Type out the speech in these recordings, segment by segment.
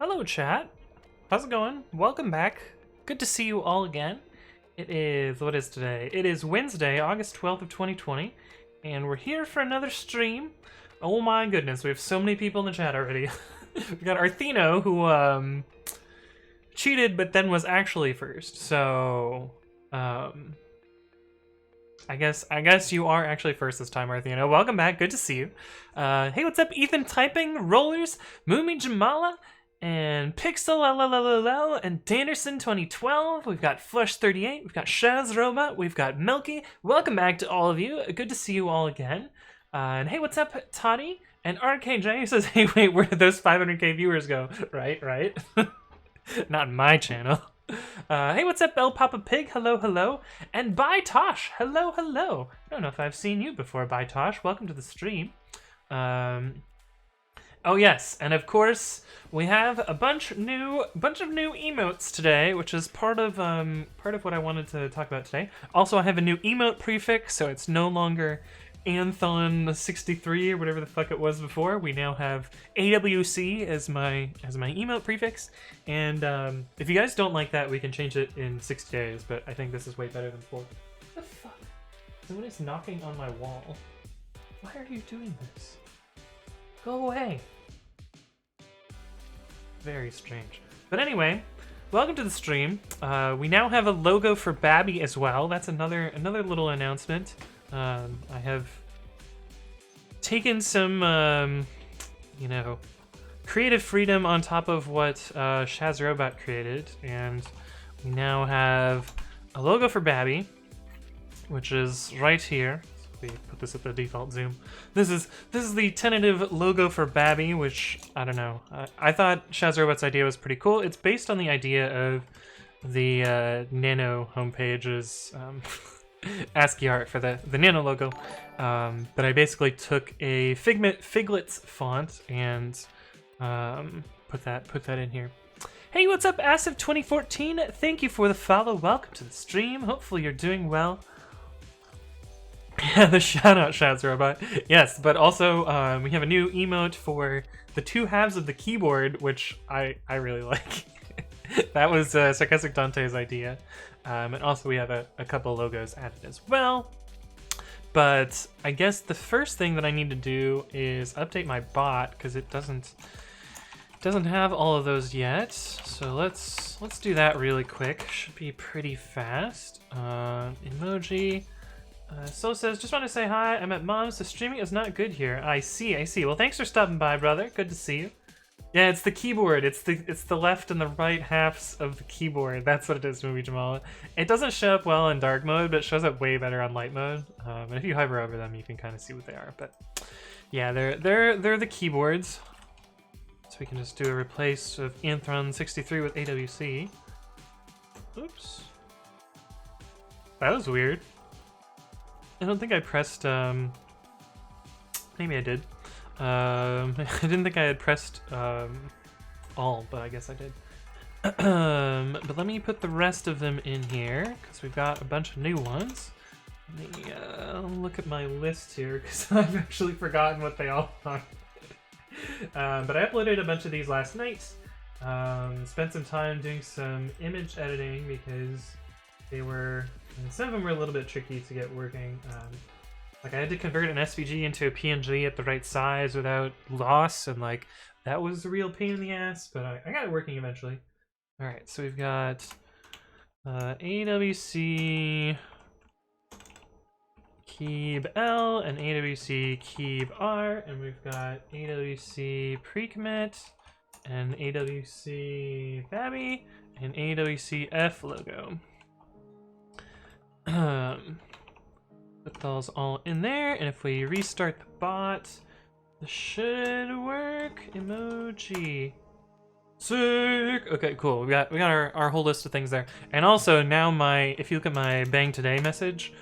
Hello, chat. How's it going? Welcome back. Good to see you all again. It is, what is today? It is Wednesday, August 12th of 2020, and we're here for another stream. Oh my goodness, we have so many people in the chat already. We got Artheno, who, cheated, but then was actually first, so, I guess you are actually first this time, Artheno. Welcome back, good to see you. Hey, what's up, Ethan Typing, Rollers, Moomy Jamala, and Pixel LLLL, and Danderson 2012. We've got Flush 38, we've got Shaz Robot, we've got Milky. Welcome back to all of you. Good to see you all again. And hey, what's up, Toddy? And RKJ says, hey, wait, where did those 500k viewers go? Right. Not my channel. Hey, what's up, El Papa Pig? Hello, hello. And Bye Tosh. Hello, hello. I don't know if I've seen you before, Bye Tosh. Welcome to the stream. Oh yes, and of course we have a bunch of new emotes today, which is part of what I wanted to talk about today. Also, I have a new emote prefix, so it's no longer Anthon 63 or whatever the fuck it was before. We now have AWC as my emote prefix, and if you guys don't like that, we can change it in 60 days. But I think this is way better than 4. What the fuck? Someone is knocking on my wall. Why are you doing this? Go away. Very strange. But anyway, welcome to the stream. We now have a logo for Bambi as well. That's another little announcement. I have taken some, creative freedom on top of what Shaz Robot created, and we now have a logo for Bambi, which is right here. We put this at the default zoom. This is the tentative logo for Bambi, which I don't know. I thought Shaz Robot's idea was pretty cool. It's based on the idea of the Nano homepage's ASCII art for the Nano logo, but I basically took a Figlet's font and put that in here. Hey, what's up, Asif2014? Thank you for the follow. Welcome to the stream. Hopefully you're doing well. Yeah, the shout-out Shaz Robot. Yes, but also we have a new emote for the two halves of the keyboard, which I really like. That was Sarcastic Dante's idea. And also we have a couple logos added as well. But I guess the first thing that I need to do is update my bot, because it doesn't have all of those yet. So let's do that really quick. Should be pretty fast. Emoji. Soul says, just want to say hi, I'm at mom's, the streaming is not good here. I see. Well, thanks for stopping by, brother. Good to see you. Yeah, it's the keyboard. It's the left and the right halves of the keyboard. That's what it is, Movie Jamal. It doesn't show up well in dark mode, but it shows up way better on light mode. And if you hover over them, you can kind of see what they are. But yeah, they're the keyboards. So we can just do a replace of Anthron 63 with AWC. Oops. That was weird. I don't think I pressed, maybe I did. I didn't think I had pressed all, but I guess I did. But let me put the rest of them in here, because we've got a bunch of new ones. Let me look at my list here, because I've actually forgotten what they all are. But I uploaded a bunch of these last night. Spent some time doing some image editing, because they were... And some of them were a little bit tricky to get working. Like I had to convert an SVG into a PNG at the right size without loss, and like that was a real pain in the ass, but I got it working eventually. All right, so we've got AWC Keeb L and AWC Keeb R, and we've got AWC pre-commit and AWC Bambi and AWC F logo. Put those all in there, and if we restart the bot, this should work. Emoji. Sick. Okay, cool. We got our whole list of things there, and also now if you look at my Bang Today message,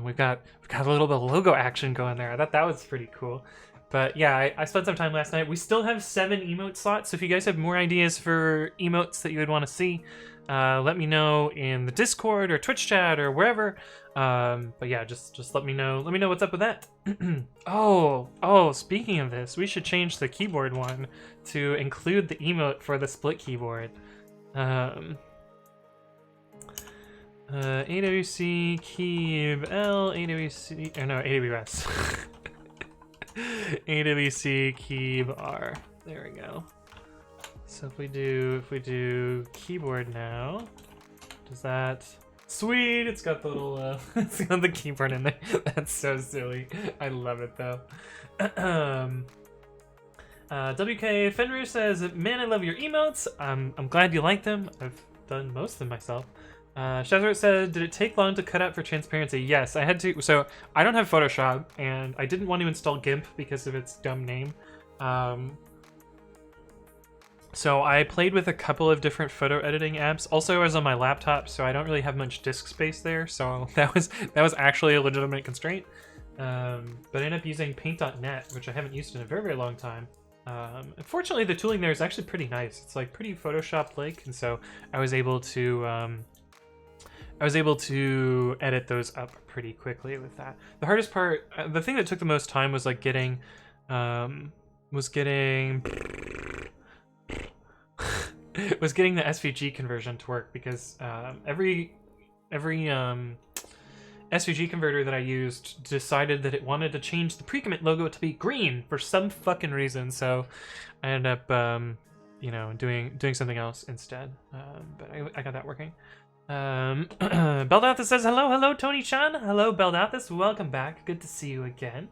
we've got a little bit of logo action going there. I thought that was pretty cool. But yeah, I spent some time last night. We still have 7 emote slots, so if you guys have more ideas for emotes that you would want to see, let me know in the Discord or Twitch chat or wherever. But yeah, just let me know. Let me know what's up with that. oh, speaking of this, we should change the keyboard one to include the emote for the split keyboard. AWC Keeb L AWC or no AWS AWC Keeb R. There we go. So if we do keyboard now, does that? Sweet, it's got the little it's got the keyboard in there. That's so silly. I love it though. WK Fenrir says, "Man, I love your emotes. I'm glad you like them. I've done most of them myself." Shazert said, "Did it take long to cut out for transparency?" Yes, I had to. So I don't have Photoshop, and I didn't want to install GIMP because of its dumb name. So I played with a couple of different photo editing apps. Also, I was on my laptop, so I don't really have much disk space there. So that was actually a legitimate constraint. But I ended up using Paint.net, which I haven't used in a very, very long time. Unfortunately, the tooling there is actually pretty nice. It's like pretty Photoshop-like, and so I was able to edit those up pretty quickly with that. The hardest part, the thing that took the most time was like getting the SVG conversion to work, because every SVG converter that I used decided that it wanted to change the pre-commit logo to be green for some fucking reason. So I ended up doing something else instead. But I got that working. Beldathis says, hello Tony-chan. Hello Beldathis, welcome back, good to see you again.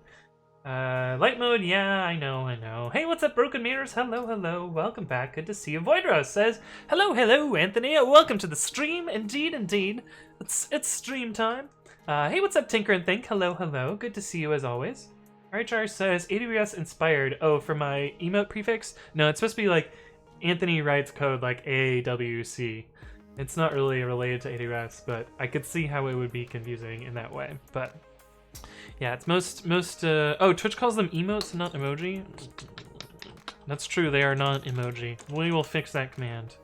Light mode, yeah, I know. Hey, what's up, Broken Mirrors? Hello, welcome back, good to see you. Voidra says, hello, Anthony, welcome to the stream. Indeed, it's stream time. Hey, what's up, Tinker and Think? Hello, good to see you as always. Richard says, AWS inspired. Oh, for my emote prefix? No, it's supposed to be like, Anthony writes code like AWC. It's not really related to AWS, but I could see how it would be confusing in that way. But yeah, it's most oh, Twitch calls them emotes, not emoji. That's true, they are not emoji. We will fix that command.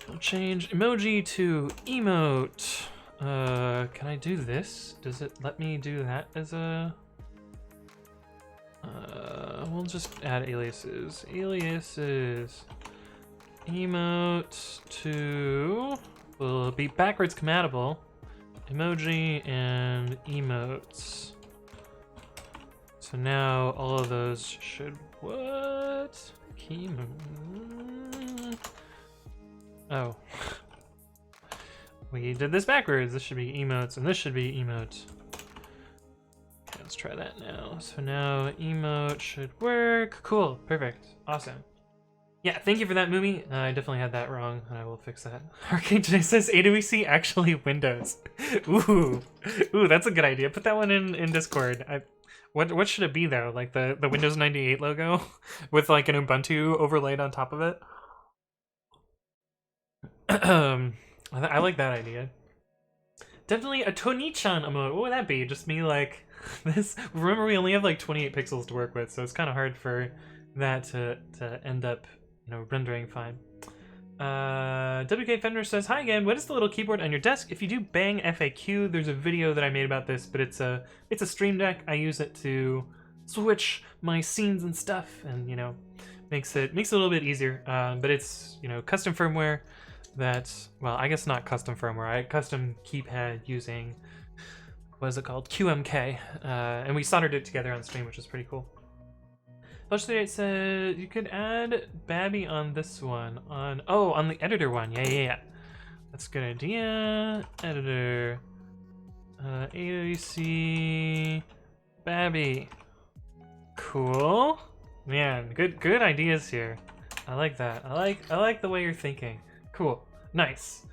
I'll change emoji to emote. Can I do this? Does it let me do that as a... we'll just add aliases. Emote to will be backwards compatible. Emoji and emotes. So now all of those should what? Oh. We did this backwards. This should be emotes and this should be emote. Okay, let's try that now. So now emote should work. Cool, perfect, awesome. Yeah, thank you for that, Moomy. I definitely had that wrong, and I will fix that. Arcade today says AWC actually Windows. Ooh, that's a good idea. Put that one in Discord. What should it be though? Like the Windows 98 logo with like an Ubuntu overlaid on top of it. I like that idea. Definitely a Tony-chan emote. What would that be? Just me like this. Remember, we only have like 28 pixels to work with, so it's kind of hard for that to end up, rendering fine. WK Fender says, hi again, what is the little keyboard on your desk? If you do bang FAQ, there's a video that I made about this, but it's a Stream Deck. I use it to switch my scenes and stuff, and makes it a little bit easier. But it's custom firmware that, well, I guess not custom firmware. I custom keypad using, what is it called? QMK. And we soldered it together on stream, which is pretty cool. Flush38 said you could add Bambi on this one. On the editor one. Yeah. That's a good idea. Editor. AOC Bambi. Cool. Man, good ideas here. I like that. I like the way you're thinking. Cool. Nice.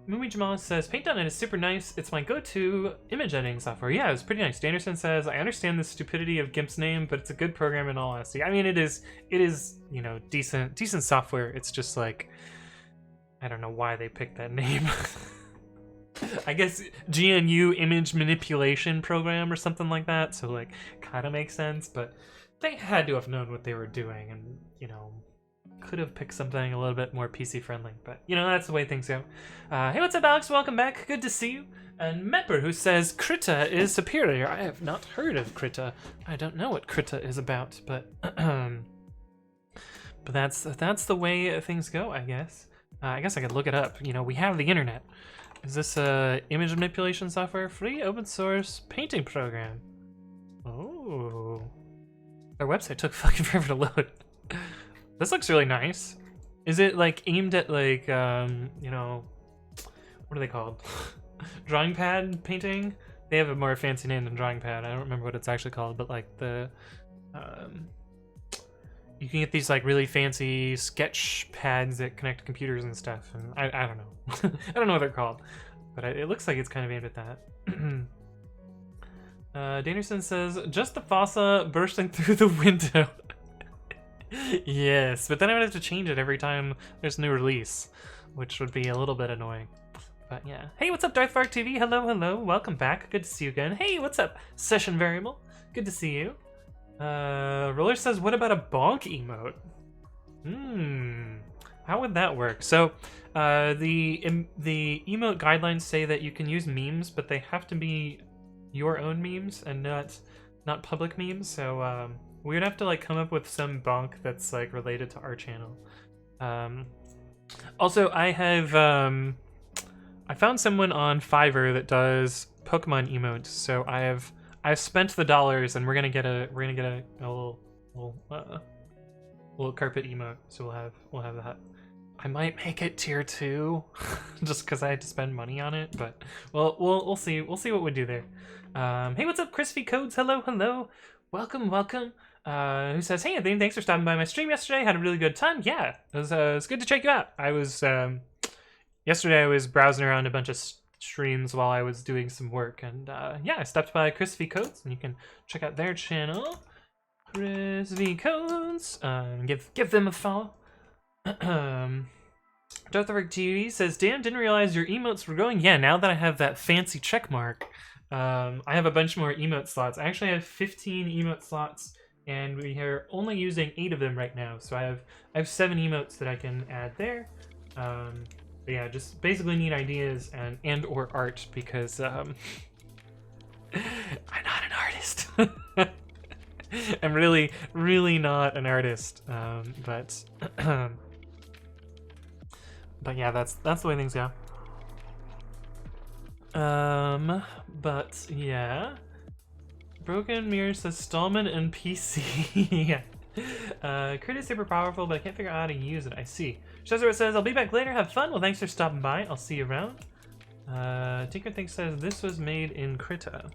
Moomy Jamal says, Paint.net is super nice. It's my go-to image editing software. Yeah, it's pretty nice. Danderson says, I understand the stupidity of GIMP's name, but it's a good program in all honesty. I mean, it is, decent software. It's just like, I don't know why they picked that name. I guess GNU image manipulation program or something like that. So like, kind of makes sense, but they had to have known what they were doing, and you know, could have picked something a little bit more PC friendly. But you know, that's the way things go. Hey, what's up, Alex? Welcome back. Good to see you. And Mepper, who says Krita is superior. I have not heard of Krita. I don't know what Krita is about, but but that's the way things go, I guess. I guess I could look it up. You know, we have the internet. Is this a image manipulation software? Free open source painting program. Oh. Our website took fucking forever to load. This looks really nice. Is it like aimed at like, you know, what are they called? Drawing pad painting? They have a more fancy name than drawing pad. I don't remember what it's actually called, but like the, you can get these like really fancy sketch pads that connect to computers and stuff. And I don't know. I don't know what they're called, but it looks like it's kind of aimed at that. Danderson says, just the fossa bursting through the window. Yes, but then I would have to change it every time there's a new release, which would be a little bit annoying. But yeah. Hey, what's up, Darth Vark TV? Hello, hello. Welcome back. Good to see you again. Hey, what's up, Session Variable? Good to see you. Roller says, what about a bonk emote? How would that work? So, the emote guidelines say that you can use memes, but they have to be your own memes and not public memes. So, we would have to like come up with some bonk that's like related to our channel. Also, I have I found someone on Fiverr that does Pokemon emotes, so I've spent the dollars, and we're gonna get a little carpet emote. So we'll have that. I might make it tier 2, just because I had to spend money on it. But well, we'll see. We'll see what we do there. Hey, what's up, Crispy Codes? Hello, hello. Welcome. Who says, hey Anthony, thanks for stopping by my stream yesterday. Had a really good time. Yeah, it was good to check you out. I was yesterday I was browsing around a bunch of streams while I was doing some work, and yeah, I stopped by Crispy Codes, and you can check out their channel, Crispy Codes. Give them a follow. Darthoric TV says, damn, didn't realize your emotes were growing. Yeah, now that I have that fancy check mark, I have a bunch more emote slots. I actually have 15 emote slots, and we are only using 8 of them right now. So I have 7 emotes that I can add there. But yeah, just basically need ideas and or art, because I'm not an artist. I'm really not an artist. But but yeah, that's the way things go. But yeah. Broken Mirror says Stallman and PC. Yeah. Crit is super powerful, but I can't figure out how to use it. I see. Shazero says, I'll be back later. Have fun. Well, thanks for stopping by. I'll see you around. Tinkerthink says, this was made in Krita.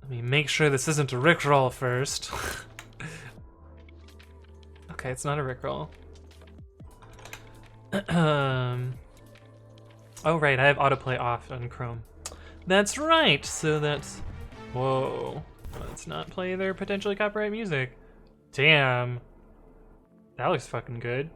Let me make sure this isn't a Rickroll first. Okay, it's not a Rickroll. Oh, right. I have autoplay off on Chrome. That's right. So that's... Whoa. Let's not play their potentially copyright music. Damn. That looks fucking good.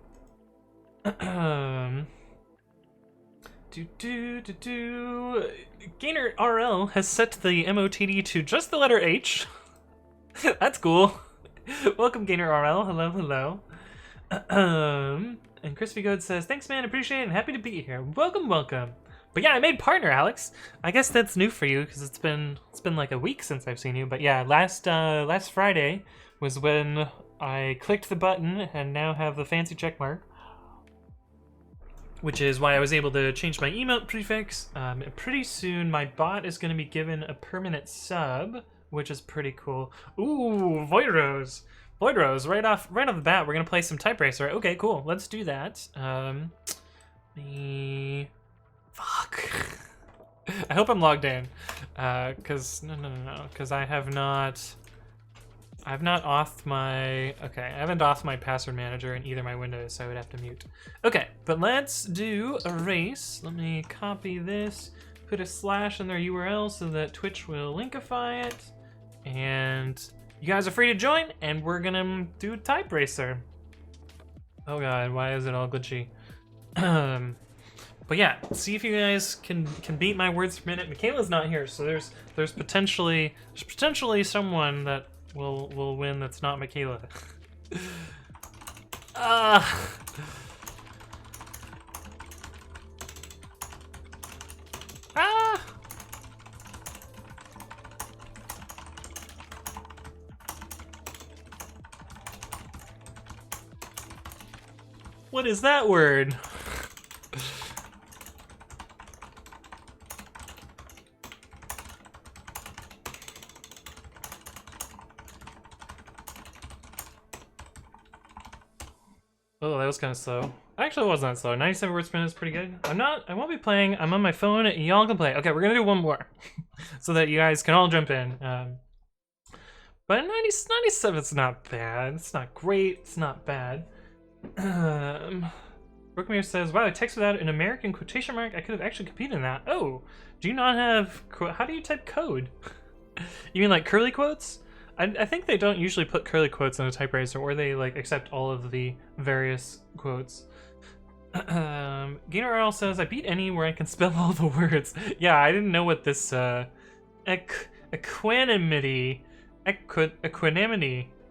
Gainer RL has set the MOTD to just the letter H. That's cool. Welcome, Gainer RL. Hello, hello. And Crispy Goat says, thanks, man. Appreciate it and happy to be here. Welcome. But yeah, I made partner, Alex. I guess that's new for you because it's been like a week since I've seen you. But yeah, last Friday was when I clicked the button and now have the fancy check mark, which is why I was able to change my emote prefix. Pretty soon, my bot is going to be given a permanent sub, which is pretty cool. Ooh, Void Rose, right off the bat, we're going to play some Type Racer. Okay, cool. Let's do that. Fuck. I hope I'm logged in, because no, because I haven't authed my, okay, I haven't authed my password manager in either my windows, so I would have to mute. Okay, but let's do a race. Let me copy this, put a slash in their URL so that Twitch will linkify it, and you guys are free to join, and we're gonna do Type Racer. Oh god, why is it all glitchy? But yeah, see if you guys can beat my words per minute. Michaela's not here, so there's potentially someone that will win that's not Michaela. Ah. Ah. What is that word? Oh, that was kind of slow. Actually, it wasn't that slow. 97 words per minute is pretty good. I won't be playing. I'm on my phone. Y'all can play. Okay, we're gonna do one more. So that you guys can all jump in. But 97 is not bad. It's not great. It's not bad. Brookmere says, wow, I text without an American quotation mark. I could have actually competed in that. Oh, do you not have... How do you type code? You mean like curly quotes? I think they don't usually put curly quotes on a typewriter, or they like accept all of the various quotes. Gainer RL says, I beat any where I can spell all the words. Yeah, I didn't know what this equanimity, I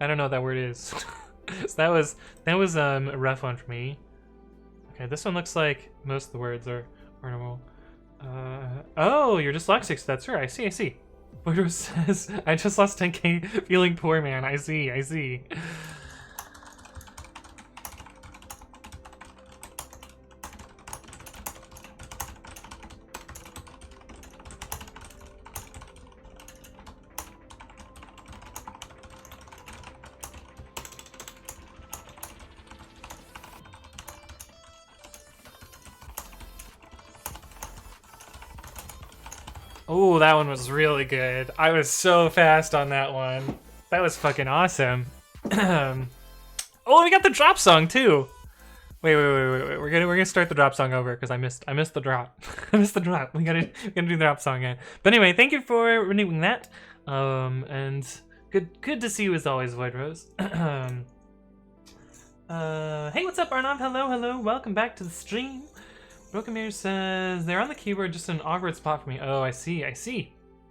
don't know what that word is. So that was a rough one for me. Okay, this one looks like most of the words are normal. Oh, you're dyslexic, so that's her. I see. Bordeaux says, I just lost 10k feeling poor, man. I see. Oh, that one was really good. I was so fast on that one. That was fucking awesome. Oh, we got the drop song too. Wait. We're gonna start the drop song over because I missed the drop. I missed the drop. We gotta do the drop song again. But anyway, thank you for renewing that. And good to see you as always, Void Rose. Hey, what's up, Arnav? Hello. Welcome back to the stream. Brokemir says, they're on the keyboard, just an awkward spot for me. Oh, I see.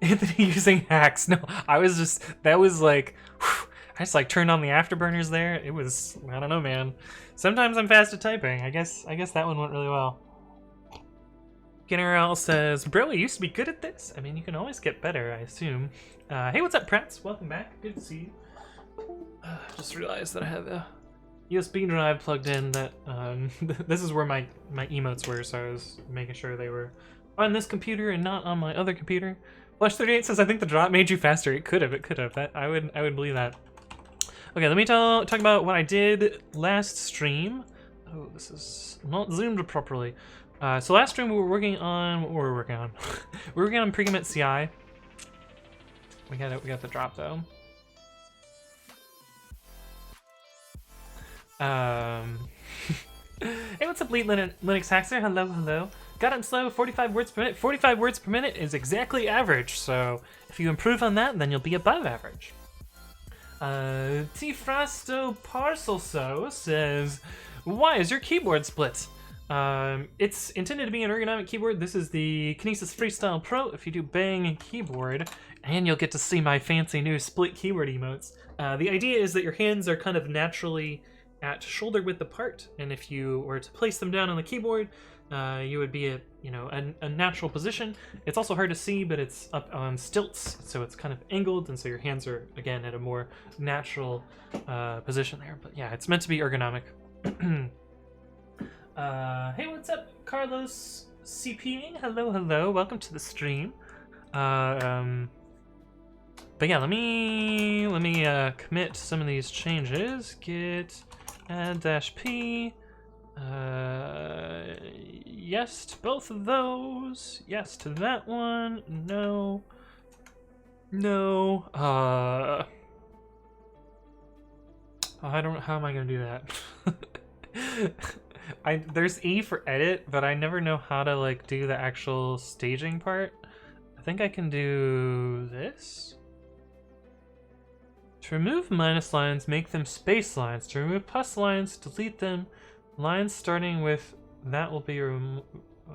Anthony using hacks. No, I just like turned on the afterburners there. It was, I don't know, man. Sometimes I'm fast at typing. I guess that one went really well. General says, bro, I used to be good at this. I mean, you can always get better, I assume. Hey, what's up, Prats? Welcome back. Good to see you. Just realized that I have a USB drive plugged in that this is where my emotes were, so I was making sure they were on this computer and not on my other computer. Flush38 says, I think the drop made you faster. It could have. That I would believe that. Okay, let me talk about what I did last stream. Oh, this is not zoomed properly. So last stream we were working on what were we working on? We were working on pre-commit.ci. We got the drop though. Hey, what's up, Lead Linux Hackster? Hello. Got it slow, 45 words per minute. 45 words per minute is exactly average, so if you improve on that, then you'll be above average. Tifrasto Parcelso says, why is your keyboard split? It's intended to be an ergonomic keyboard. This is the Kinesis Freestyle Pro. If you do bang keyboard, and you'll get to see my fancy new split keyboard emotes. The idea is that your hands are kind of naturally at shoulder width apart, and if you were to place them down on the keyboard, you would be at a natural position. It's also hard to see, but it's up on stilts, so it's kind of angled, and so your hands are again at a more natural position there. But yeah, it's meant to be ergonomic. Hey, what's up, Carlos CPing? Hello. Welcome to the stream. But yeah, let me commit some of these changes. Git add-p. Yes to both of those. Yes to that one. No. I don't. How am I gonna do that? There's E for edit, but I never know how to like do the actual staging part. I think I can do this. To remove minus lines, make them space lines. To remove plus lines, delete them. Lines starting with that will be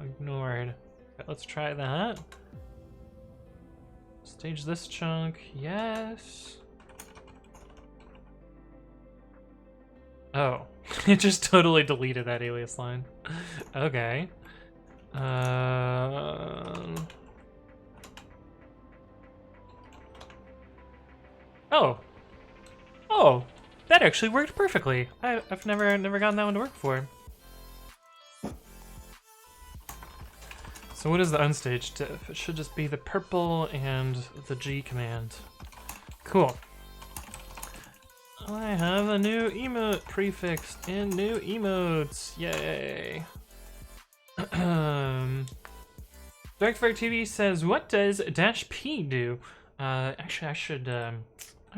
ignored. Okay, let's try that. Stage this chunk, yes. Oh, it just totally deleted that alias line. Okay. Oh. Oh, that actually worked perfectly. I've never gotten that one to work before. So what is the unstaged diff? It should just be the purple and the G command. Cool. I have a new emote prefix and new emotes. Yay. Darkfire TV says, what does -p do? Actually, I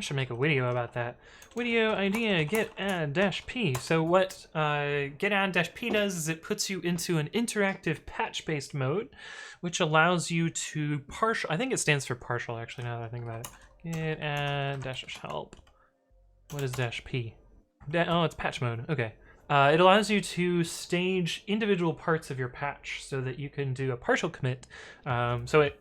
should make a video about that. Video idea, get add -p. So what get add -p does is it puts you into an interactive patch-based mode, which allows you to partial, I think it stands for partial actually now that I think about it. Get add -help. What is -p? Oh, it's patch mode, okay. It allows you to stage individual parts of your patch so that you can do a partial commit.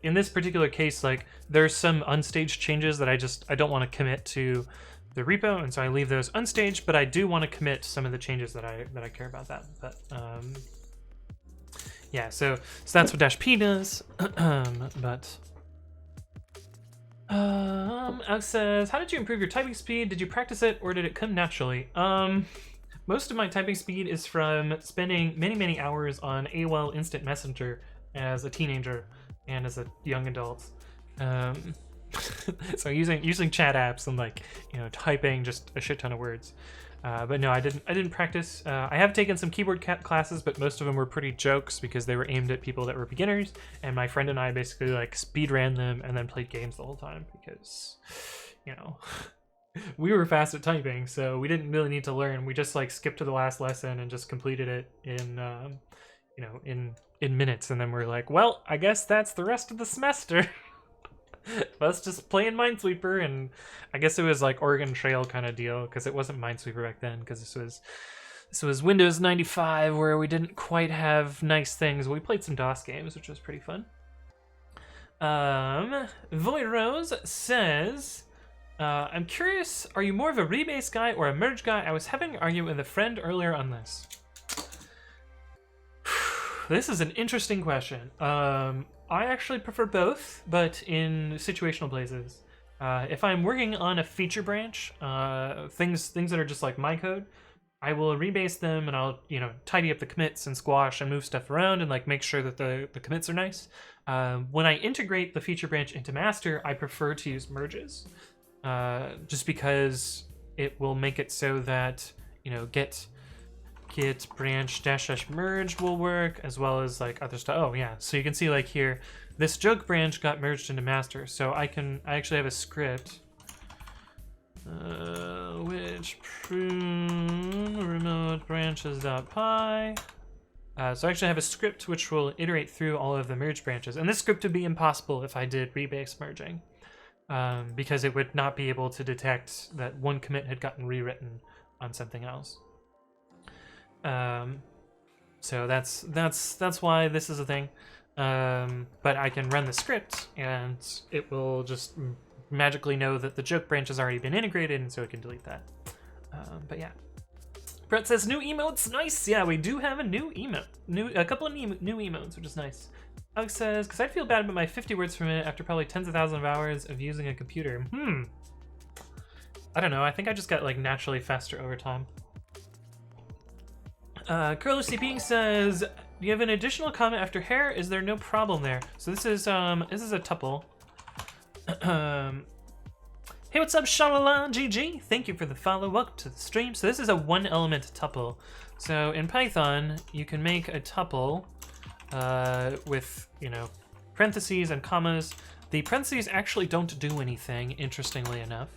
In this particular case, like there's some unstaged changes that I don't want to commit to the repo, and so I leave those unstaged. But I do want to commit some of the changes that I care about that. But yeah, so that's what -p does. Alex says, how did you improve your typing speed? Did you practice it or did it come naturally? Most of my typing speed is from spending many hours on AOL Instant Messenger as a teenager and as a young adult. So using chat apps and like, you know, typing just a shit ton of words. But no, I didn't practice. I have taken some keyboard classes, but most of them were pretty jokes because they were aimed at people that were beginners. And my friend and I basically like speed ran them and then played games the whole time because, you know, we were fast at typing, so we didn't really need to learn. We just like skipped to the last lesson and just completed it in, you know, in minutes. And then we're like, well, I guess that's the rest of the semester. Let's just play in Minesweeper, and I guess it was like Oregon Trail kind of deal because it wasn't Minesweeper back then because this was Windows 95 where we didn't quite have nice things. We played some DOS games, which was pretty fun. Void Rose says, I'm curious, are you more of a rebase guy or a merge guy? I was having an argument with a friend earlier on this. This is an interesting question. I actually prefer both, but in situational places. If I'm working on a feature branch, things that are just like my code, I will rebase them and I'll, you know, tidy up the commits and squash and move stuff around and like make sure that the commits are nice. When I integrate the feature branch into master, I prefer to use merges, just because it will make it so that, you know, get branch -- merge will work, as well as like other stuff. Oh yeah, so you can see like here, this joke branch got merged into master, so I actually have a script which prune remote branches.py. So I actually have a script which will iterate through all of the merge branches, and this script would be impossible if I did rebase merging, because it would not be able to detect that one commit had gotten rewritten on something else. So that's why this is a thing. But I can run the script and it will just magically know that the joke branch has already been integrated, and so it can delete that. But yeah. Brett says new emotes, nice. Yeah, we do have a new emote, a couple of new emotes, which is nice. Alex says, because I feel bad about my 50 words per minute after probably tens of thousands of hours of using a computer. I don't know. I think I just got like naturally faster over time. Curler CP says, do you have an additional comment after hair? Is there no problem there? So this is a tuple. Hey, what's up, Shalala GG? Thank you for the follow. Welcome to the stream. So this is a one element tuple. So in Python, you can make a tuple with, you know, parentheses and commas. The parentheses actually don't do anything, interestingly enough.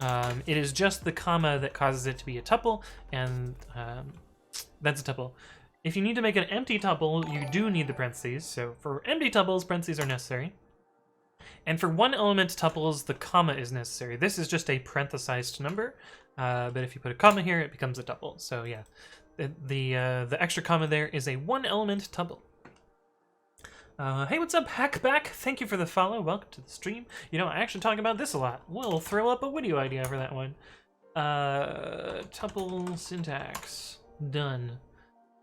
It is just the comma that causes it to be a tuple, and that's a tuple. If you need to make an empty tuple, you do need the parentheses. So for empty tuples, parentheses are necessary. And for one element tuples, the comma is necessary. This is just a parenthesized number, but if you put a comma here, it becomes a tuple. So yeah, the extra comma there is a one element tuple. Hey, what's up, Hackback? Thank you for the follow. Welcome to the stream. You know, I actually talk about this a lot. We'll throw up a video idea for that one. Tuple syntax. Done.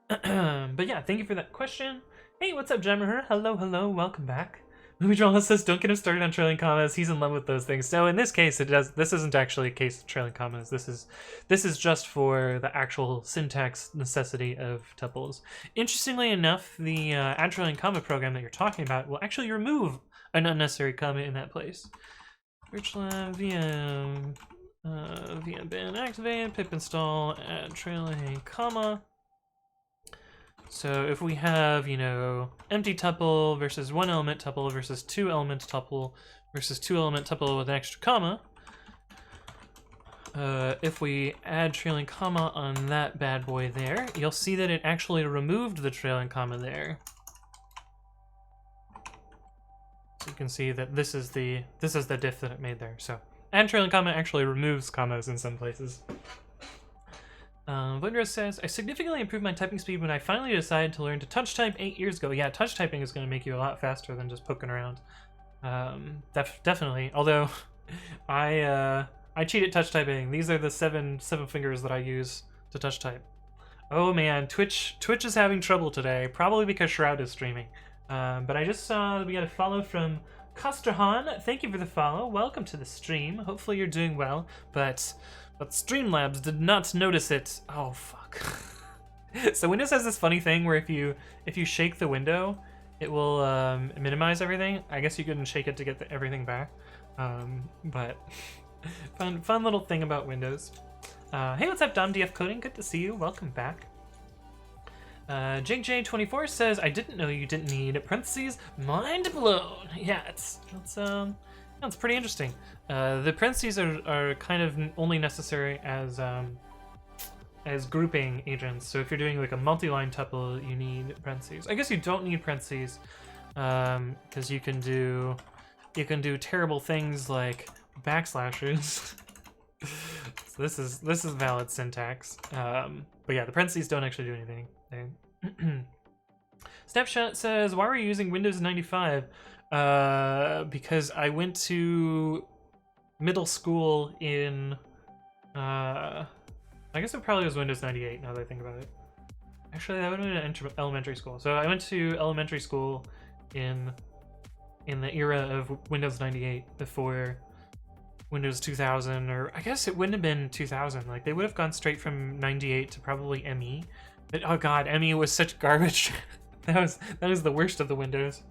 But yeah, thank you for that question. Hey, what's up, Jammer? Hello, hello, welcome back. Movie Drama says, don't get him started on trailing commas. He's in love with those things. So in this case, this isn't actually a case of trailing commas. This is just for the actual syntax necessity of tuples. Interestingly enough, the add trailing comma program that you're talking about will actually remove an unnecessary comma in that place. Virtual VM VM bin activate, pip install, add trailing comma. So if we have, you know, empty tuple versus one element tuple versus two element tuple versus two element tuple with an extra comma, if we add trailing comma on that bad boy there, you'll see that it actually removed the trailing comma there. So you can see that this is the diff that it made there. So add trailing comma actually removes commas in some places. Windrose says, I significantly improved my typing speed when I finally decided to learn to touch type 8 years ago. Yeah, touch typing is going to make you a lot faster than just poking around. Definitely. Although, I cheat at touch typing. These are the seven fingers that I use to touch type. Oh man, Twitch is having trouble today, probably because Shroud is streaming. But I just saw that we got a follow from Kostrahan. Thank you for the follow. Welcome to the stream. Hopefully you're doing well, but Streamlabs did not notice it. Oh fuck. So Windows has this funny thing where if you shake the window, it will minimize everything. I guess you couldn't shake it to get everything back. But fun little thing about Windows. Hey, what's up, Dom DF Coding? Good to see you. Welcome back. JJ24 says, I didn't know you didn't need parentheses. Mind blown. Yeah, it's pretty interesting. The parentheses are kind of only necessary as grouping agents. So if you're doing like a multi-line tuple, you need parentheses. I guess you don't need parentheses because you can do terrible things like backslashes. So this is valid syntax. But yeah, the parentheses don't actually do anything. Snapshot says, why were you using Windows 95? Because I went to middle school in, I guess it probably was Windows 98 now that I think about it. Actually, that would have been elementary school. So I went to elementary school in the era of Windows 98 before Windows 2000, or I guess it wouldn't have been 2000. Like they would have gone straight from 98 to probably ME. But, oh god, ME was such garbage. that was the worst of the Windows.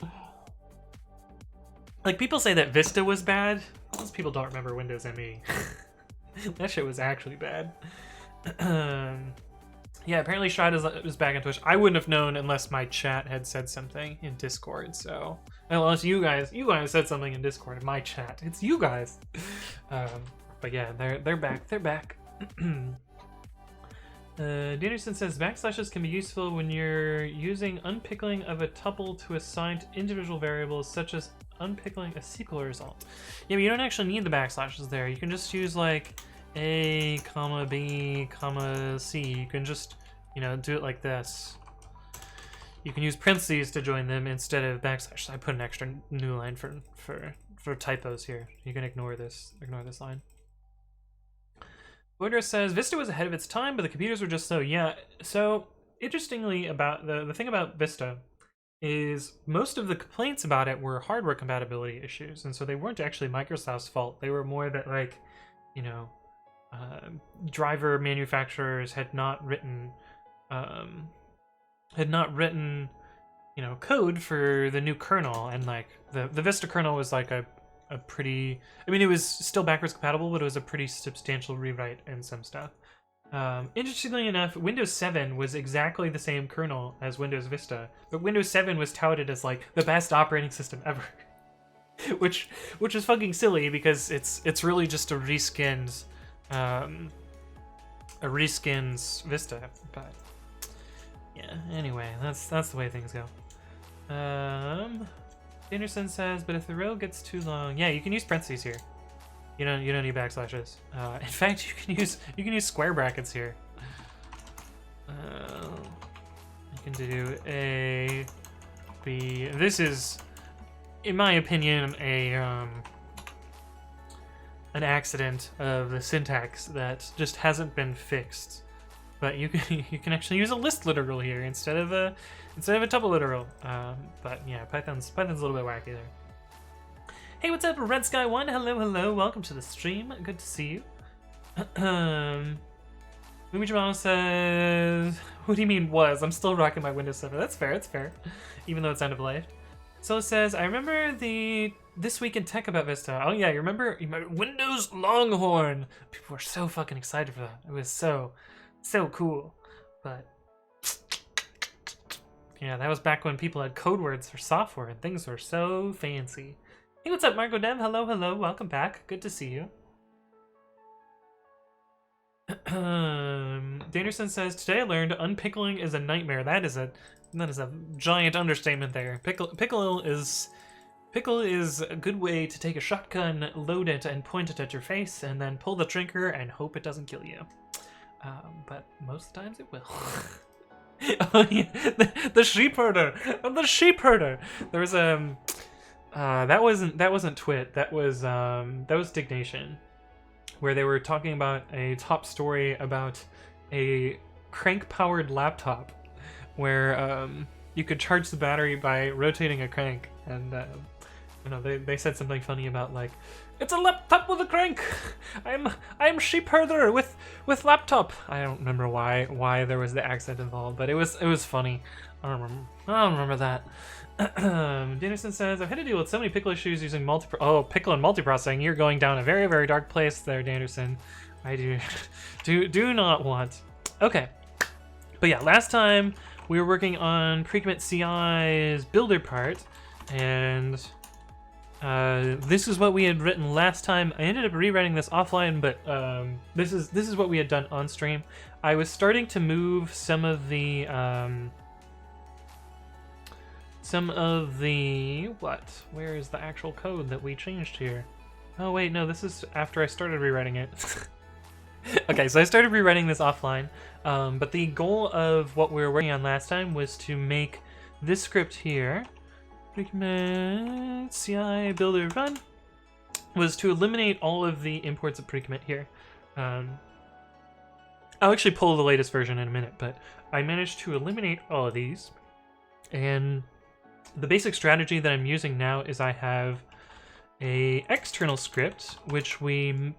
Like, people say that Vista was bad. Most people don't remember Windows ME. That shit was actually bad. Yeah, apparently Shroud is back on Twitch. I wouldn't have known unless my chat had said something in Discord, so... Unless you guys said something in Discord in my chat. It's you guys! But yeah, they're back. They're back. Danderson says, backslashes can be useful when you're using unpickling of a tuple to assign to individual variables, such as unpickling a SQL result. Yeah, but you don't actually need the backslashes there. You can just use like A, comma, B, comma, C. You can just, you know, do it like this. You can use parentheses to join them instead of backslashes. I put an extra new line for typos here. You can ignore this line. Woodruff says, Vista was ahead of its time, but the computers were just slow. Yeah, so interestingly about the thing about Vista is most of the complaints about it were hardware compatibility issues, and so they weren't actually Microsoft's fault. They were more that, like, you know, driver manufacturers had not written you know, code for the new kernel, and like the Vista kernel was like a pretty, I mean, it was still backwards compatible, but it was a pretty substantial rewrite in some stuff. Interestingly enough, Windows 7 was exactly the same kernel as Windows Vista, but Windows 7 was touted as like the best operating system ever. which is fucking silly because it's really just a reskinned Vista. But yeah, anyway, that's the way things go. Anderson says, but if the row gets too long, yeah, you can use parentheses here. You don't need backslashes. In fact, you can use square brackets here. You can do a this is, in my opinion, an accident of the syntax that just hasn't been fixed. But you can actually use a list literal here instead of a tuple literal. But yeah, Python's a little bit wacky there. Hey, what's up, Red Sky One? Hello, welcome to the stream. Good to see you. Movie Jamal says, "What do you mean was? I'm still rocking my Windows 7." That's fair. Even though it's end of life. So it says, "I remember This Week in Tech about Vista." Oh yeah, you remember Windows Longhorn? People were so fucking excited for that. It was so cool. But yeah, that was back when people had code words for software and things were so fancy. Hey, what's up, Marco Dev? Hello, welcome back. Good to see you. Danderson says, "Today I learned unpickling is a nightmare." That is a giant understatement there. Pickle is a good way to take a shotgun, load it, and point it at your face, and then pull the trigger and hope it doesn't kill you. But most times it will. Oh yeah, the sheep herder. The sheep herder. There was that wasn't Twit. That was Dignation, where they were talking about a top story about a crank-powered laptop, where you could charge the battery by rotating a crank, and they said something funny about like, "It's a laptop with a crank. I'm sheep herder with laptop." I don't remember why there was the accent involved, but it was funny. I don't remember that. Dennison says, "I've had to deal with so many pickle issues using pickle and multiprocessing." You're going down a very, very dark place there, Danderson. I do not want. Okay, but yeah, last time we were working on pre-commit.ci's builder part, and this is what we had written last time. I ended up rewriting this offline, but this is what we had done on stream. I was starting to move some of the where is the actual code that we changed here? Oh wait, no, this is after I started rewriting it. Okay, so I started rewriting this offline, but the goal of what we were working on last time was to make this script here, pre-commit.ci builder run, was to eliminate all of the imports of pre-commit here. I'll actually pull the latest version in a minute, but I managed to eliminate all of these, and the basic strategy that I'm using now is I have a external script which we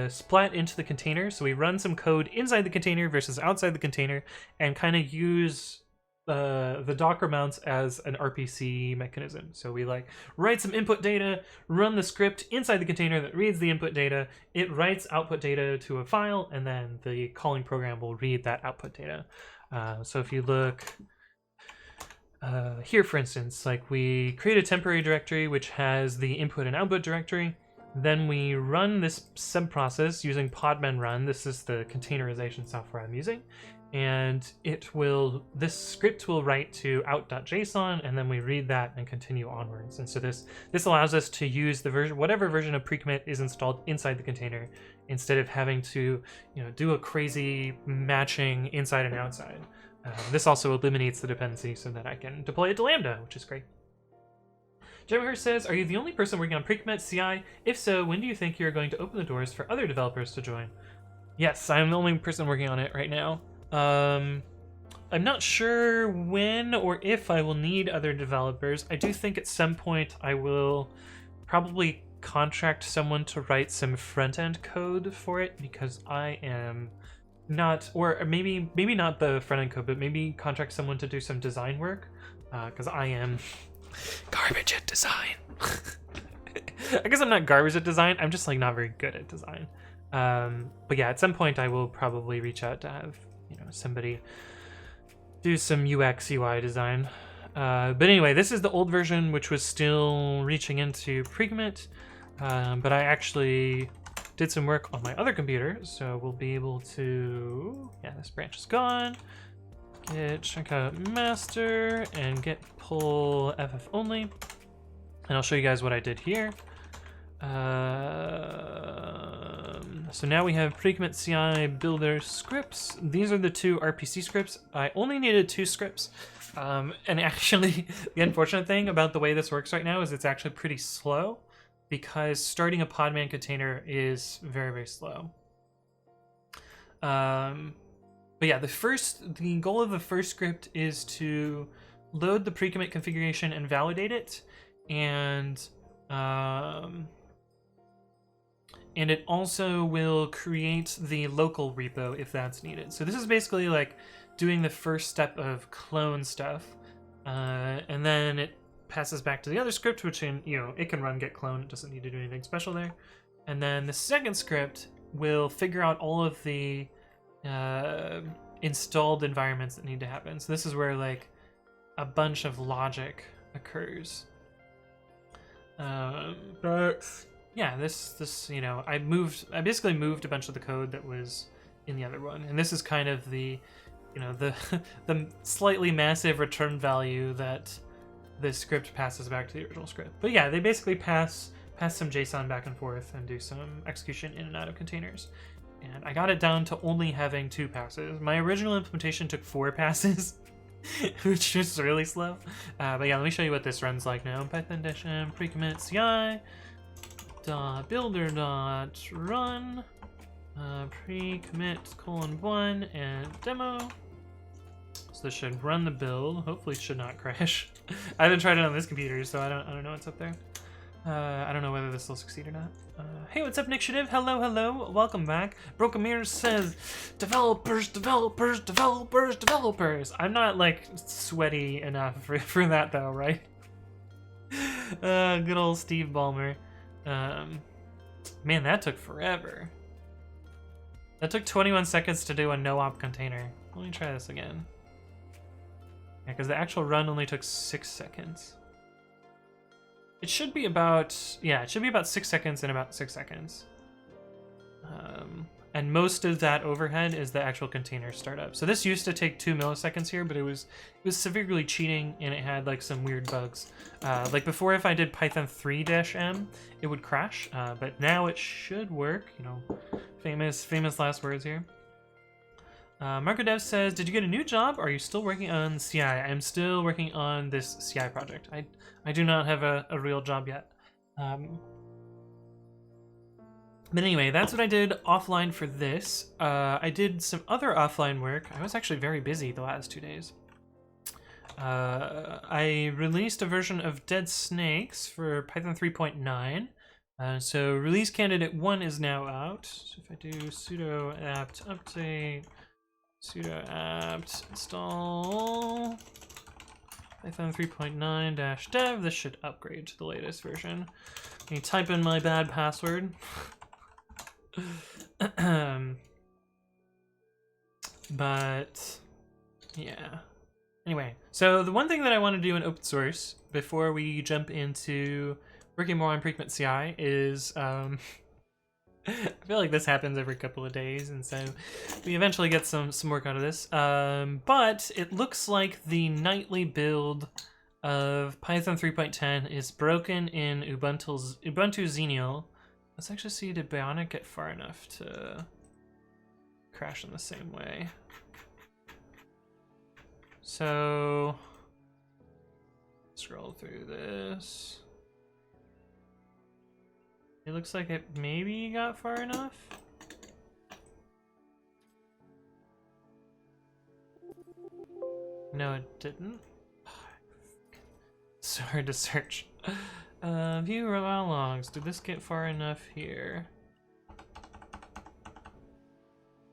splat into the container. So we run some code inside the container versus outside the container, and kind of use the Docker mounts as an RPC mechanism. So we like write some input data, run the script inside the container that reads the input data, it writes output data to a file, and then the calling program will read that output data. So if you look here, for instance, like we create a temporary directory which has the input and output directory. Then we run this subprocess using podman run. This is the containerization software I'm using. And this script will write to out.json, and then we read that and continue onwards. And so this allows us to use whatever version of pre-commit is installed inside the container, instead of having to do a crazy matching inside and outside. This also eliminates the dependency so that I can deploy it to Lambda, which is great. Jeremy says, "Are you the only person working on pre-commit.ci? If so, when do you think you're going to open the doors for other developers to join?" Yes, I'm the only person working on it right now. I'm not sure when or if I will need other developers. I do think at some point I will probably contract someone to write some front-end code for it, because I am not, or maybe not the front-end code, but maybe contract someone to do some design work, because I am garbage at design. I guess I'm not garbage at design, I'm just like not very good at design. But yeah, at some point I will probably reach out to have somebody do some UX UI design. But anyway, this is the old version, which was still reaching into pre-commit, but I actually did some work on my other computer, so we'll be able to, yeah, this branch is gone, get checkout master and get pull ff only, and I'll show you guys what I did here. So now we have pre-commit.ci builder scripts. These are the two RPC scripts. I only needed 2 scripts And actually, the unfortunate thing about the way this works right now is it's actually pretty slow because starting a Podman container is very, very slow. But yeah, the goal of the first script is to load the pre-commit configuration and validate it, and it also will create the local repo if that's needed. So this is basically like doing the first step of clone stuff, and then it passes back to the other script, which it can run get clone. It doesn't need to do anything special there. And then the second script will figure out all of the installed environments that need to happen. So this is where like a bunch of logic occurs. But yeah, this I basically moved a bunch of the code that was in the other one, and this is kind of the the slightly massive return value that this script passes back to the original script. But yeah, they basically pass some JSON back and forth and do some execution in and out of containers. And I got it down to only having 2 passes. My original implementation took 4 passes, which is really slow. But yeah, let me show you what this runs like now. Python-m pre-commit.ci .builder.run pre-commit:1 and demo. So this should run the build. Hopefully it should not crash. I haven't tried it on this computer, so I don't know what's up there. I don't know whether this will succeed or not. Hey, what's up, Nixitive? Hello, hello. Welcome back. Brokamir says, developers. I'm not, like, sweaty enough for that, though, right? Good old Steve Ballmer. Man, that took forever. That took 21 seconds to do a no-op container. Let me try this again. Yeah, because the actual run only took 6 seconds. It should be about 6 seconds and about 6 seconds. And most of that overhead is the actual container startup. So this used to take 2 milliseconds here, but it was severely cheating, and it had like some weird bugs. Like before, if I did Python 3-m, it would crash, but now it should work. Famous last words here. Marco Dev says, did you get a new job? Or are you still working on CI? I'm still working on this CI project. I do not have a real job yet. But anyway, that's what I did offline for this. I did some other offline work. I was actually very busy the last 2 days. I released a version of Deadsnakes for Python 3.9. So release candidate 1 is now out. So if I do sudo apt update, sudo apt install Python 3.9-dev, this should upgrade to the latest version. Can you type in my bad password? But yeah. Anyway, so the one thing that I want to do in open source before we jump into working more on pre-commit.ci is I feel like this happens every couple of days, and so we eventually get some work out of this. But it looks like the nightly build of Python 3.10 is broken in Ubuntu Xenial. Let's actually see, did Bionic get far enough to crash in the same way? So scroll through this. It looks like it maybe got far enough. No, it didn't. It's so hard to search. View raw logs. Did this get far enough here?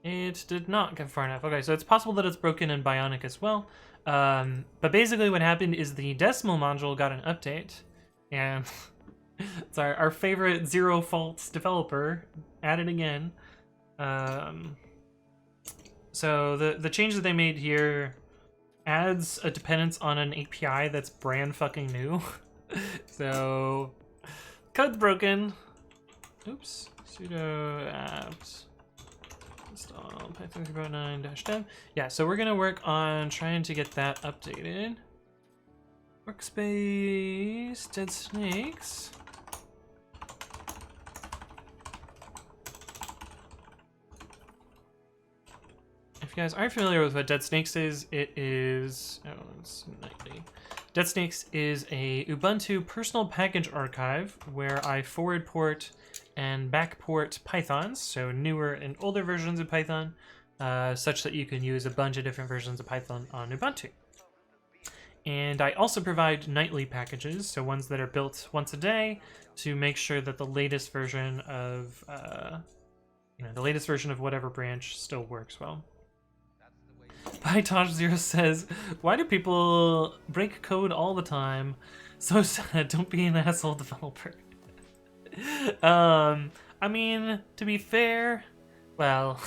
It did not get far enough. Okay, so it's possible that it's broken in Bionic as well. But basically what happened is the decimal module got an update, and it's our favorite zero faults developer at it again. So the change that they made here adds a dependence on an API that's brand fucking new. So code's broken. Oops. Sudo apt install Python 3.9-dev. Yeah, so we're gonna work on trying to get that updated. Workspace, Deadsnakes. if you guys aren't familiar with what deadsnakes is, it is... Oh, it's nightly. Deadsnakes is a Ubuntu personal package archive where I forward port and backport Pythons, so newer and older versions of Python, such that you can use a bunch of different versions of Python on Ubuntu. And I also provide nightly packages, so ones that are built once a day to make sure that the latest version of, the latest version of whatever branch still works well. Pytosh0 says, why do people break code all the time? So sad, don't be an asshole developer. I mean, to be fair, well,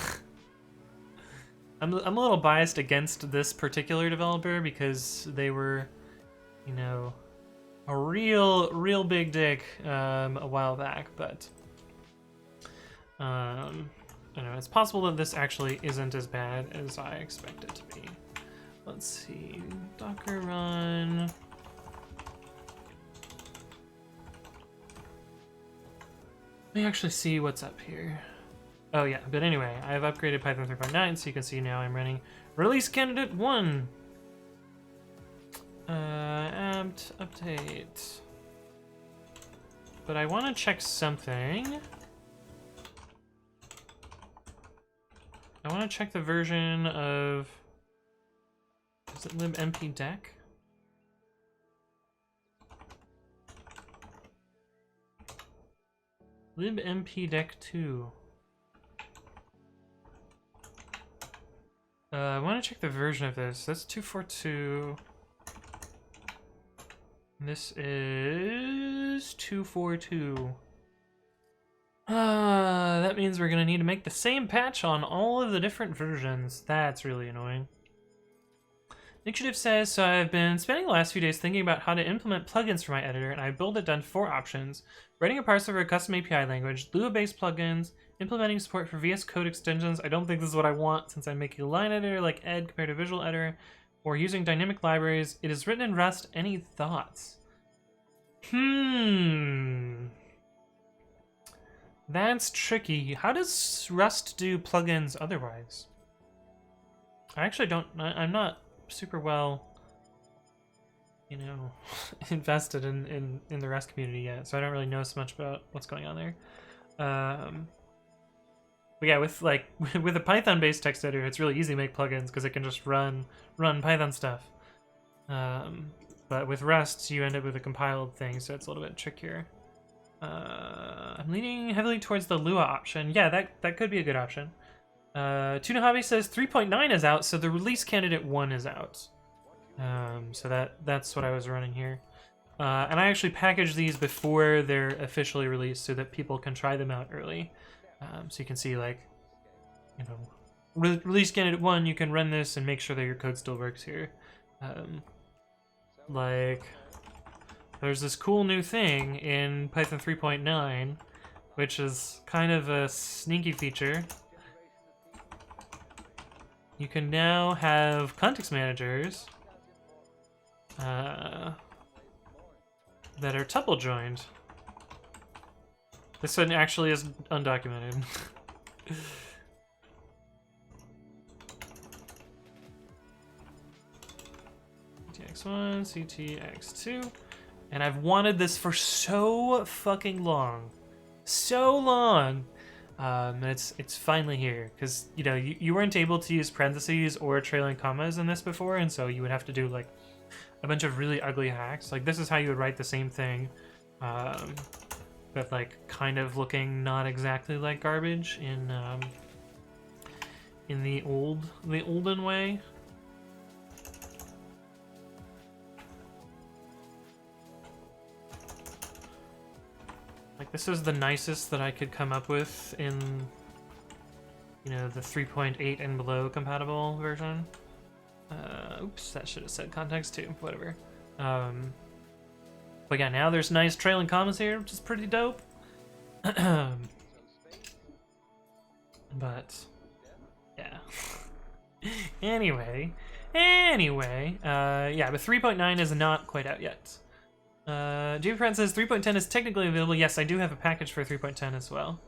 I'm a little biased against this particular developer because they were, a real big dick a while back, but I don't know, it's possible that this actually isn't as bad as I expect it to be. Let's see, Docker run. Let me actually see what's up here. Oh yeah, but anyway, I've upgraded Python 3.9, so you can see now I'm running release candidate 1. Apt update. But I want to check something. I want to check the version of... Is it libmpdeck? libmpdeck 2. I want to check the version of this. That's 242. This is 242. That means we're gonna need to make the same patch on all of the different versions. That's really annoying. Initiative says, so I've been spending the last few days thinking about how to implement plugins for my editor, and I built it down to 4 options. Writing a parser for a custom API language, Lua-based plugins, implementing support for VS Code extensions. I don't think this is what I want since I'm making a line editor like Ed compared to visual editor, or using dynamic libraries. It is written in Rust. Any thoughts? That's tricky. How does Rust do plugins otherwise? I actually don't... I'm not super well, invested in the Rust community yet, so I don't really know so much about what's going on there. But yeah, with a Python-based text editor, it's really easy to make plugins because it can just run Python stuff. But with Rust, you end up with a compiled thing, so it's a little bit trickier. I'm leaning heavily towards the Lua option. Yeah, that could be a good option. Tuna Hobby says 3.9 is out, so the release candidate 1 is out. So that's what I was running here. And I actually packaged these before they're officially released so that people can try them out early. So you can see, release candidate 1, you can run this and make sure that your code still works here. There's this cool new thing in Python 3.9, which is kind of a sneaky feature. You can now have context managers that are tuple joined. This one actually is undocumented. CTX1, CTX2. And I've wanted this for so fucking long. So long! It's finally here. Because, you weren't able to use parentheses or trailing commas in this before, and so you would have to do, a bunch of really ugly hacks. This is how you would write the same thing, but, kind of looking not exactly like garbage in the olden way. This is the nicest that I could come up with in, the 3.8 and below compatible version. Oops, that should have said context too, whatever. But yeah, now there's nice trailing commas here, which is pretty dope. But, yeah. Anyway, yeah, but 3.9 is not quite out yet. Friend says 3.10 is technically available. Yes, I do have a package for 3.10 as well.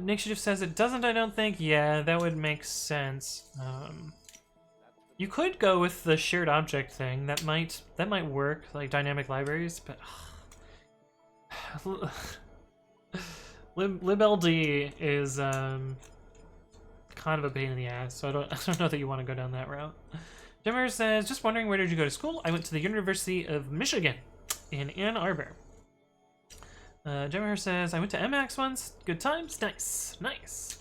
Initiative says it doesn't, I don't think. Yeah, that would make sense. You could go with the shared object thing. That might work, like dynamic libraries, but libld is kind of a pain in the ass, so I don't know that you want to go down that route. Jimmer says, just wondering, where did you go to school? I went to the University of Michigan in Ann Arbor. Jimmer says, I went to MX once. Good times. Nice. Nice.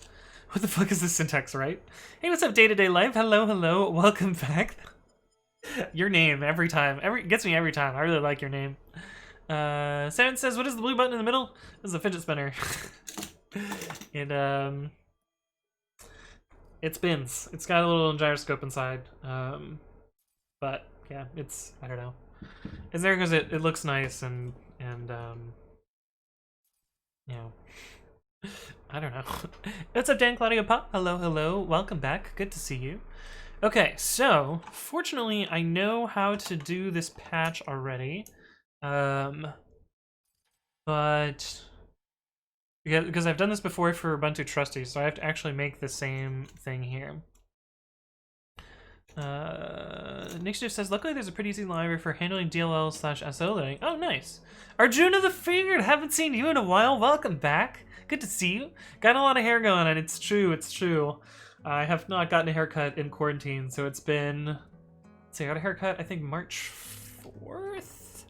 What the fuck is this syntax, right? Hey, what's up, day-to-day life? Hello, hello. Welcome back. Your name every time. Gets me every time. I really like your name. Saren says, what is the blue button in the middle? This is a fidget spinner. And, it spins. It's got a little gyroscope inside. But, yeah, it's, I don't know. As there goes, it looks nice and you know, I don't know. What's up, Dan Claudio Pop? Hello, hello. Welcome back. Good to see you. Okay, so fortunately, I know how to do this patch already, but because I've done this before for Ubuntu Trusty, so I have to actually make the same thing here. Initiative says, luckily there's a pretty easy library for handling DLL/SO loading. Oh, nice. Arjuna the Figured, haven't seen you in a while. Welcome back. Good to see you. Got a lot of hair going on. It's true, it's true. I have not gotten a haircut in quarantine, so it's been... Let's see, I got a haircut, I think March 4th?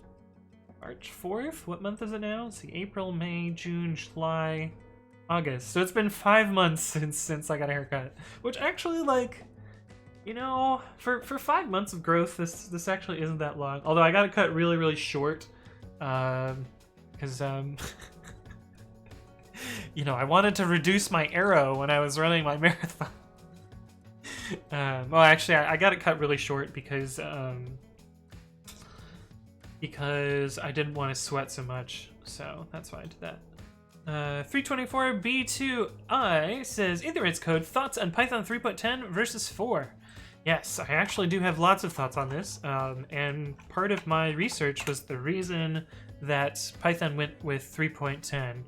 March 4th? What month is it now? Let's see, April, May, June, July, August. So it's been 5 months since I got a haircut. Which actually, like... You know, for 5 months of growth, this actually isn't that long. Although I got it cut really, really short, because you know, I wanted to reduce my arrow when I was running my marathon. Well, actually, I got it cut really short because I didn't want to sweat so much. So that's why I did that. 324B2I says, Ethermint's code, thoughts on Python 3.10 versus 4. Yes, I actually do have lots of thoughts on this, and part of my research was the reason that Python went with 3.10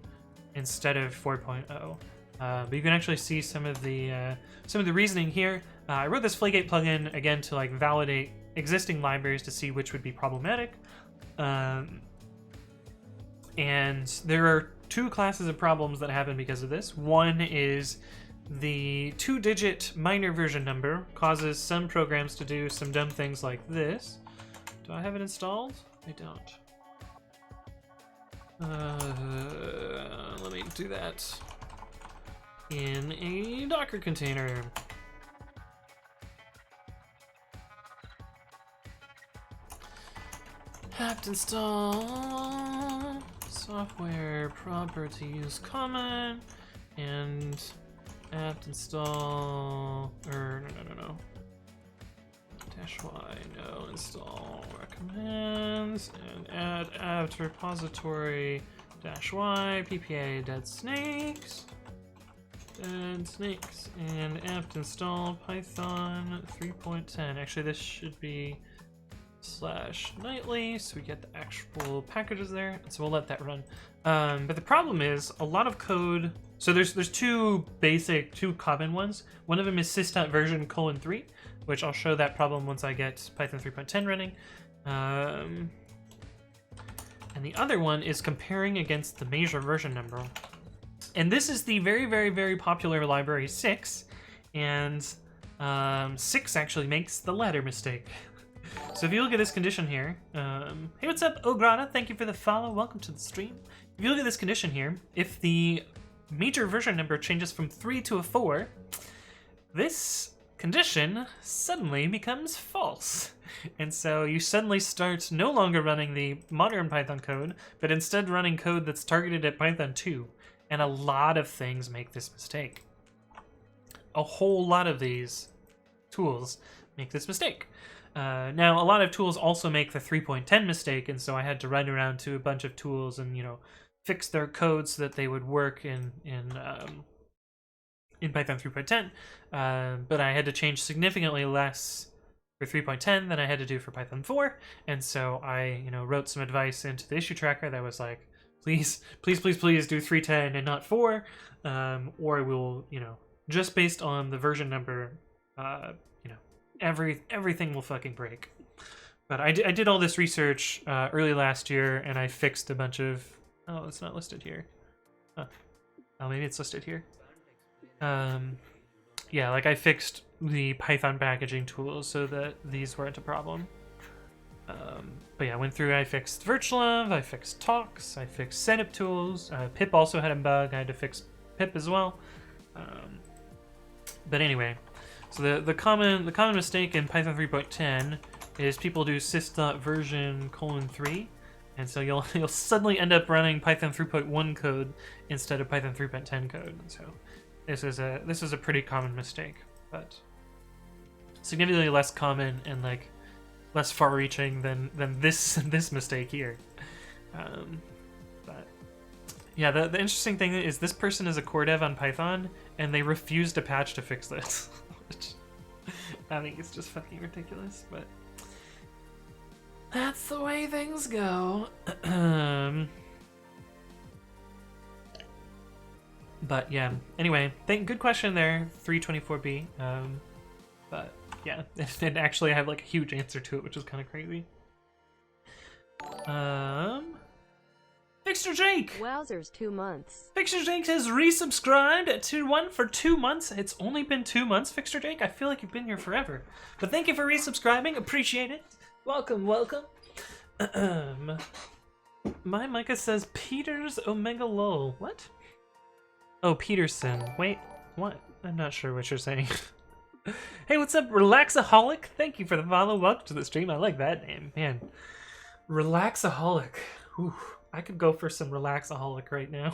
instead of 4.0. But you can actually see some of the reasoning here. I wrote this Flagate plugin again to like validate existing libraries to see which would be problematic, and there are 2 classes of problems that happen because of this. One is the 2-digit minor version number causes some programs to do some dumb things like this. Do I have it installed? I don't. Let me do that in a Docker container. apt install software properties common and apt install no -y no install recommends and add apt repository -y ppa deadsnakes and apt install python 3.10. Actually, this should be /nightly, so we get the actual packages there. So we'll let that run. But the problem is a lot of code. So there's two common ones. One of them is sys.version:3, which I'll show that problem once I get Python 3.10 running. And the other one is comparing against the major version number. And this is the very, very, very popular library 6, and 6 actually makes the latter mistake. So if you look at this condition here, hey, what's up, Ograna? Thank you for the follow. Welcome to the stream. If you look at this condition here, if the major version number changes from 3 to a 4, this condition suddenly becomes false. And so you suddenly start no longer running the modern Python code, but instead running code that's targeted at Python 2. And a lot of things make this mistake. A whole lot of these tools make this mistake. Now, a lot of tools also make the 3.10 mistake, and so I had to run around to a bunch of tools and, you know, fix their code so that they would work in Python 3.10. But I had to change significantly less for 3.10 than I had to do for Python 4, and so I, you know, wrote some advice into the issue tracker that was like, Please, please, please, please do 3.10 and not 4, or we'll, you know, just based on the version number, you know, everything will fucking break. But I did all this research early last year, and I fixed a bunch of... Oh, it's not listed here. Huh. Oh, maybe it's listed here. Yeah, like I fixed the Python packaging tools so that these weren't a problem. But yeah, I went through, I fixed virtualenv, I fixed talks, I fixed setup tools. Pip also had a bug, I had to fix pip as well. But anyway, so the common mistake in Python 3.10 is people do sys.version:3, and so you'll suddenly end up running Python 3.1 code instead of Python 3.10 code. And so this is a pretty common mistake, but significantly less common and like less far-reaching than this mistake here. But yeah, the interesting thing is this person is a core dev on Python, and they refused a patch to fix this, which I think is just fucking ridiculous. But that's the way things go. But yeah. Anyway, good question there, 324B. But yeah, and actually I have like a huge answer to it, which is kind of crazy. Fixture Jake! Wowzers, 2 months. Fixture Jake has resubscribed to one for 2 months. It's only been 2 months, Fixture Jake. I feel like you've been here forever. But thank you for resubscribing. Appreciate it. Welcome, welcome. My Micah says Peters Omega Lol. What? Oh, Peterson. Wait, what? I'm not sure what you're saying. Hey, what's up, Relaxaholic? Thank you for the follow. Welcome to the stream. I like that name, man. Relaxaholic. Ooh, I could go for some Relaxaholic right now.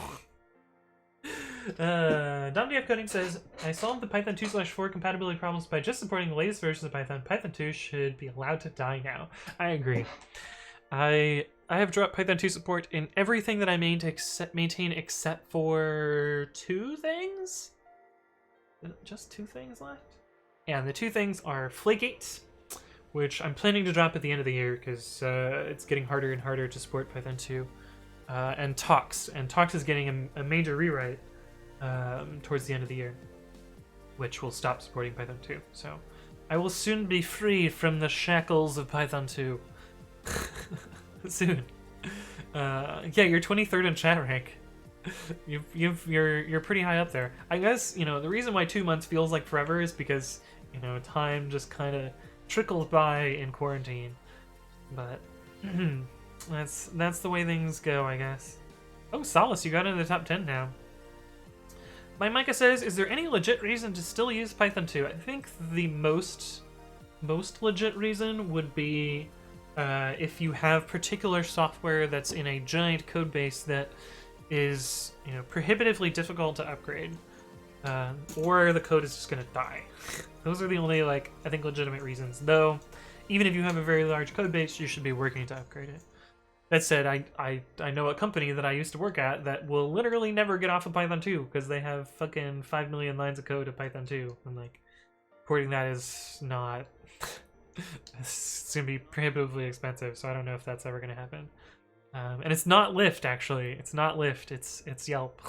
DomDF Coding says, I solved the Python 2/4 compatibility problems by just supporting the latest versions of Python. Python 2 should be allowed to die now. I agree. I have dropped Python 2 support in everything that I maintain except for 2 things? Just 2 things left? Yeah, and the 2 things are Flakegate, which I'm planning to drop at the end of the year because it's getting harder and harder to support Python 2, and Tox. And Tox is getting a major rewrite towards the end of the year, which will stop supporting Python 2. So I will soon be free from the shackles of Python 2. Soon. Yeah, you're 23rd in chat rank. You're pretty high up there. I guess, you know, the reason why 2 months feels like forever is because, you know, time just kind of trickles by in quarantine. But that's the way things go, I guess. Oh, Solace, you got into the top 10 now. My Micah says, is there any legit reason to still use Python 2? I think the most legit reason would be if you have particular software that's in a giant code base that is, you know, prohibitively difficult to upgrade, or the code is just going to die. Those are the only, like, I think legitimate reasons. Though, even if you have a very large code base, you should be working to upgrade it. That said, I know a company that I used to work at that will literally never get off of Python 2 because they have fucking 5 million lines of code of Python 2, and like, porting that is not... it's gonna be prohibitively expensive, so I don't know if that's ever gonna happen. And it's not Lyft, actually. It's not Lyft. It's Yelp.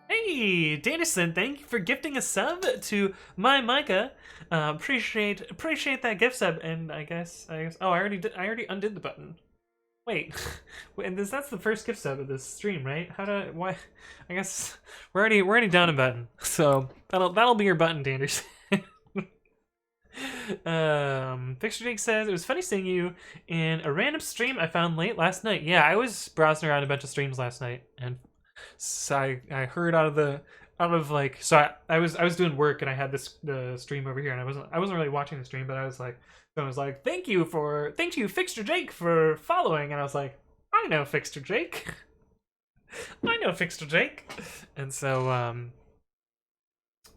Hey, Danison, thank you for gifting a sub to my Micah. Appreciate that gift sub. And I guess. Oh, I already undid the button. Wait, and that's the first gift sub of this stream, right? Why? I guess we're already down a button. So that'll be your button, Danderson. Fixture Jake says, it was funny seeing you in a random stream I found late last night. Yeah, I was browsing around a bunch of streams last night, and so I heard I was doing work, and I had the stream over here, and I wasn't really watching the stream, but I was like, thank you Fixture Jake for following, and I was like, I know Fixture Jake. I know Fixture Jake. And so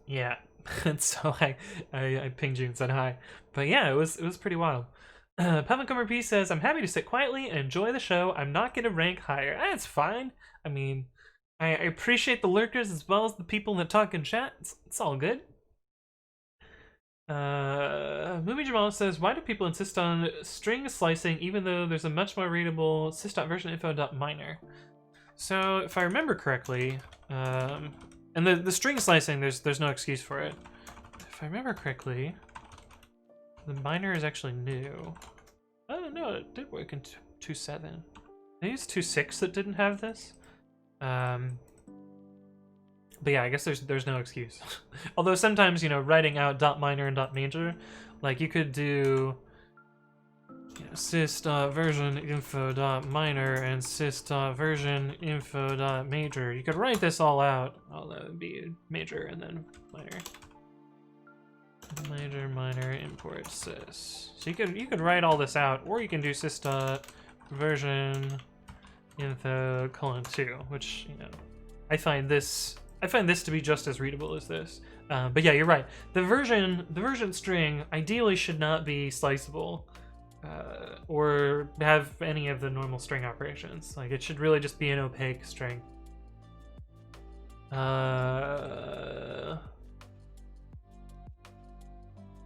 yeah. And so I pinged you and said hi. But yeah, it was pretty wild. Puffin P says, I'm happy to sit quietly and enjoy the show. I'm not going to rank higher. That's fine. I mean, I appreciate the lurkers as well as the people that talk in chat. It's all good. Movie Jamal says, why do people insist on string slicing even though there's a much more readable sys.versioninfo.miner? So if I remember correctly, and the string slicing, there's no excuse for it. If I remember correctly, the miner is actually new. Oh no, it did work in 2.7. Maybe it's 2.6 that didn't have this. But yeah, I guess there's no excuse. Although sometimes, you know, writing out .minor and .major, like you could do, you know, sys.versioninfo.minor and sys.versioninfo.major. You could write this all out. Oh, that would be major and then minor. Major, minor, import sys. So you could write all this out, or you can do sys.versioninfo:2, which, you know, I find this to be just as readable as this. But yeah, you're right. The version string ideally should not be sliceable, or have any of the normal string operations. Like, it should really just be an opaque string.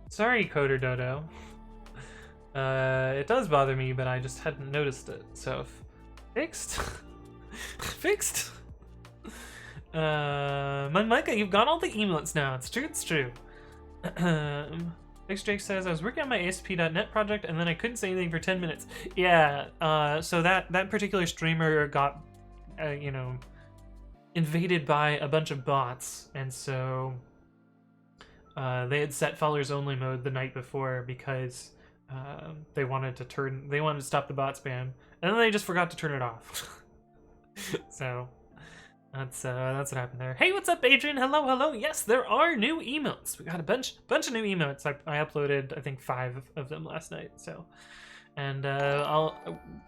Sorry, Coder Dodo. It does bother me, but I just hadn't noticed it. So, fixed? Fixed? Micah, you've got all the emotes now. It's true, it's true. Fixed Jake says, I was working on my ASP.NET project and then I couldn't say anything for 10 minutes. Yeah, so that particular streamer got, you know, invaded by a bunch of bots, and so they had set followers only mode the night before because they wanted to stop the bot spam, and then they just forgot to turn it off. So that's what happened there. Hey, what's up, Adrian? Hello. Yes, there are new emotes. We got a bunch of new emotes. I uploaded, I think, 5 of them last night. So, and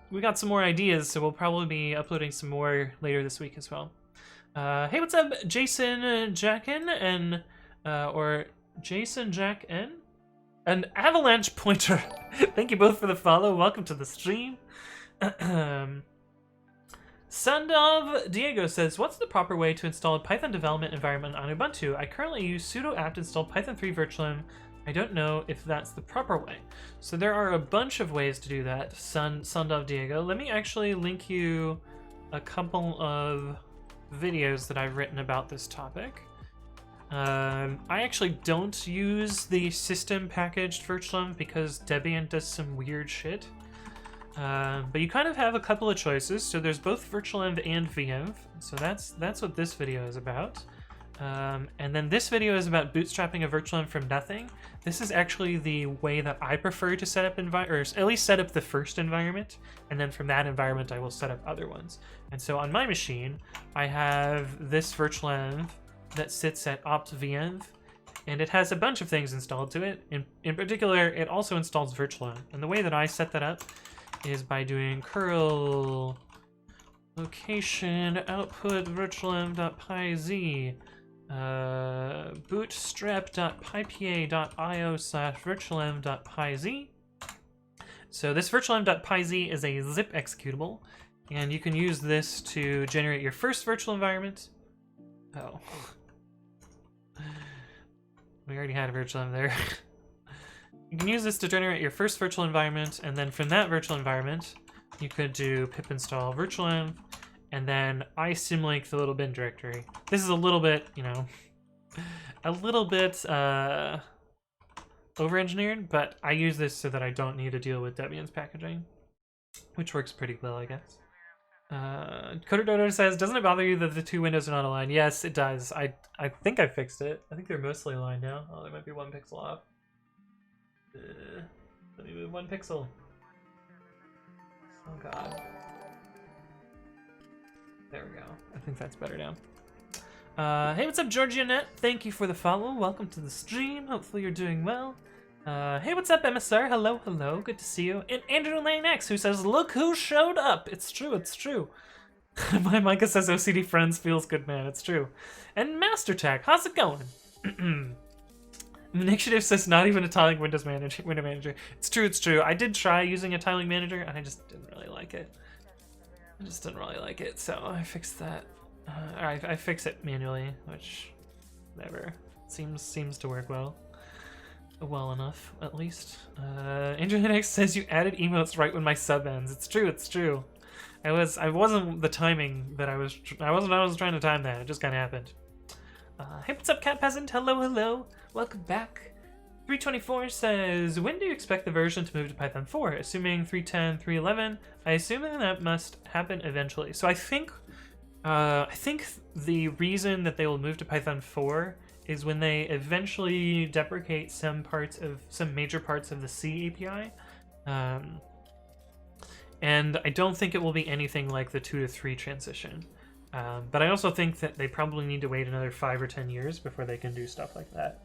we got some more ideas, so we'll probably be uploading some more later this week as well. Hey, what's up, Jason Jackin and or Jason Jack N and Avalanche Pointer. Thank you both for the follow. Welcome to the stream. Sundov Diego says, what's the proper way to install a Python development environment on Ubuntu? I currently use sudo apt install python 3 virtualenv. I don't know if that's the proper way. So there are a bunch of ways to do that, Sundov Diego. Let me actually link you a couple of videos that I've written about this topic. I actually don't use the system packaged virtualenv because Debian does some weird shit. But you kind of have a couple of choices. So there's both virtualenv and venv. So that's what this video is about. And then this video is about bootstrapping a virtualenv from nothing. This is actually the way that I prefer to set up or at least set up the first environment, and then from that environment I will set up other ones. And so on my machine, I have this virtualenv that sits at opt-venv, and it has a bunch of things installed to it. In particular, it also installs virtualenv. And the way that I set that up is by doing curl location output virtualenv.pyz bootstrap.pypa.io/virtualenv.pyz. So this virtualenv.pyz is a zip executable, and you can use this to generate your first virtual environment. Oh. We already had a virtualenv there. You can use this to generate your first virtual environment, and then from that virtual environment, you could do pip install virtualenv, and then I symlink the little bin directory. This is a little bit, you know, over-engineered, but I use this so that I don't need to deal with Debian's packaging, which works pretty well, I guess. Coder Dodo says, doesn't it bother you that the 2 windows are not aligned? Yes, it does. I think I fixed it. I think they're mostly aligned now. Oh, there might be 1 pixel off. Let me move 1 pixel. Oh god. There we go. I think that's better now. Hey, what's up, Georgianette? Thank you for the follow. Welcome to the stream. Hopefully you're doing well. Hey, what's up, MSR? Hello. Good to see you. And Andrew Lane X, who says, look who showed up. It's true. My Micah says OCD Friends feels good, man. It's true. And Master Tech, how's it going? Initiative says not even a tiling window manager. It's true. I did try using a tiling manager, and I just didn't really like it. So I fixed that. I fix it manually, which, whatever, seems to work well. well enough, at least. Andrew says you added emotes right when my sub ends. It's true, it's true. I wasn't the timing that I was trying to time that. It just kind of happened. Hey, what's up, Cat Peasant? Hello, hello. Welcome back. 324 says, when do you expect the version to move to Python 4? Assuming 3.10, 3.11, I assume that must happen eventually. So I think the reason that they will move to Python 4 is when they eventually deprecate some major parts of the C API. And I don't think it will be anything like the 2 to 3 transition. But I also think that they probably need to wait another 5 or 10 years before they can do stuff like that.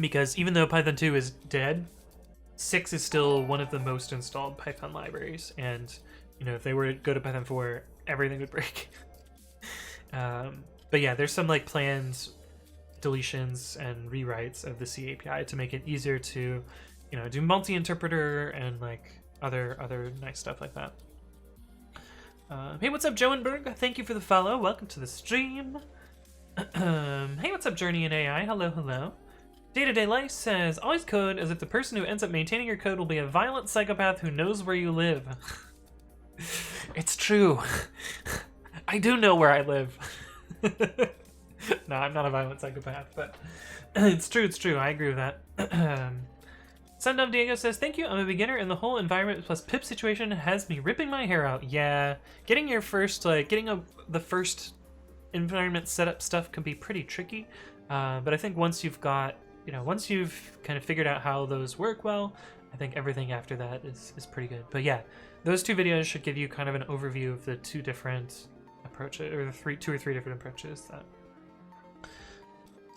Because even though Python 2 is dead, 6 is still one of the most installed Python libraries. And, you know, if they were to go to Python 4, everything would break. But yeah, there's some like planned deletions and rewrites of the C API to make it easier to, you know, do multi-interpreter and like other nice stuff like that. Hey, what's up, Joenberg? Thank you for the follow. Welcome to the stream. Hey, what's up, Journey and AI? Hello, hello. Day-to-day life says, always code as if the person who ends up maintaining your code will be a violent psychopath who knows where you live. It's true. I do know where I live. No, I'm not a violent psychopath, but it's true. I agree with that. Sundom Diego says, thank you, I'm a beginner and the whole environment plus pip situation has me ripping my hair out. Yeah, getting your first, the first environment setup stuff can be pretty tricky. But I think once you've got, once you've kind of figured out how those work well, I think everything after that is pretty good. But yeah, those 2 videos should give you kind of an overview of the 2 different approaches, or the 2 or 3 different approaches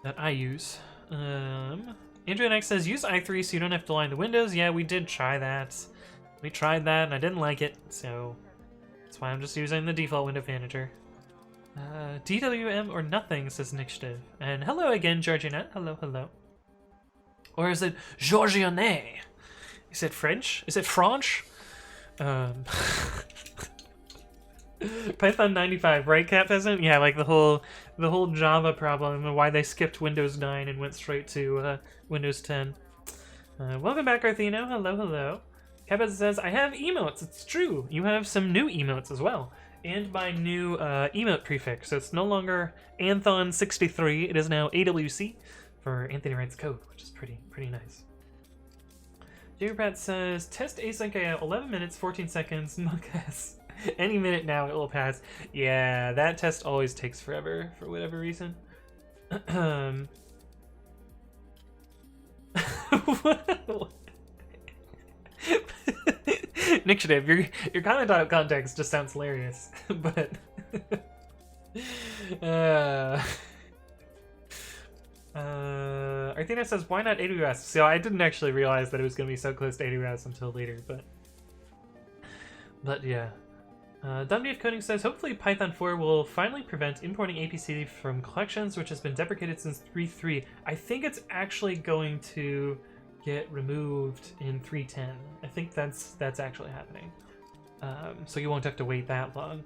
that I use. Andrew Next says, use i3 so you don't have to line the windows. Yeah, we did try that. We tried that and I didn't like it, so that's why I'm just using the default window manager. DWM or nothing, says Nixtive. And hello again, Georgianette. Hello, hello. Or is it Georgianne? Is it French? Is it French? Python 95, right, Cat Peasant? Yeah, like the whole Java problem and why they skipped Windows 9 and went straight to Windows 10. Welcome back, Arthino. Hello, hello. Cat Peasant says, I have emotes. It's true. You have some new emotes as well. And my new emote prefix. So it's no longer Anthon63. It is now AWC for Anthony Writes Code, which is pretty nice. Jiggerpat says, test async at 11 minutes, 14 seconds. Monkas. Any minute now it will pass. Yeah, that test always takes forever for whatever reason. Initiative, your comment out of context just sounds hilarious, but Arthena says, why not AWS? So I didn't actually realize that it was going to be so close to AWS until later, but yeah. WF Coding says, hopefully Python 4 will finally prevent importing APC from collections, which has been deprecated since 3.3. I think it's actually going to get removed in 3.10. I think that's actually happening. So you won't have to wait that long.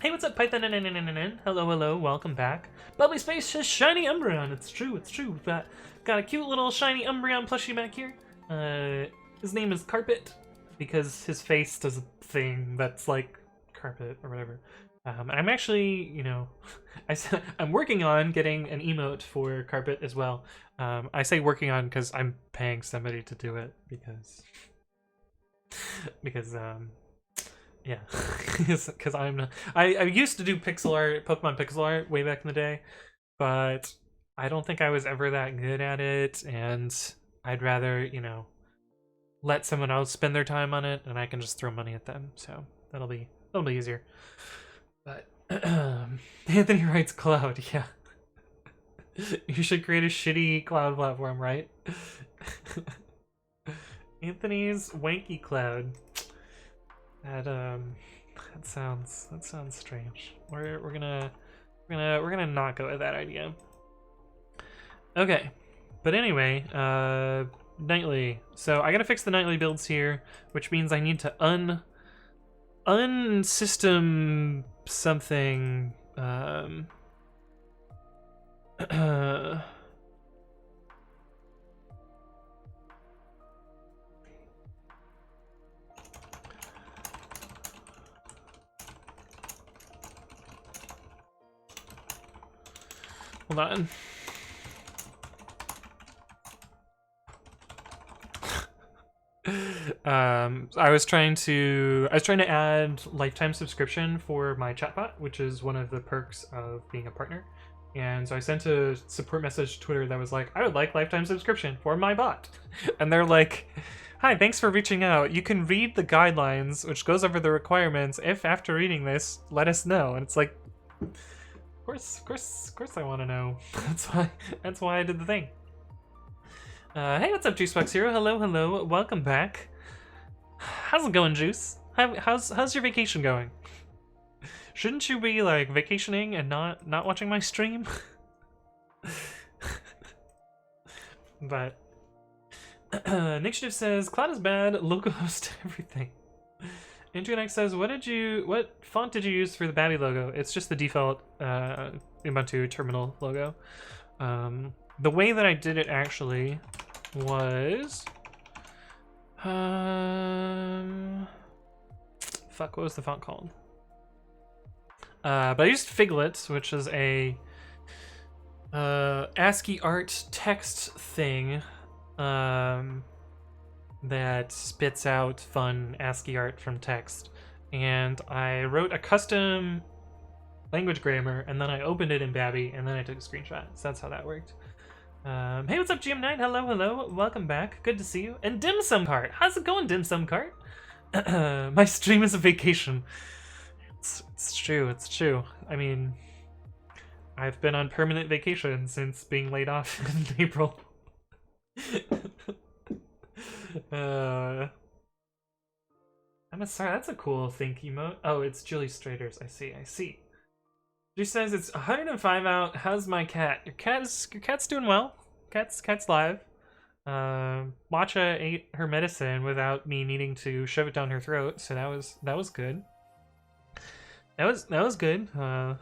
Hey, what's up, Python? Hello, hello, welcome back. Bubbly Space says, shiny Umbreon. It's true, it's true. We've got a cute little shiny Umbreon plushie back here. His name is Carpet, because his face does a thing that's like carpet or whatever. I'm actually, I'm working on getting an emote for Carpet as well. I say working on because I'm paying somebody to do it because yeah, because I used to do pixel art, Pokemon pixel art way back in the day, but I don't think I was ever that good at it, and I'd rather, let someone else spend their time on it and I can just throw money at them, so that'll be easier. But Anthony Writes Cloud. Yeah. You should create a shitty cloud platform, right? Anthony's Wanky Cloud. That sounds strange. We're gonna not go with that idea. Okay. But anyway, nightly. So I gotta fix the nightly builds here, which means I need to unsystem something. Hold on. I was trying to add lifetime subscription for my chatbot, which is one of the perks of being a partner. And so I sent a support message to Twitter that was like, I would like lifetime subscription for my bot. And they're like, hi, thanks for reaching out. You can read the guidelines, which goes over the requirements. If after reading this, let us know. And it's like, of course I want to know. That's why I did the thing. Hey, what's up, Juicebox Hero? Hello, welcome back. How's it going, Juice? How's your vacation going? Shouldn't you be like vacationing and not watching my stream? But Initiative says Cloud is bad, localhost everything. Internet says what font did you use for the Bambi logo? It's just the default Ubuntu terminal logo. The way that I did it actually was fuck, what was the font called? But I used Figlet, which is a ASCII art text thing that spits out fun ASCII art from text. And I wrote a custom language grammar, and then I opened it in Bambi, and then I took a screenshot. So that's how that worked. Hey, what's up, GM9? Hello, welcome back. Good to see you. And Dim Sum Cart, how's it going, Dim Sum Cart? My stream is a vacation. It's true. I mean, I've been on permanent vacation since being laid off in April. I'm sorry, that's a cool think emote. Oh, it's Julie Straters. I see. She says it's 105 out. How's my cat? Your cat's doing well. Cat's live. Matcha ate her medicine without me needing to shove it down her throat, so that was good. That was good. But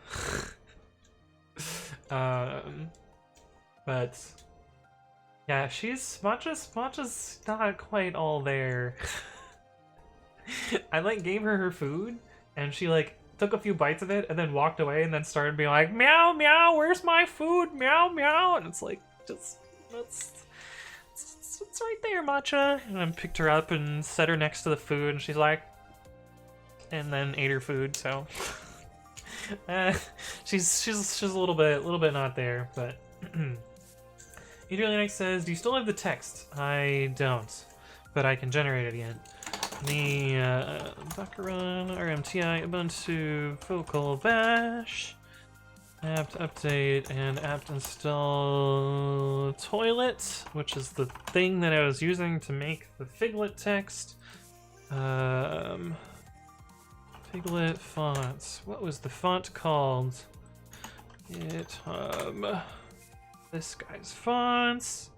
yeah, Matcha's not quite all there. I like gave her food, and she like took a few bites of it and then walked away and then started being like, meow, meow, where's my food? Meow, meow. And it's like, it's right there, Matcha. And I picked her up and set her next to the food, and she's like, and then ate her food, so she's a little bit not there, but Adrian says, do you still have the text? I don't, but I can generate it again. The Docker run rmti ubuntu vocal bash apt update and apt install toilet, which is the thing that I was using to make the Figlet text. Figlet fonts. What was the font called? GitHub. This guy's fonts.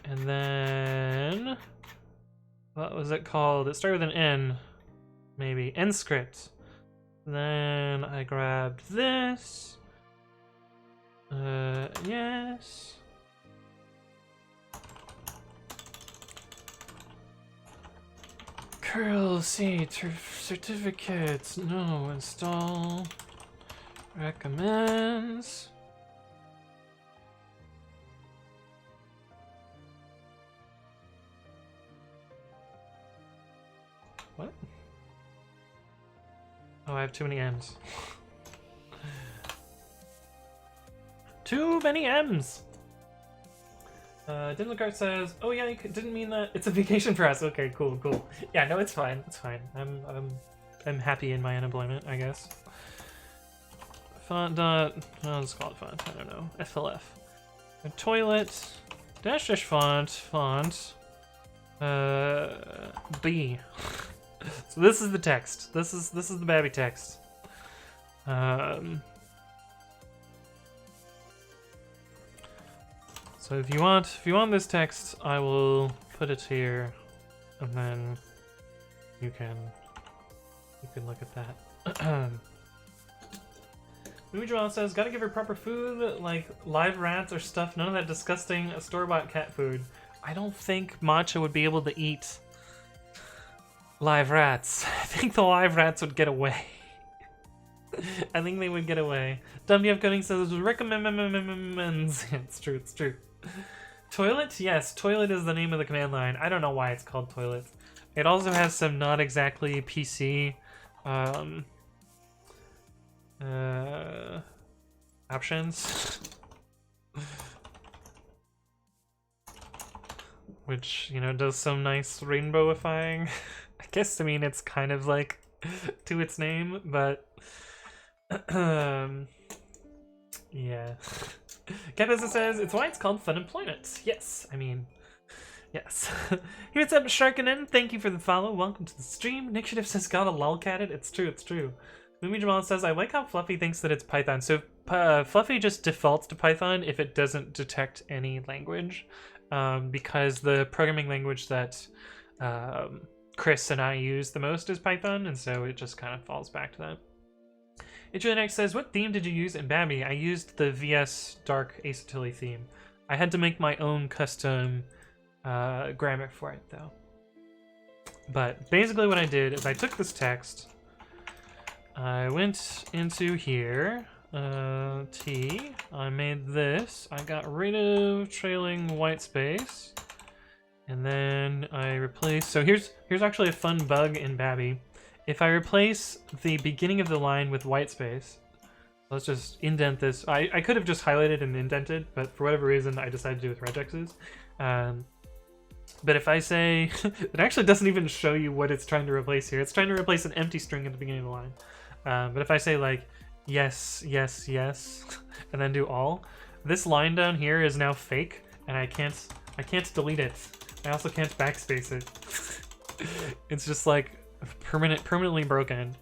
And then what was it called? It started with an N, maybe. NScript. Then I grabbed this. Yes. Curl C certificates. No. Install. Recommends. What? Oh, I have too many M's. Too many M's! Dimlicart says, oh yeah, you didn't mean that. It's a vacation for us. Okay, cool. Yeah, no, it's fine. It's fine. I'm happy in my unemployment, I guess. Font dot, I'll just call it font. I don't know. FLF. A toilet. Dash font. B. So this is the text. This is the Bambi text. So if you want this text, I will put it here, and then you can look at that. Louis says, gotta give her proper food, like live rats or stuff. None of that disgusting store-bought cat food. I don't think Matcha would be able to eat live rats. I think the live rats would get away. I think they would get away. WF Coding says recommends. Yeah, it's true, it's true. Toilet? Yes, toilet is the name of the command line. I don't know why it's called toilet. It also has some not exactly PC options. Which, you know, does some nice rainbowifying. I guess, I mean, it's kind of like to its name, but yeah. Capizza says, it's why it's called Fun Employment. Yes, I mean, yes. Here's up, Sharkanen. Thank you for the follow. Welcome to the stream. Initiative says, got a lolcat it. It's true, it's true. Lumi Jamal says, I like how Fluffy thinks that it's Python. So Fluffy just defaults to Python if it doesn't detect any language. Because the programming language that Chris and I use the most is Python, and so it just kind of falls back to that. Next says, what theme did you use in Bambi? I used the VS Dark Acetilly theme. I had to make my own custom grammar for it, though. But basically what I did is I took this text, I went into here, T, I made this, I got rid of trailing white space, and then I replaced, so here's actually a fun bug in Bambi. If I replace the beginning of the line with white space, let's just indent this. I could have just highlighted and indented, but for whatever reason I decided to do with regexes. But if I say, it actually doesn't even show you what it's trying to replace here. It's trying to replace an empty string at the beginning of the line. But if I say like, yes, yes, yes, and then do all, this line down here is now fake, and I can't delete it. I also can't backspace it. It's just like permanently broken.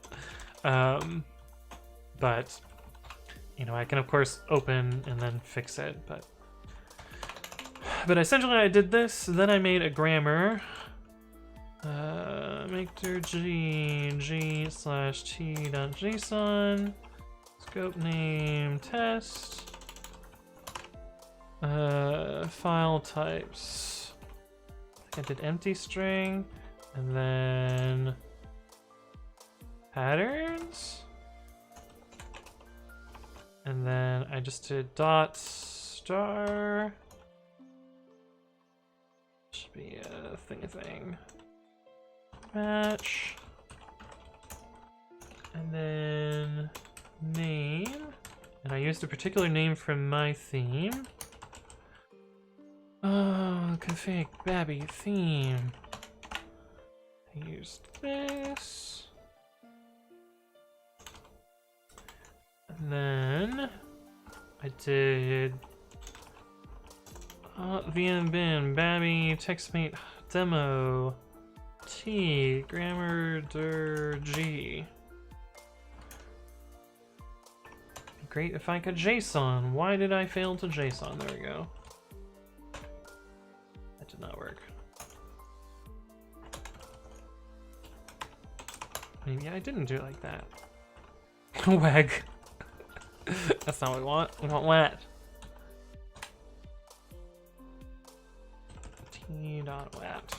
But you know, I can of course open and then fix it, but essentially I did this, then I made a grammar. Make dir g/t.json, scope name test, file types. I did empty string, and then patterns, and then I just did dot star. Should be a thing. Match, and then name, and I used a particular name from my theme. Oh, config Bambi theme. I used this, and then I did VM bin Bambi textmate demo T grammar dir G. Be great if I could JSON. Why did I fail to JSON? There we go. That did not work. Maybe I didn't do it like that. Wag. That's not what we want. We want wet. T.wet.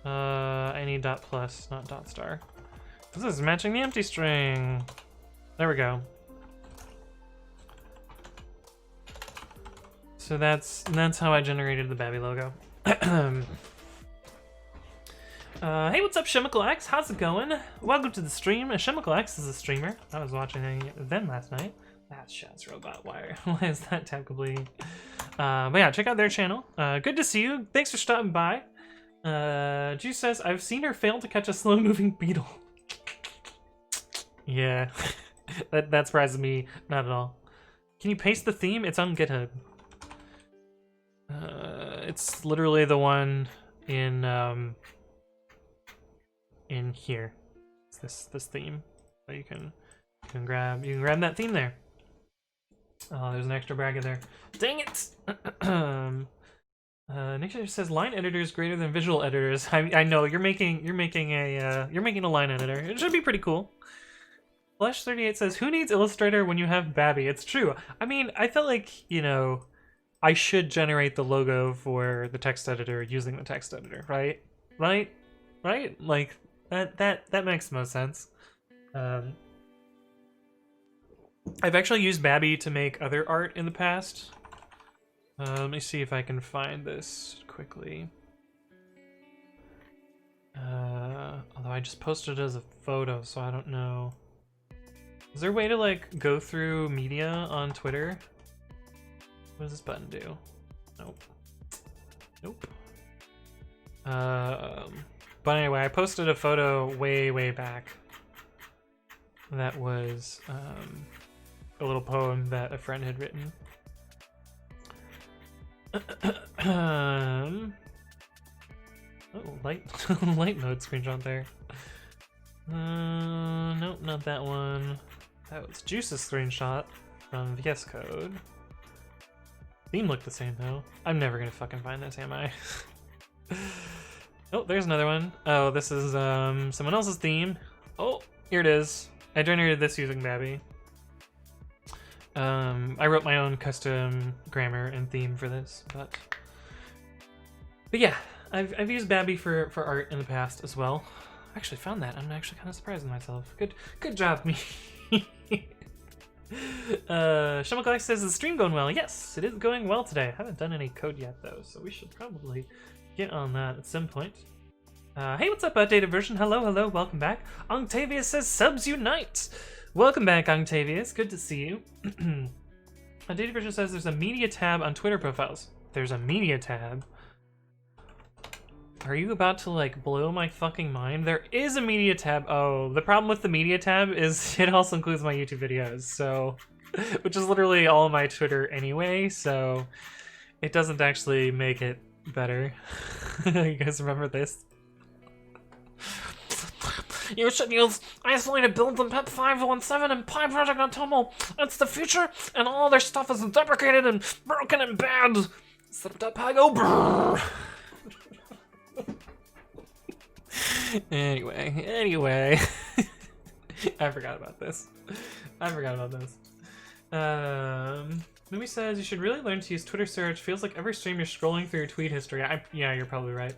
I need dot plus, not dot star. This is matching the empty string. There we go. So that's how I generated the Bambi logo. Hey, what's up, Chemical X? How's it going? Welcome to the stream. Chemical X is a streamer. I was watching them last night. That's Shaz Robot. Why is that tab completing? But yeah, check out their channel. Good to see you. Thanks for stopping by. Juice says, I've seen her fail to catch a slow-moving beetle. Yeah, that surprises me not at all. Can you paste the theme? It's on GitHub. It's literally the one in here. It's this theme. So you can grab that theme there. Oh, there's an extra bracket there. Dang it! Nick says line editors greater than visual editors. I know you're making a line editor. It should be pretty cool. Flesh38 says, who needs Illustrator when you have Bambi? It's true. I mean, I felt like, you know, I should generate the logo for the text editor using the text editor, right? Right? Like that makes the most sense. I've actually used Bambi to make other art in the past. Let me see if I can find this quickly. Although I just posted it as a photo, so I don't know. Is there a way to like go through media on Twitter? What does this button do? Nope. Nope. But anyway, I posted a photo way back that was a little poem that a friend had written. Oh, light light mode screenshot there. Nope, not that one. That was Juice's screenshot from VS Code. Theme looked the same though. I'm never gonna fucking find this, am I? Oh, there's another one. Oh, this is someone else's theme. Oh, here it is. I generated this using Bambi. I wrote my own custom grammar and theme for this, but yeah, I've used Bambi for art in the past as well. I actually found that. I'm actually kind of surprised with myself. Good job, me. Shumaglax says the stream going well. Yes, it is going well today. I haven't done any code yet though, so we should probably get on that at some point. Hey, what's up, Updated Version? Hello, welcome back. Octavius says subs unite. Welcome back, Octavius. Good to see you. Updated Version says there's a media tab on Twitter profiles. There's a media tab. Are you about to like blow my fucking mind? There is a media tab. Oh, the problem with the media tab is it also includes my YouTube videos, so which is literally all my Twitter anyway, so it doesn't actually make it better. You guys remember this? You should use isolated builds in PEP 517 and Pi Project on Tumble. It's the future, and all their stuff is deprecated and broken and bad. Pi go brrr. Anyway. I forgot about this. Movie says you should really learn to use Twitter search. Feels like every stream you're scrolling through your tweet history. Yeah, you're probably right.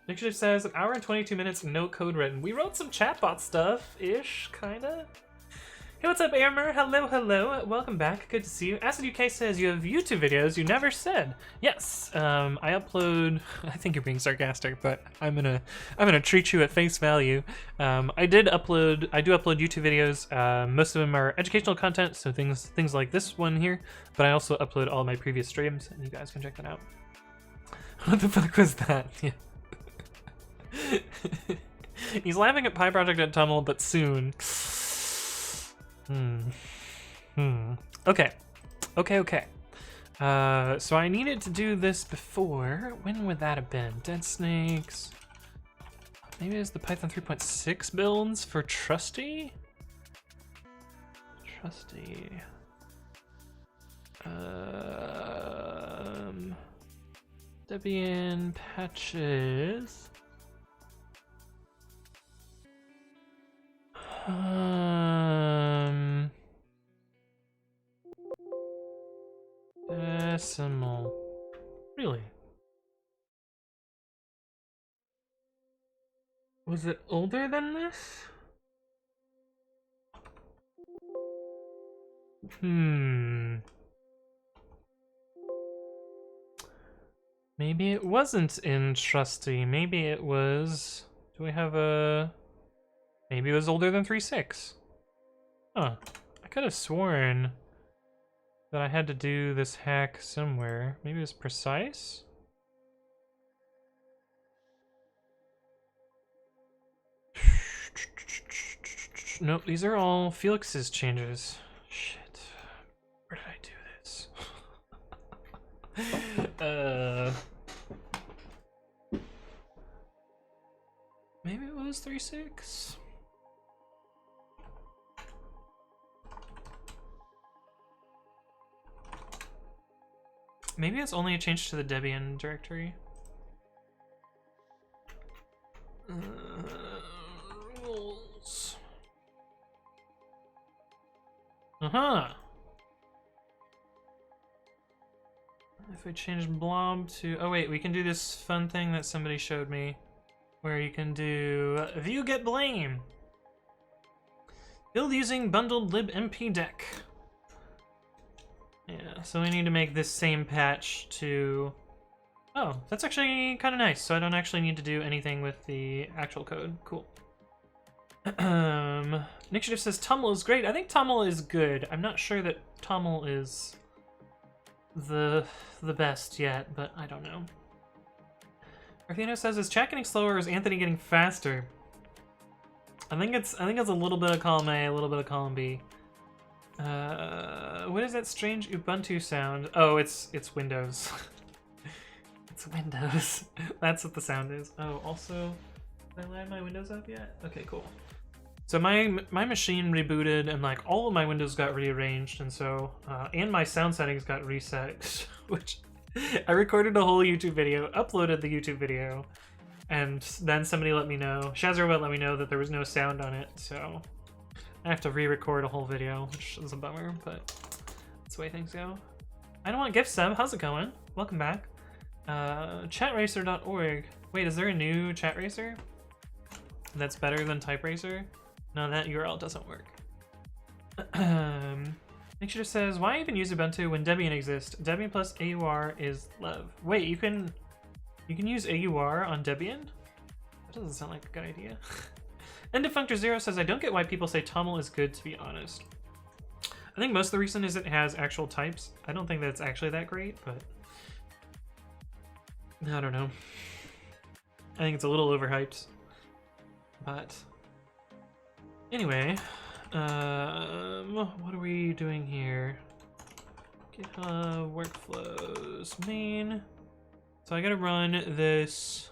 Nick says an hour and 22 minutes, no code written. We wrote some chatbot stuff-ish, kinda. Hey, what's up, Airmer? Hello. Welcome back. Good to see you. Acid UK says you have YouTube videos you never said. Yes, I upload. I think you're being sarcastic, but I'm gonna treat you at face value. I do upload YouTube videos. Most of them are educational content, so things like this one here. But I also upload all my previous streams, and you guys can check that out. What the fuck was that? Yeah. He's laughing at Pi Project at Tumble, but soon. Okay. So I needed to do this before. When would that have been? Deadsnakes. Maybe it's the Python 3.6 builds for Trusty? Debian patches. Decimal. Really? Was it older than this? Maybe it wasn't in Trusty. Maybe it was... Do we have a... Maybe it was older than 3.6. Huh. I could have sworn that I had to do this hack somewhere. Maybe it was precise? Nope, these are all Felix's changes. Shit. Where did I do this? Maybe it was 3.6? Maybe it's only a change to the Debian directory. Rules. If we change blob to... Oh wait, we can do this fun thing that somebody showed me. Where you can do view get blame. Build using bundled libmpdec. Yeah, so we need to make this same patch to... Oh, that's actually kind of nice, so I don't actually need to do anything with the actual code. Cool. Initiative says Tummel is great. I think Tummel is good. I'm not sure that Tummel is the best yet, but I don't know. Artheno says, is chat getting slower or is Anthony getting faster? I think it's a little bit of column A, a little bit of column B. What is that strange Ubuntu sound? Oh, it's Windows. It's Windows. That's what the sound is. Oh, also, did I line my Windows up yet? Okay, cool. So my machine rebooted and like all of my windows got rearranged, and so and my sound settings got reset, which I recorded a whole YouTube video, uploaded the YouTube video, and then somebody let me know, Shazrobot let me know that there was no sound on it, so I have to re-record a whole video, which is a bummer, but that's the way things go. I don't want gift sub. How's it going? Welcome back. Chatracer.org. Wait, is there a new Chatracer that's better than TypeRacer? No, that URL doesn't work. Nick just says, why even use Ubuntu when Debian exists? Debian plus AUR is love. Wait, you can use AUR on Debian? That doesn't sound like a good idea. Endefunctor0 says, I don't get why people say Tummel is good, to be honest. I think most of the reason is it has actual types. I don't think that it's actually that great, but I don't know. I think it's a little overhyped. But anyway, what are we doing here? GitHub workflows main. So I gotta run this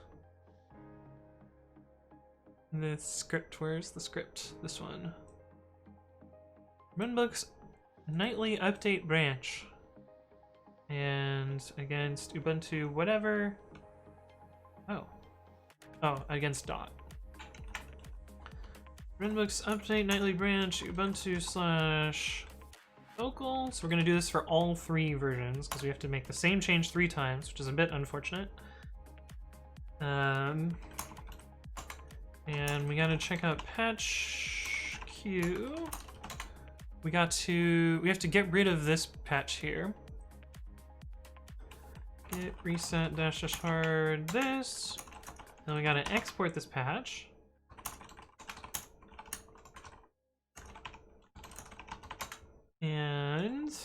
script. Where's the script? This one. Runbooks nightly update branch. And against Ubuntu whatever. Oh, against dot. Runbooks update nightly branch Ubuntu / local. So we're gonna do this for all 3 versions because we have to make the same change 3 times, which is a bit unfortunate. And we gotta check out patch queue. We have to get rid of this patch here. Git reset -- hard this. Then we gotta export this patch. And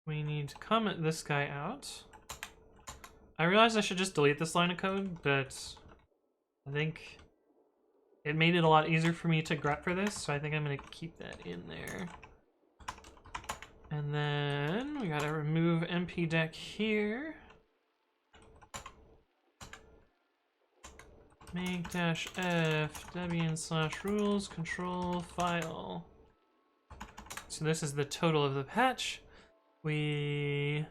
we need to comment this guy out. I realized I should just delete this line of code, but I think it made it a lot easier for me to grep for this, so I think I'm gonna keep that in there. And then we gotta remove mpdec here. Make -f debian / rules control file. So this is the total of the patch. We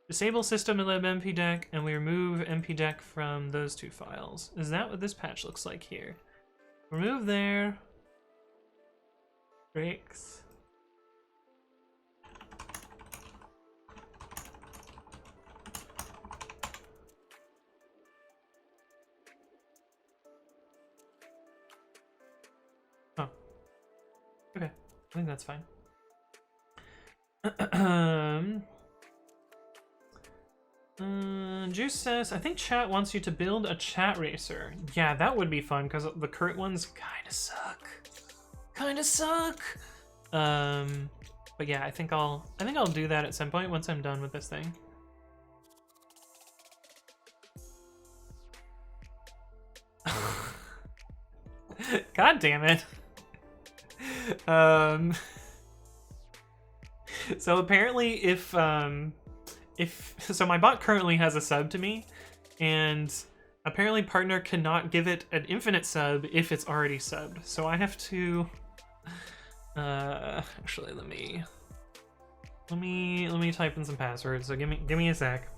disable system and libmpdec, and we remove mpdec from those 2 files. Is that what this patch looks like here? Remove there. Breaks. Okay, I think that's fine. Juice says, I think chat wants you to build a chat racer. Yeah, that would be fun because the current ones kind of suck. But yeah, I think I'll do that at some point once I'm done with this thing. God damn it. So apparently if so my bot currently has a sub to me, and apparently partner cannot give it an infinite sub if it's already subbed. So I have to actually let me type in some passwords. So give me a sec.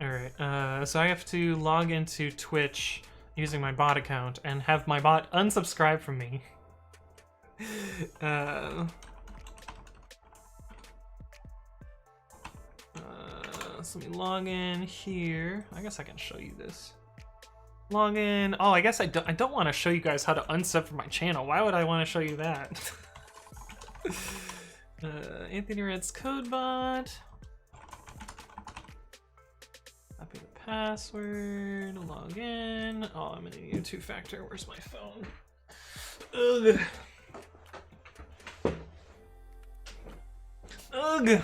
Alright, so I have to log into Twitch using my bot account and have my bot unsubscribe from me. So let me log in here. I guess I can show you this. Log in. Oh, I guess I don't want to show you guys how to unsub from my channel. Why would I want to show you that? Anthony Red's CodeBot. Copy the password. Log in. Oh, I'm gonna need a two-factor. Where's my phone? Ugh. Ugh.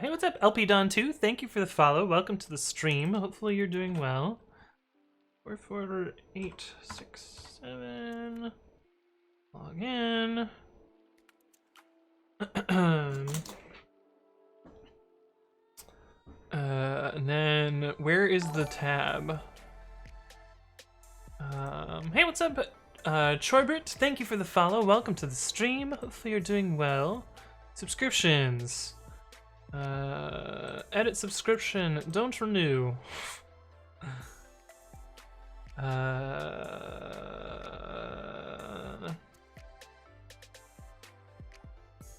Hey, what's up, LP Don 2? Thank you for the follow. Welcome to the stream. Hopefully you're doing well. 44867. Log in. And then where is the tab? Hey, what's up, Chorbert? Thank you for the follow. Welcome to the stream. Hopefully you're doing well. Subscriptions. Edit subscription. Don't renew.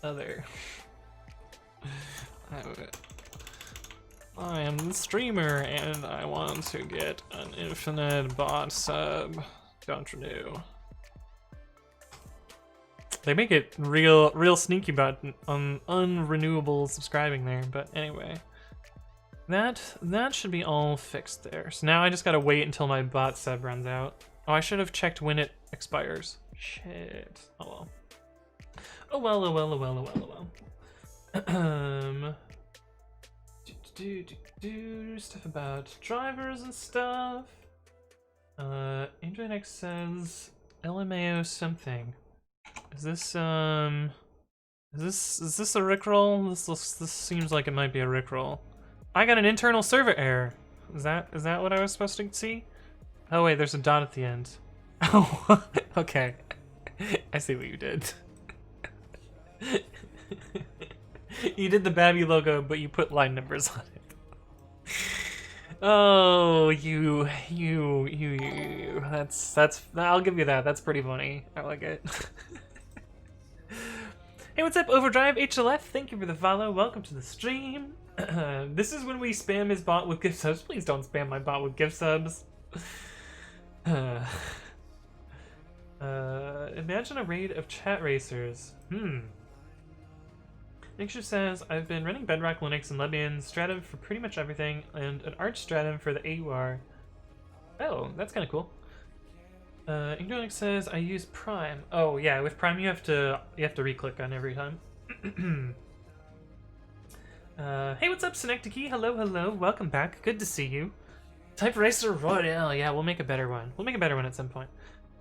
Other. I am the streamer and I want to get an infinite bot sub. Don't renew. They make it real sneaky about unrenewable subscribing there, but anyway. That should be all fixed there. So now I just gotta wait until my bot sub runs out. Oh, I should have checked when it expires. Shit. Oh well. Oh well, oh well, oh well, oh well, oh well. Stuff about drivers and stuff. Android X says LMAO something. Is this a rickroll? This seems like it might be a rickroll. I got an internal server error. Is that what I was supposed to see? Oh wait, there's a dot at the end. Oh, okay. I see what you did. You did the Bambi logo, but you put line numbers on it. Oh, you. That's. I'll give you that. That's pretty funny. I like it. Hey, what's up, Overdrive HLF? Thank you for the follow. Welcome to the stream. This is when we spam his bot with gift subs. Please don't spam my bot with gift subs. Imagine a raid of chat racers. Nixture says, I've been running Bedrock, Linux, and Debian Stratum for pretty much everything, and an Arch Stratum for the AUR. Oh, that's kind of cool. Ignolix says, I use Prime. Oh yeah, with Prime you have to re-click on every time. Hey, what's up, Synecdoche? Hello, welcome back. Good to see you. Type Racer Royale. Yeah, we'll make a better one. We'll make a better one at some point.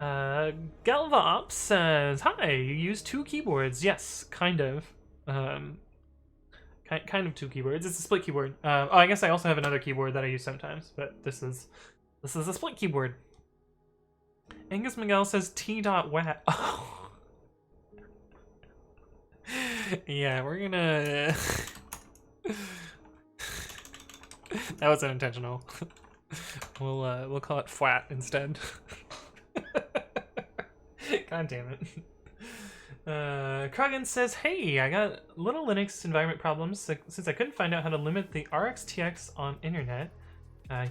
Galvaops says, hi, you use 2 keyboards. Yes, kind of. Kind of 2 keyboards. It's a split keyboard. Oh, I guess I also have another keyboard that I use sometimes, but this is a split keyboard. Angus Miguel says t.wat. Oh. Yeah, we're gonna. That wasn't intentional. We'll call it flat instead. God damn it. Krogan says, hey, I got little Linux environment problems since I couldn't find out how to limit the RxTX on internet.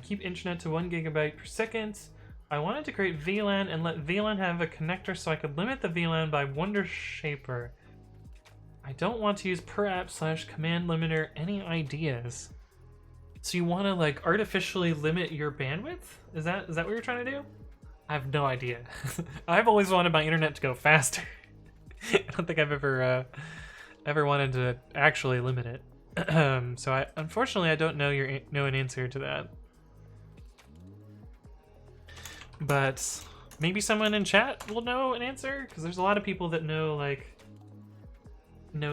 Keep internet to 1 GB per second. I wanted to create VLAN and let VLAN have a connector so I could limit the VLAN by Wondershaper. I don't want to use per app / command limiter. Any ideas? So you want to like artificially limit your bandwidth? Is that what you're trying to do? I have no idea. I've always wanted my internet to go faster. I don't think I've ever wanted to actually limit it. So unfortunately I don't know an answer to that. But maybe someone in chat will know an answer, because there's a lot of people that know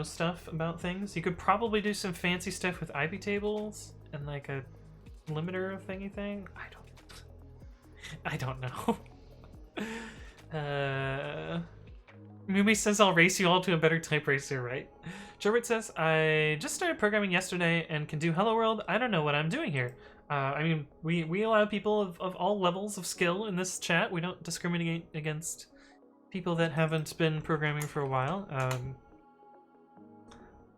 stuff about things. You could probably do some fancy stuff with IP tables and like a limiter thingy thing. I don't know. Mumi says I'll race you all to a better type racer, right? Jorbert says, I just started programming yesterday and can do Hello World. I don't know what I'm doing here. I mean, we allow people of all levels of skill in this chat. We don't discriminate against people that haven't been programming for a while.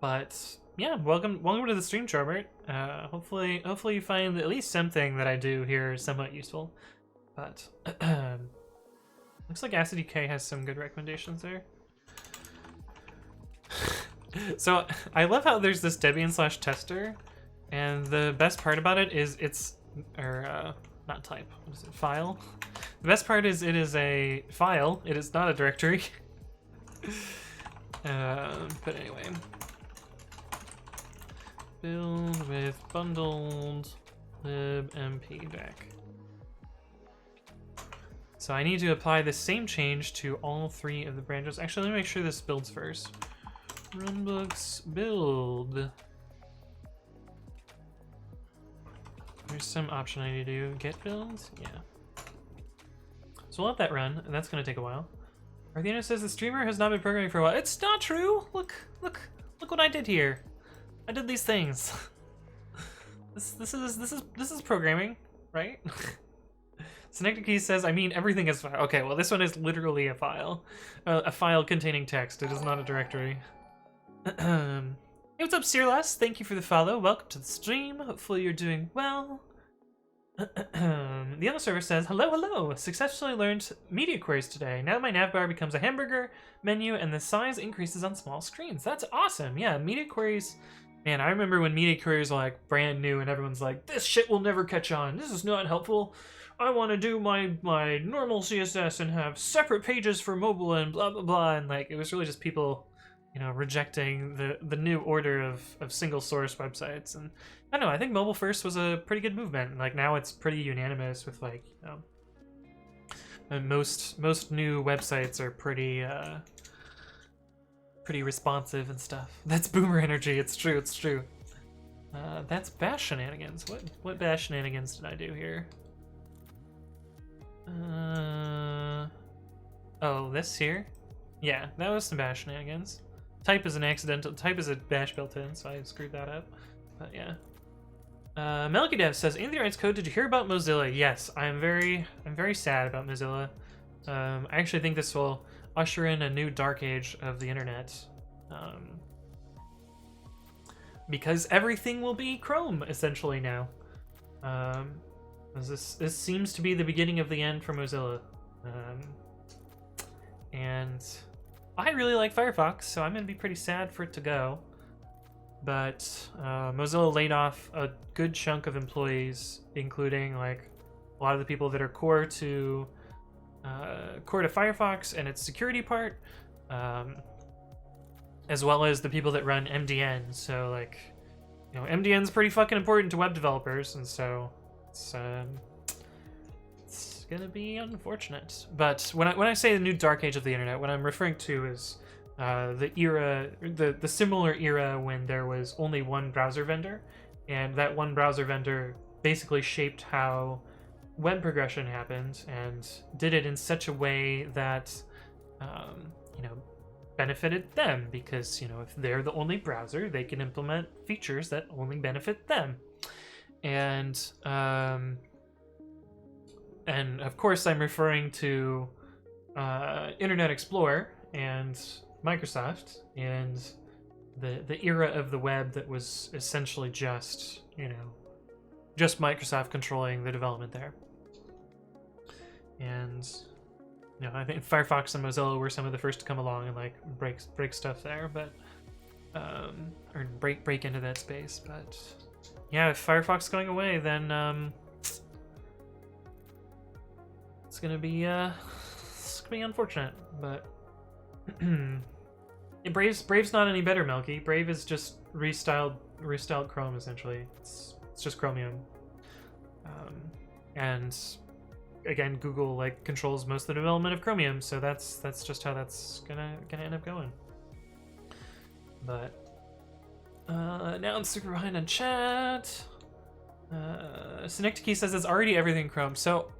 But yeah, welcome to the stream, Jorbert. Hopefully you find at least something that I do here somewhat useful. But looks like Acid UK has some good recommendations there. So I love how there's this Debian/tester, and the best part about it is not type. What is it? File. The best part is it is a file. It is not a directory. But anyway, build with bundled libmpdeck. So I need to apply the same change to all 3 of the branches. Actually, let me make sure this builds first. Runbooks build. There's some option I need to do. Get build? Yeah. So we'll let that run, and that's going to take a while. Arthena says the streamer has not been programming for a while. It's not true! Look what I did here. I did these things. This is programming, right? Synecdoche says, I mean, everything is file. Okay, well, this one is literally a file containing text. It is not a directory. Hey, what's up, Sirlas? Thank you for the follow. Welcome to the stream. Hopefully you're doing well. The other server says, hello. Successfully learned media queries today. Now my navbar becomes a hamburger menu and the size increases on small screens. That's awesome. Yeah, media queries. Man, I remember when media queries were like brand new and everyone's like, this shit will never catch on. This is not helpful. I want to do my normal CSS and have separate pages for mobile and blah, blah, blah. And like, it was really just people, you know, rejecting the new order of single source websites. And I don't know, I think mobile first was a pretty good movement. Like now it's pretty unanimous with like, you know, and most new websites are pretty responsive and stuff. That's boomer energy. It's true. That's bash shenanigans. What bash shenanigans did I do here? Oh, this here? Yeah, that was some bash shenanigans. Type is a bash built in, so I screwed that up. But yeah. Melkydev says, in the rights code, did you hear about Mozilla? Yes, I'm very sad about Mozilla. I actually think this will usher in a new dark age of the internet. Because everything will be Chrome, essentially, now. This seems to be the beginning of the end for Mozilla. And I really like Firefox, so I'm going to be pretty sad for it to go. But Mozilla laid off a good chunk of employees, including like a lot of the people that are core to Firefox and its security part, as well as the people that run MDN. So like, you know, MDN's pretty fucking important to web developers, and so it's gonna be unfortunate. But when I say the new dark age of the internet, what I'm referring to is the similar era when there was only one browser vendor, and that one browser vendor basically shaped how web progression happened and did it in such a way that you know, benefited them, because, you know, if they're the only browser, they can implement features that only benefit them. And of course I'm referring to Internet Explorer and Microsoft and the era of the web that was essentially just, you know, just Microsoft controlling the development there. And, you know, I think Firefox and Mozilla were some of the first to come along and like break stuff there, but or break into that space. But yeah, if Firefox is going away, then it's gonna be unfortunate. But Brave's not any better, Melky. Brave is just restyled Chrome essentially. It's just Chromium. And again, Google like controls most of the development of Chromium, so that's just how that's gonna end up going. But now I'm super behind on chat. Synecdoche says it's already everything Chrome. So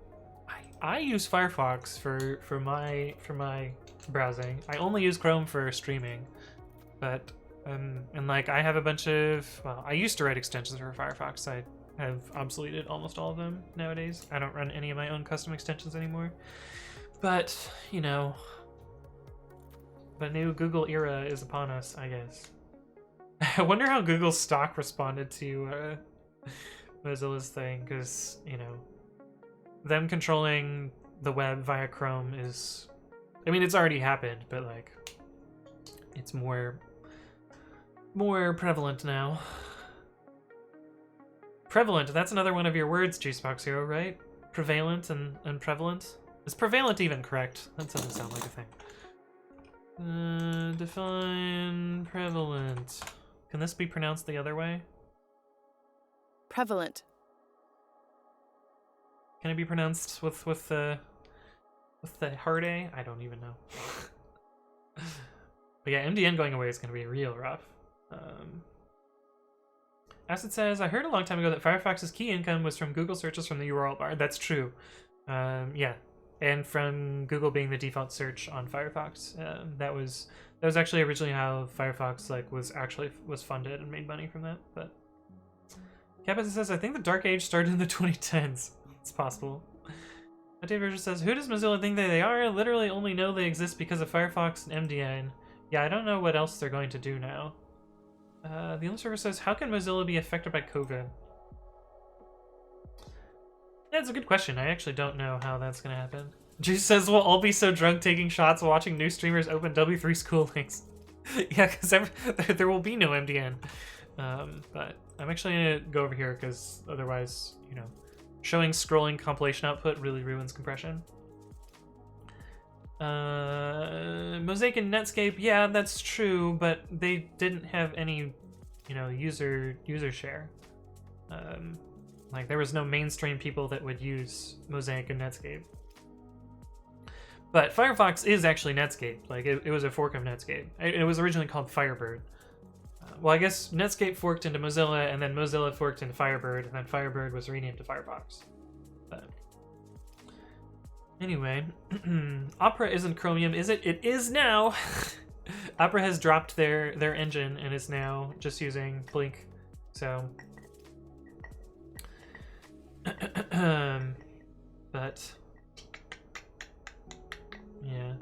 I use Firefox for my browsing. I only use Chrome for streaming, but and like I have a bunch of, well, I used to write extensions for Firefox. I have obsoleted almost all of them nowadays. I don't run any of my own custom extensions anymore. But you know, the new Google era is upon us, I guess. I wonder how Google's stock responded to Mozilla's thing, because, you know, them controlling the web via Chrome is, I mean, it's already happened, but like, it's more prevalent now. Prevalent, that's another one of your words, G-Spock Zero, right? Prevalent and prevalent? Is prevalent even correct? That doesn't sound like a thing. Define prevalent. Can this be pronounced the other way? Prevalent. Can it be pronounced with the hard A? I don't even know. But yeah, MDN going away is going to be real rough. Acid says, I heard a long time ago that Firefox's key income was from Google searches from the URL bar. That's true. Yeah, and from Google being the default search on Firefox. That was actually originally how Firefox was funded and made money from that. But Kappa says, I think the Dark Age started in the 2010s. It's possible. Dave Version says, who does Mozilla think they are? Literally only know they exist because of Firefox and MDN. Yeah, I don't know what else they're going to do now. The Illustrator server says, how can Mozilla be affected by COVID? Yeah, it's a good question. I actually don't know how that's going to happen. Juice says, we'll all be so drunk taking shots watching new streamers open W3 school links. Yeah, because there will be no MDN. But I'm actually going to go over here because otherwise, you know, showing scrolling compilation output really ruins compression. Mosaic and Netscape, yeah, that's true, but they didn't have any, you know, user share. Like there was no mainstream people that would use Mosaic and Netscape. But Firefox is actually Netscape. Like it was a fork of Netscape. It was originally called Firebird. Well, I guess Netscape forked into Mozilla, and then Mozilla forked into Firebird, and then Firebird was renamed to Firefox. But anyway, Opera isn't Chromium, is it? It is now! Opera has dropped their engine and is now just using Blink. So, but yeah.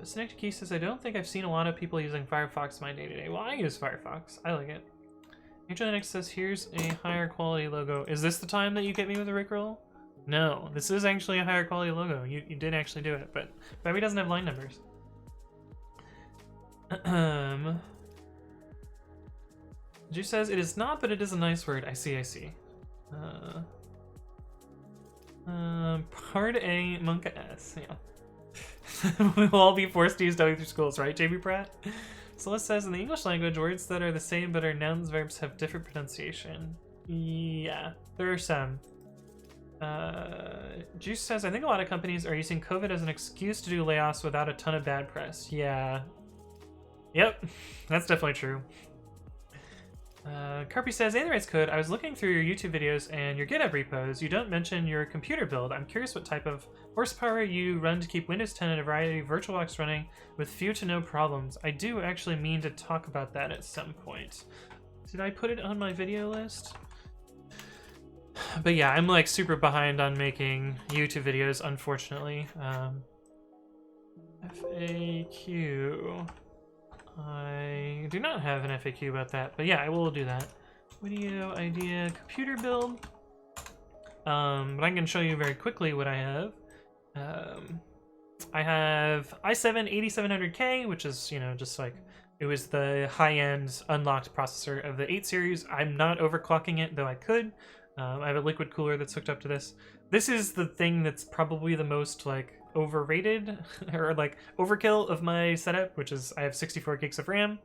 Synectic Key says, I don't think I've seen a lot of people using Firefox my day-to-day. Well, I use Firefox. I like it. HLNX says, here's a higher quality logo. Is this the time that you get me with a Rickroll? No, this is actually a higher quality logo. You did actually do it, but Bambi doesn't have line numbers. Juice says, it is not, but it is a nice word. I see. Part A, Monka S, yeah. We will all be forced to use W through schools, right, JB Pratt? Celeste says, in the English language, words that are the same but are nouns, verbs have different pronunciation. Yeah, there are some. Juice says, I think a lot of companies are using COVID as an excuse to do layoffs without a ton of bad press. Yeah. Yep, that's definitely true. Carpy says, Aetherite's code, I was looking through your YouTube videos and your GitHub repos. You don't mention your computer build. I'm curious what type of horsepower you run to keep Windows 10 and a variety of VirtualBox running with few to no problems. I do actually mean to talk about that at some point. Did I put it on my video list? But yeah, I'm like super behind on making YouTube videos, unfortunately. FAQ. I do not have an FAQ about that, but yeah, I will do that. Video idea, computer build. But I can show you very quickly what I have. I have i7-8700K, which is, you know, just like, it was the high-end unlocked processor of the 8 series. I'm not overclocking it, though I could. I have a liquid cooler that's hooked up to this. This is the thing that's probably the most, like, overrated or like overkill of my setup, which is I have 64 gigs of RAM.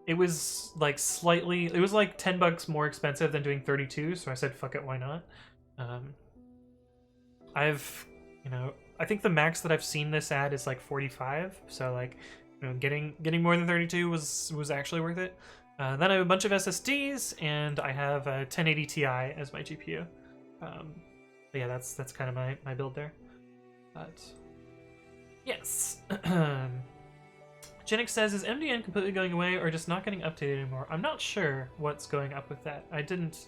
It was like it was like $10 more expensive than doing 32, so I said fuck it, why not. I've, you know, I think the max that I've seen this at is like 45, so like you know, getting more than 32 was actually worth it. Then I have a bunch of SSDs, and I have a 1080 Ti as my GPU. But yeah, that's kind of my build there. But yes. Genix says, is MDN completely going away or just not getting updated anymore? I'm not sure what's going up with that. I didn't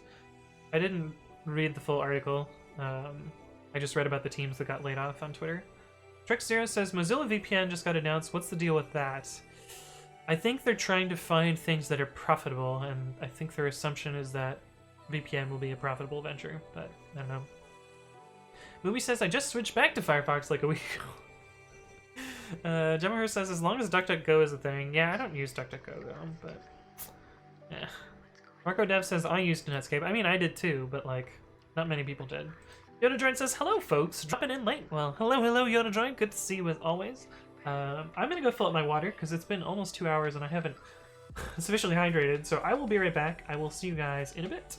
read the full article. I just read about the teams that got laid off on Twitter. Trex0 says, Mozilla VPN just got announced. What's the deal with that? I think they're trying to find things that are profitable, and I think their assumption is that VPN will be a profitable venture, but I don't know. Movie says, I just switched back to Firefox like a week ago. Gemma says, as long as DuckDuckGo is a thing. Yeah, I don't use DuckDuckGo though, but yeah. Marco Dev says, I used Netscape. I mean, I did too, but like, not many people did. Yoda Droid says, hello folks, dropping in late. Well, hello Yoda Droid, good to see you as always. I'm gonna go fill up my water because it's been almost 2 hours and I haven't sufficiently hydrated, so I will be right back. I will see you guys in a bit.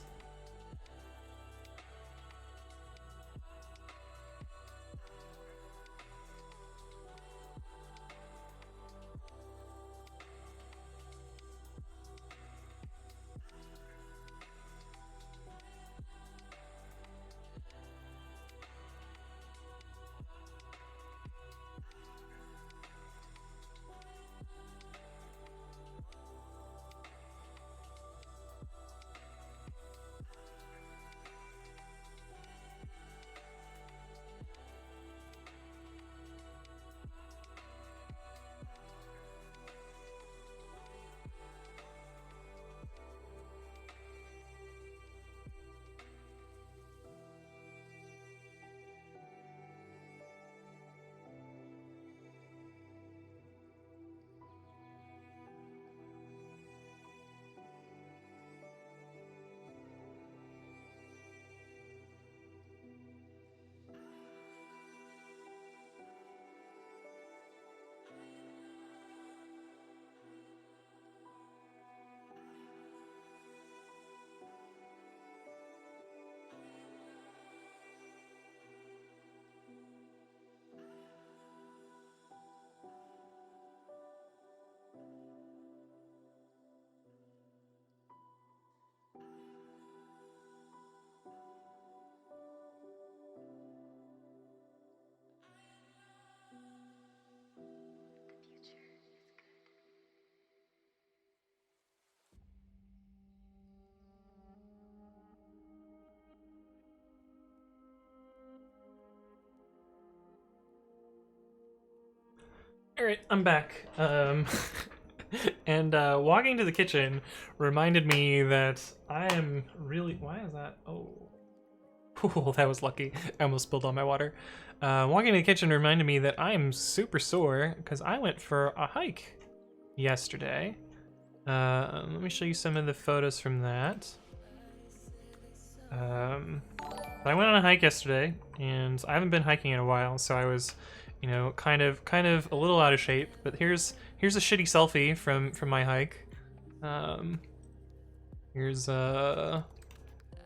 Alright, I'm back. And walking to the kitchen reminded me that I am really... Why is that? Oh. Ooh, that was lucky. I almost spilled all my water. Walking to the kitchen reminded me that I'm super sore because I went for a hike yesterday. Let me show you some of the photos from that. I went on a hike yesterday, and I haven't been hiking in a while, so I was... you know, kind of a little out of shape, but here's a shitty selfie from my hike. Here's you know,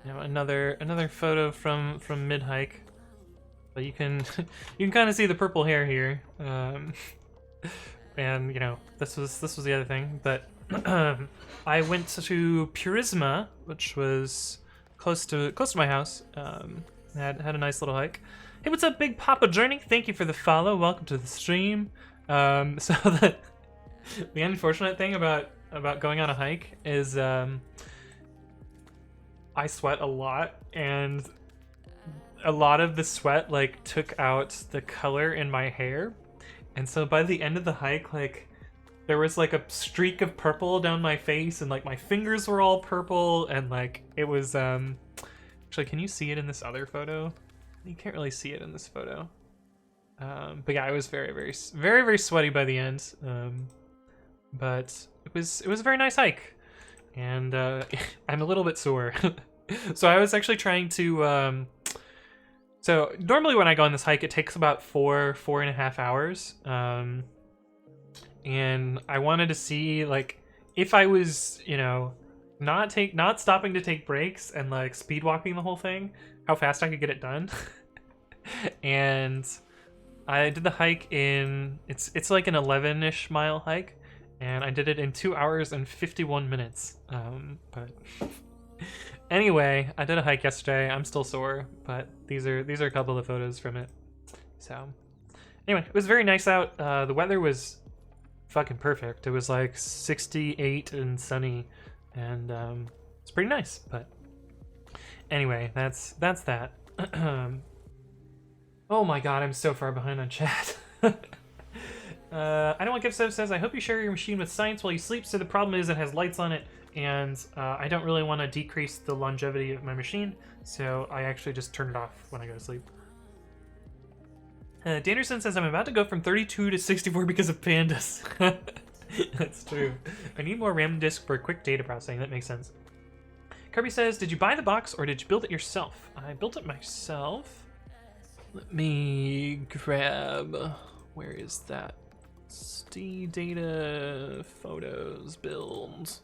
another photo from mid hike, but you can you can kind of see the purple hair here. And you know, this was the other thing, but I went to Purisma, which was close to my house. Had a nice little hike. Hey, what's up, Big Papa Journey? Thank you for the follow. Welcome to the stream. So the unfortunate thing about going on a hike is I sweat a lot, and a lot of the sweat like took out the color in my hair, and so by the end of the hike, like there was like a streak of purple down my face, and like my fingers were all purple, and like it was actually, can you see it in this other photo? You can't really see it in this photo. But yeah, I was very sweaty by the end. But it was a very nice hike, and I'm a little bit sore. So I was actually trying to. So normally when I go on this hike, it takes about 4.5 hours. And I wanted to see like if I was, you know, not stopping to take breaks and like speed walking the whole thing, how fast I could get it done. And I did the hike in it's like an 11-ish mile hike, and I did it in 2 hours and 51 minutes. But anyway, I did a hike yesterday. I'm still sore, but these are a couple of photos from it. So anyway, it was very nice out. The weather was fucking perfect. It was like 68 and sunny, and it's pretty nice. But anyway, that's that. Oh my god, I'm so far behind on chat. I don't want to give says, I hope you share your machine with science while you sleep. So the problem is it has lights on it, and I don't really want to decrease the longevity of my machine, so I actually just turn it off when I go to sleep. Danderson says, I'm about to go from 32 to 64 because of pandas. That's true. I need more RAM disk for quick data processing. That makes sense. Kirby says, did you buy the box or did you build it yourself? I built it myself. Let me grab, where is that? Data photos build.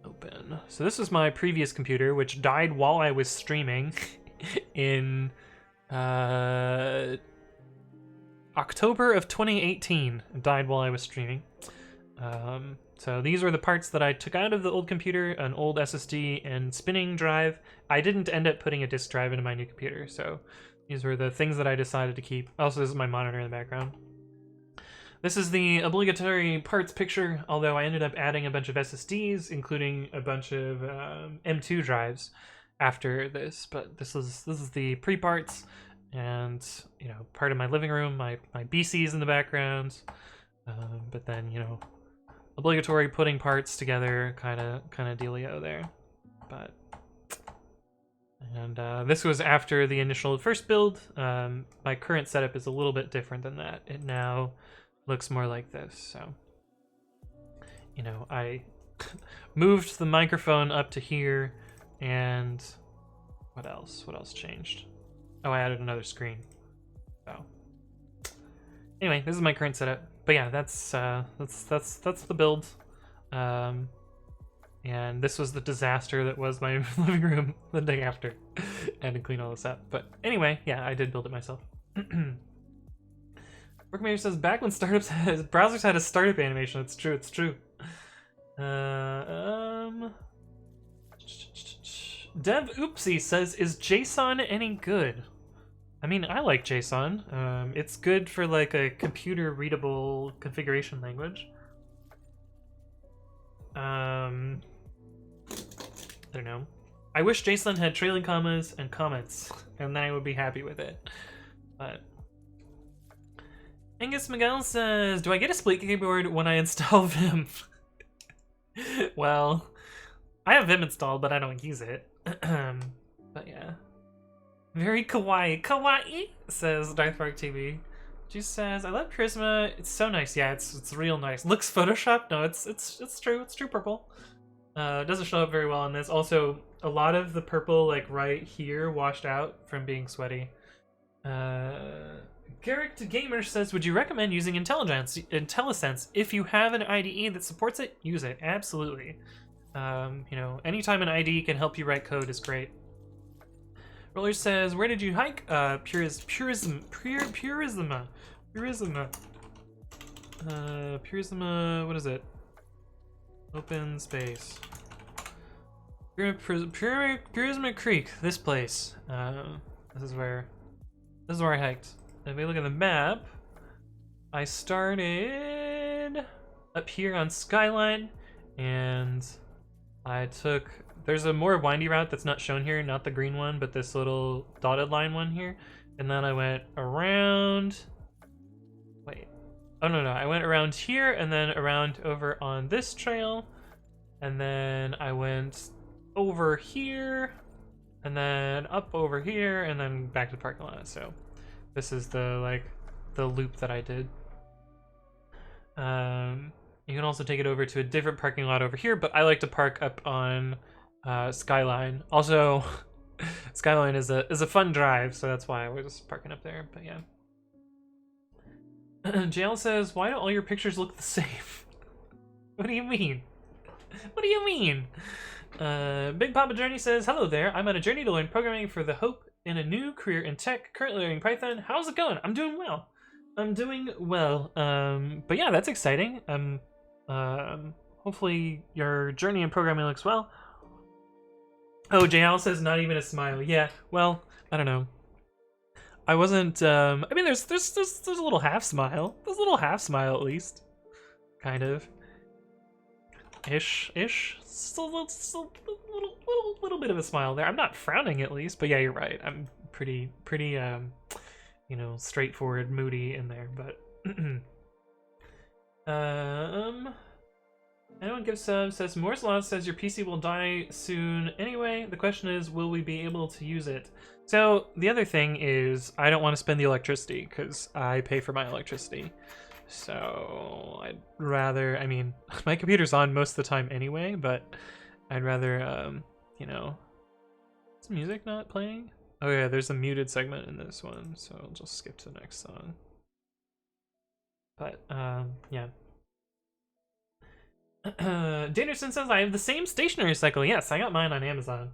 Open. So this is my previous computer, which died while I was streaming in October of 2018. It died while I was streaming. So these were the parts that I took out of the old computer, an old SSD and spinning drive. I didn't end up putting a disk drive into my new computer, so these were the things that I decided to keep. Also, this is my monitor in the background. This is the obligatory parts picture, although I ended up adding a bunch of SSDs, including a bunch of M2 drives after this. But this is the pre-parts, and you know, part of my living room, my BC's in the background. But then, you know, obligatory putting parts together kind of dealio there. But and this was after the initial first build. My current setup is a little bit different than that. It now looks more like this. So, you know, I moved the microphone up to here, and what else changed? Oh, I added another screen. So anyway, this is my current setup. But yeah, that's the build. And this was the disaster that was my living room the day after. I had to clean all this up. But anyway, yeah, I did build it myself. Workmaker says, back when browsers had a startup animation. It's true, it's true. Dev Oopsie says, is JSON any good? I mean, I like JSON. It's good for like a computer readable configuration language. I don't know. I wish JSON had trailing commas and comments, and then I would be happy with it. But Angus Miguel says, do I get a split keyboard when I install Vim? Well, I have Vim installed, but I don't use it. But yeah. Very kawaii. Kawaii, says Darthmark TV. She says, I love Prisma. It's so nice. Yeah, it's real nice. Looks Photoshopped? No, it's true. It's true purple. It doesn't show up very well on this. Also, a lot of the purple, like right here, washed out from being sweaty. Garrick to Gamer says, would you recommend using IntelliSense? If you have an IDE that supports it, use it. Absolutely. You know, anytime an IDE can help you write code is great. Roller says, where did you hike? Purisma. What is it? Open space. Purisma Creek, this place. This is where I hiked. If we look at the map, I started up here on Skyline, and I took, there's a more windy route that's not shown here, not the green one, but this little dotted line one here. And then I went around, I went around here and then around over on this trail. And then I went over here and then up over here and then back to the parking lot. So this is the loop that I did. You can also take it over to a different parking lot over here, but I like to park up on Skyline. Also, Skyline is a fun drive, so that's why I was parking up there. But yeah. JL says, why don't all your pictures look the same? What do you mean? What do you mean? Big Papa Journey says, hello there. I'm on a journey to learn programming for the hope in a new career in tech. Currently learning Python. How's it going? I'm doing well. But yeah, that's exciting. Hopefully your journey in programming looks well. Oh, JL says not even a smile. Yeah, well, I don't know. I wasn't. I mean, there's a little half smile. There's a little half smile at least, kind of. Ish. Still a little bit of a smile there. I'm not frowning at least, but yeah, you're right. I'm pretty you know, straightforward, moody in there, but anyone gives subs, says Moore's Law says your PC will die soon anyway. The question is, will we be able to use it? So the other thing is, I don't want to spend the electricity because I pay for my electricity. So I'd rather, I mean, my computer's on most of the time anyway, but I'd rather, you know, is music not playing? Oh yeah, there's a muted segment in this one, so I'll just skip to the next song. But, yeah. Danderson says, I have the same stationary cycle. Yes, I got mine on Amazon.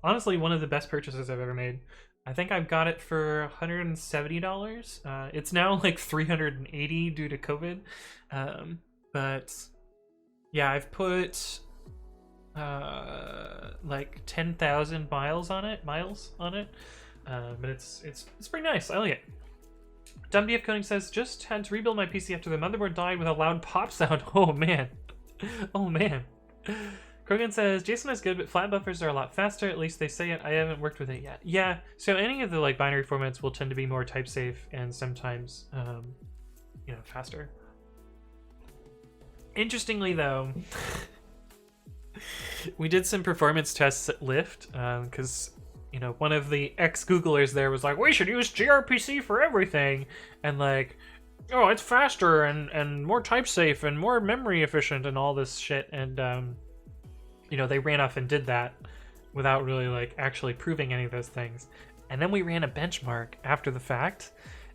Honestly, one of the best purchases I've ever made. I think I've got it for $170. It's now like $380 due to COVID. But yeah, I've put like 10,000 miles on it. But it's pretty nice. I like it. Dumb DF Coding says, just had to rebuild my PC after the motherboard died with a loud pop sound. Oh man. Oh man. Krogan says, JSON is good, but flat buffers are a lot faster. At least they say it. I haven't worked with it yet. Yeah, so any of the like binary formats will tend to be more type safe and sometimes, you know, faster. Interestingly, though, we did some performance tests at Lyft because, you know, one of the ex-Googlers there was like, we should use gRPC for everything. And like, oh, it's faster and more type safe and more memory efficient and all this shit. And, you know, they ran off and did that without really like actually proving any of those things. And then we ran a benchmark after the fact,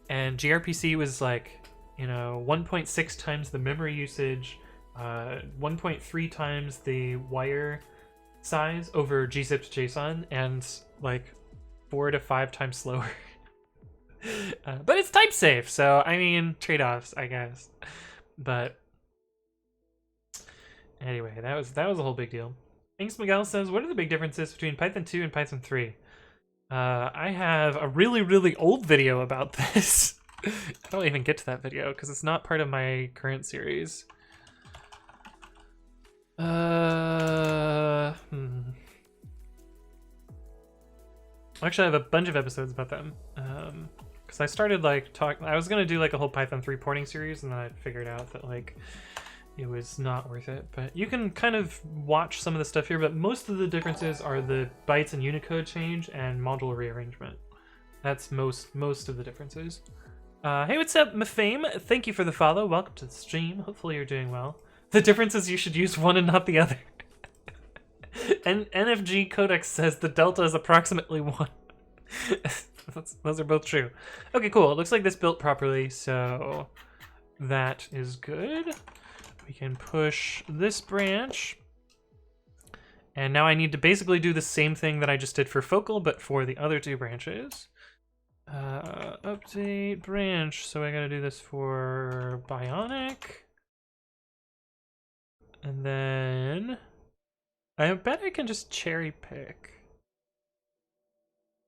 and gRPC was like, you know, 1.6 times the memory usage, 1.3 times the wire size over gzip to JSON, and like 4 to 5 times slower. But it's type safe, so I mean, trade-offs, I guess. But anyway, that was a whole big deal. Inks Miguel says, what are the big differences between Python 2 and Python 3? I have a really old video about this. I don't even get to that video because it's not part of my current series. Actually, I have a bunch of episodes about them. Because I started like I was gonna do like a whole Python 3 porting series, and then I figured out that like it was not worth it. But you can kind of watch some of the stuff here, but most of the differences are the bytes and Unicode change and module rearrangement. That's most of the differences. Hey, what's up, Mafame? Thank you for the follow. Welcome to the stream. Hopefully you're doing well. The difference is you should use one and not the other. And NFG Codex says the delta is approximately 1. Those are both true. Okay, cool. It looks like this built properly, so that is good. We can push this branch. And now I need to basically do the same thing that I just did for Focal, but for the other 2 branches. Update branch. So I gotta do this for Bionic. And then I bet I can just cherry pick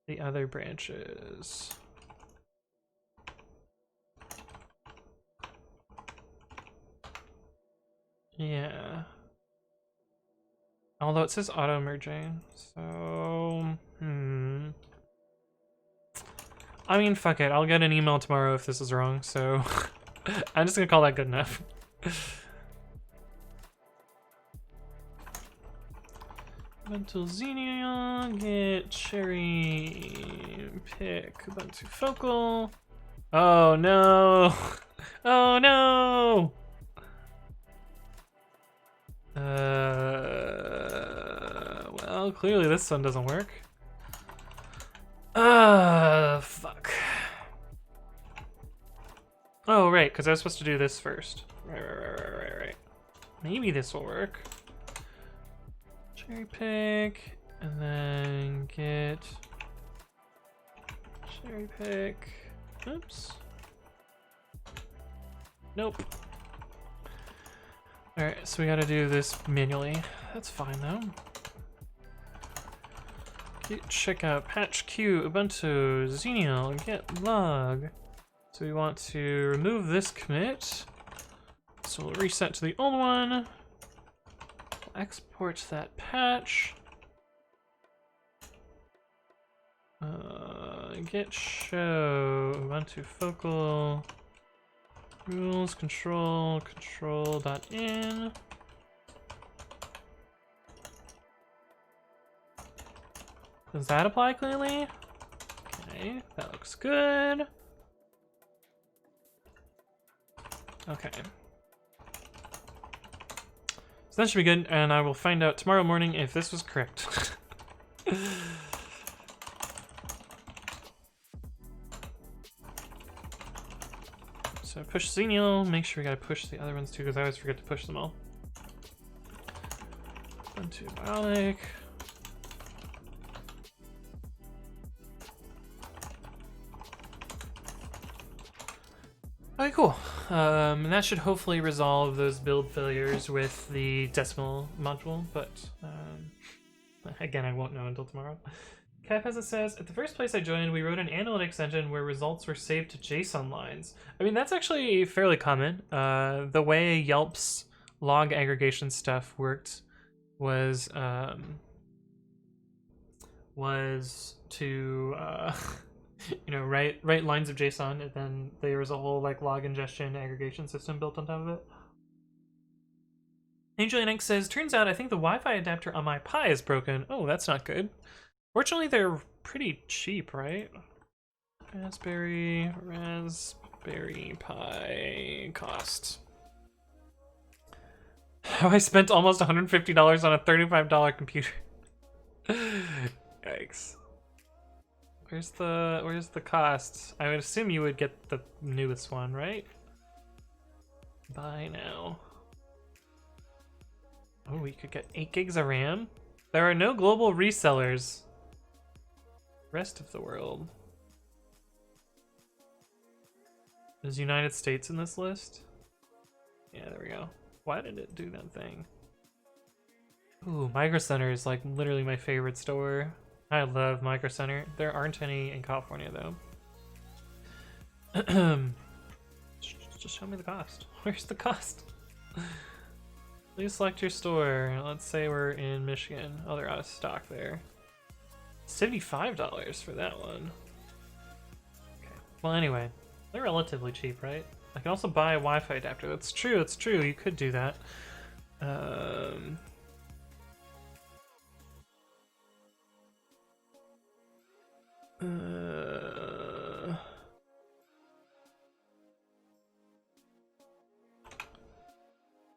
the other branches. Yeah. Although it says auto merging, so I mean, fuck it. I'll get an email tomorrow if this is wrong, so I'm just gonna call that good enough. Mental Xenia, get cherry pick Ubuntu Focal. Oh no! Oh no! Well, clearly this one doesn't work. Fuck. Oh, right, because I was supposed to do this first. Right. Maybe this will work. cherry pick, and then get cherry pick. Oops. Nope. Alright, so we gotta do this manually. That's fine though. Check out patch Q, Ubuntu, Xenial, get log. So we want to remove this commit. So we'll reset to the old one. We'll export that patch. Git show Ubuntu focal rules control.in. Does that apply clearly? Okay, that looks good. Okay. So that should be good, and I will find out tomorrow morning if this was correct. So push Xenial, make sure we gotta push the other ones too, because I always forget to push them all. Ubuntu Bionic. Okay, cool. And that should hopefully resolve those build failures with the decimal module, but again, I won't know until tomorrow. Cat Peasant says, at the first place I joined, we wrote an analytics engine where results were saved to JSON lines. I mean, that's actually fairly common. The way Yelp's log aggregation stuff worked was to you know, write lines of JSON, and then there was a whole like log ingestion aggregation system built on top of it. Angel Yank says, turns out I think the Wi-Fi adapter on my Pi is broken. Oh, that's not good. Fortunately, they're pretty cheap, right? Raspberry Pi cost. How I spent almost $150 on a $35 computer. Yikes. Where's the cost? I would assume you would get the newest one, right? Buy now. Oh, we could get 8 gigs of RAM? There are no global resellers. Rest of the world. Is United States in this list? Yeah, there we go. Why did it do that thing? Ooh, Micro Center is like literally my favorite store. I love Micro Center. There aren't any in California though. Just show me the cost. Where's the cost? Please select your store. Let's say we're in Michigan. Oh, they're out of stock there. $75 for that one. Okay. Well, anyway, they're relatively cheap, right? I can also buy a Wi-Fi adapter. That's true. It's true. You could do that.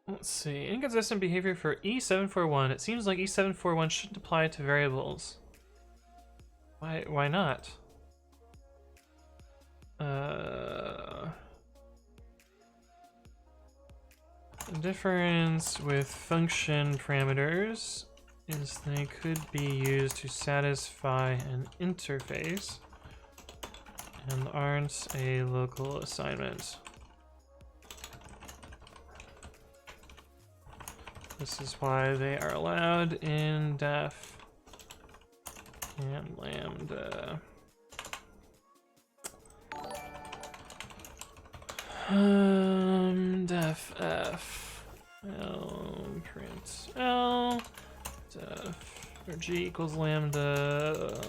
Let's see. Inconsistent behavior for E741. It seems like E741 shouldn't apply to variables. Why not? The difference with function parameters is they could be used to satisfy an interface and aren't a local assignment. This is why they are allowed in def and lambda. Def f l print l def or g equals lambda.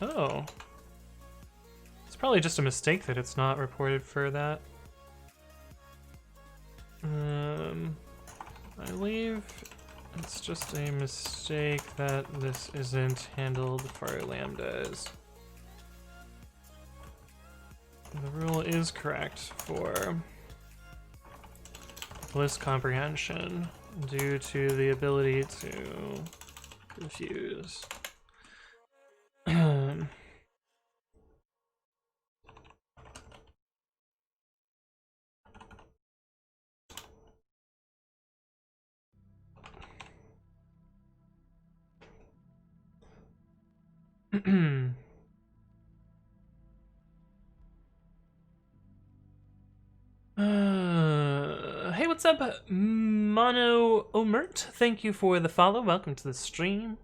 Oh. It's probably just a mistake that it's not reported for that. I believe it's just a mistake that this isn't handled for lambdas. The rule is correct for list comprehension due to the ability to confuse. Hey, what's up, Mono Omert? Thank you for the follow. Welcome to the stream.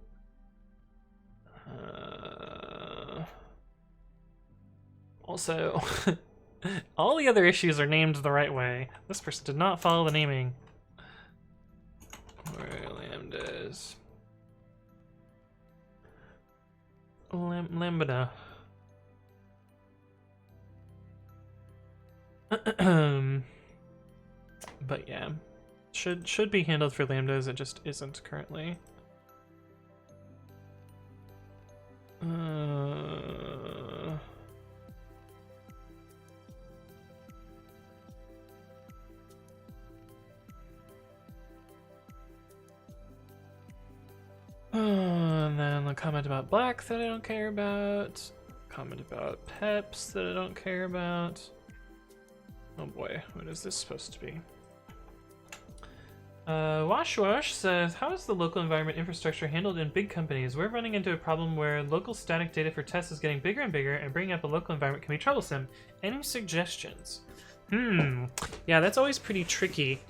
Also, all the other issues are named the right way. This person did not follow the naming. Where lambdas? Lambda. But yeah, should be handled for lambdas. It just isn't currently. And then a comment about black that I don't care about. Comment about peps that I don't care about. Oh boy, what is this supposed to be? Wash says, how is the local environment infrastructure handled in big companies? We're running into a problem where local static data for tests is getting bigger and bigger, and bringing up a local environment can be troublesome. Any suggestions? Yeah, that's always pretty tricky.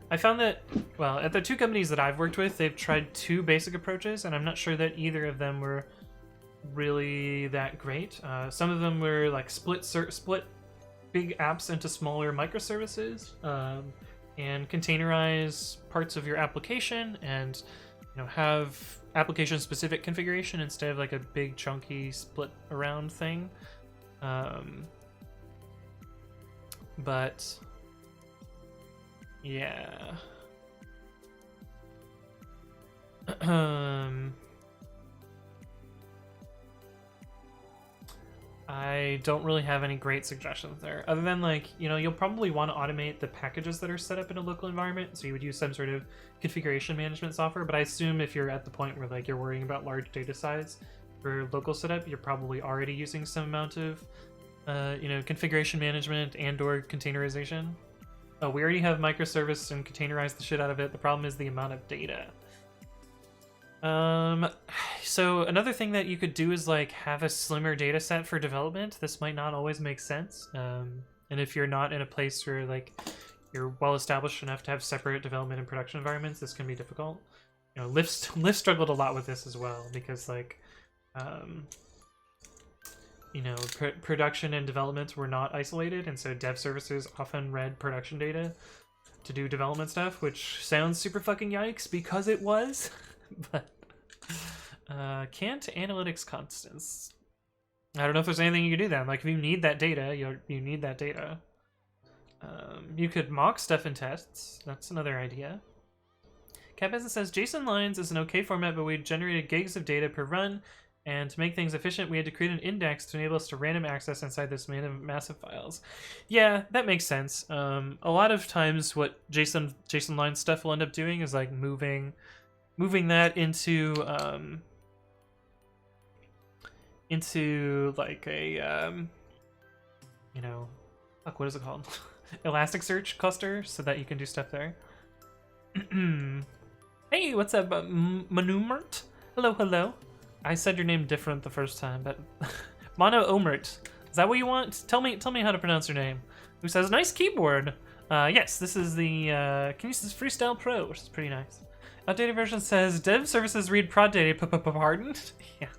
I found that, well, at the two companies that I've worked with, they've tried two basic approaches, and I'm not sure that either of them were really that great. Some of them were like split big apps into smaller microservices, and containerize parts of your application, and have application-specific configuration instead of like a big chunky split around thing. But yeah. I don't really have any great suggestions there, other than like, you'll probably want to automate the packages that are set up in a local environment, so you would use some sort of configuration management software. But I assume if you're at the point where like you're worrying about large data size for local setup, you're probably already using some amount of configuration management and or containerization. Oh, we already have microservice and containerize the shit out of it. The problem is the amount of data. So another thing that you could do is like have a slimmer data set for development. This might not always make sense. And if you're not in a place where like you're well established enough to have separate development and production environments, this can be difficult. Lyft struggled a lot with this as well, because like production and development were not isolated, and so dev services often read production data to do development stuff, which sounds super fucking yikes because it was. But can't analytics constants. I don't know if there's anything you can do then. Like if you need that data, you need that data. You could mock stuff in tests. That's another idea. Cat Business says JSON lines is an okay format, but we generated gigs of data per run, and to make things efficient, we had to create an index to enable us to random access inside this massive files. Yeah, that makes sense. A lot of times, what JSON line stuff will end up doing is like moving that into like a what is it called? Elasticsearch cluster, so that you can do stuff there. Hey, what's up, Manumert? Hello. I said your name different the first time, but Mono Omert. Is that what you want? Tell me how to pronounce your name. Who says nice keyboard? Yes, this is the Kinesis Freestyle Pro, which is pretty nice. Updated version says dev services read prod data. Pardon? Yeah.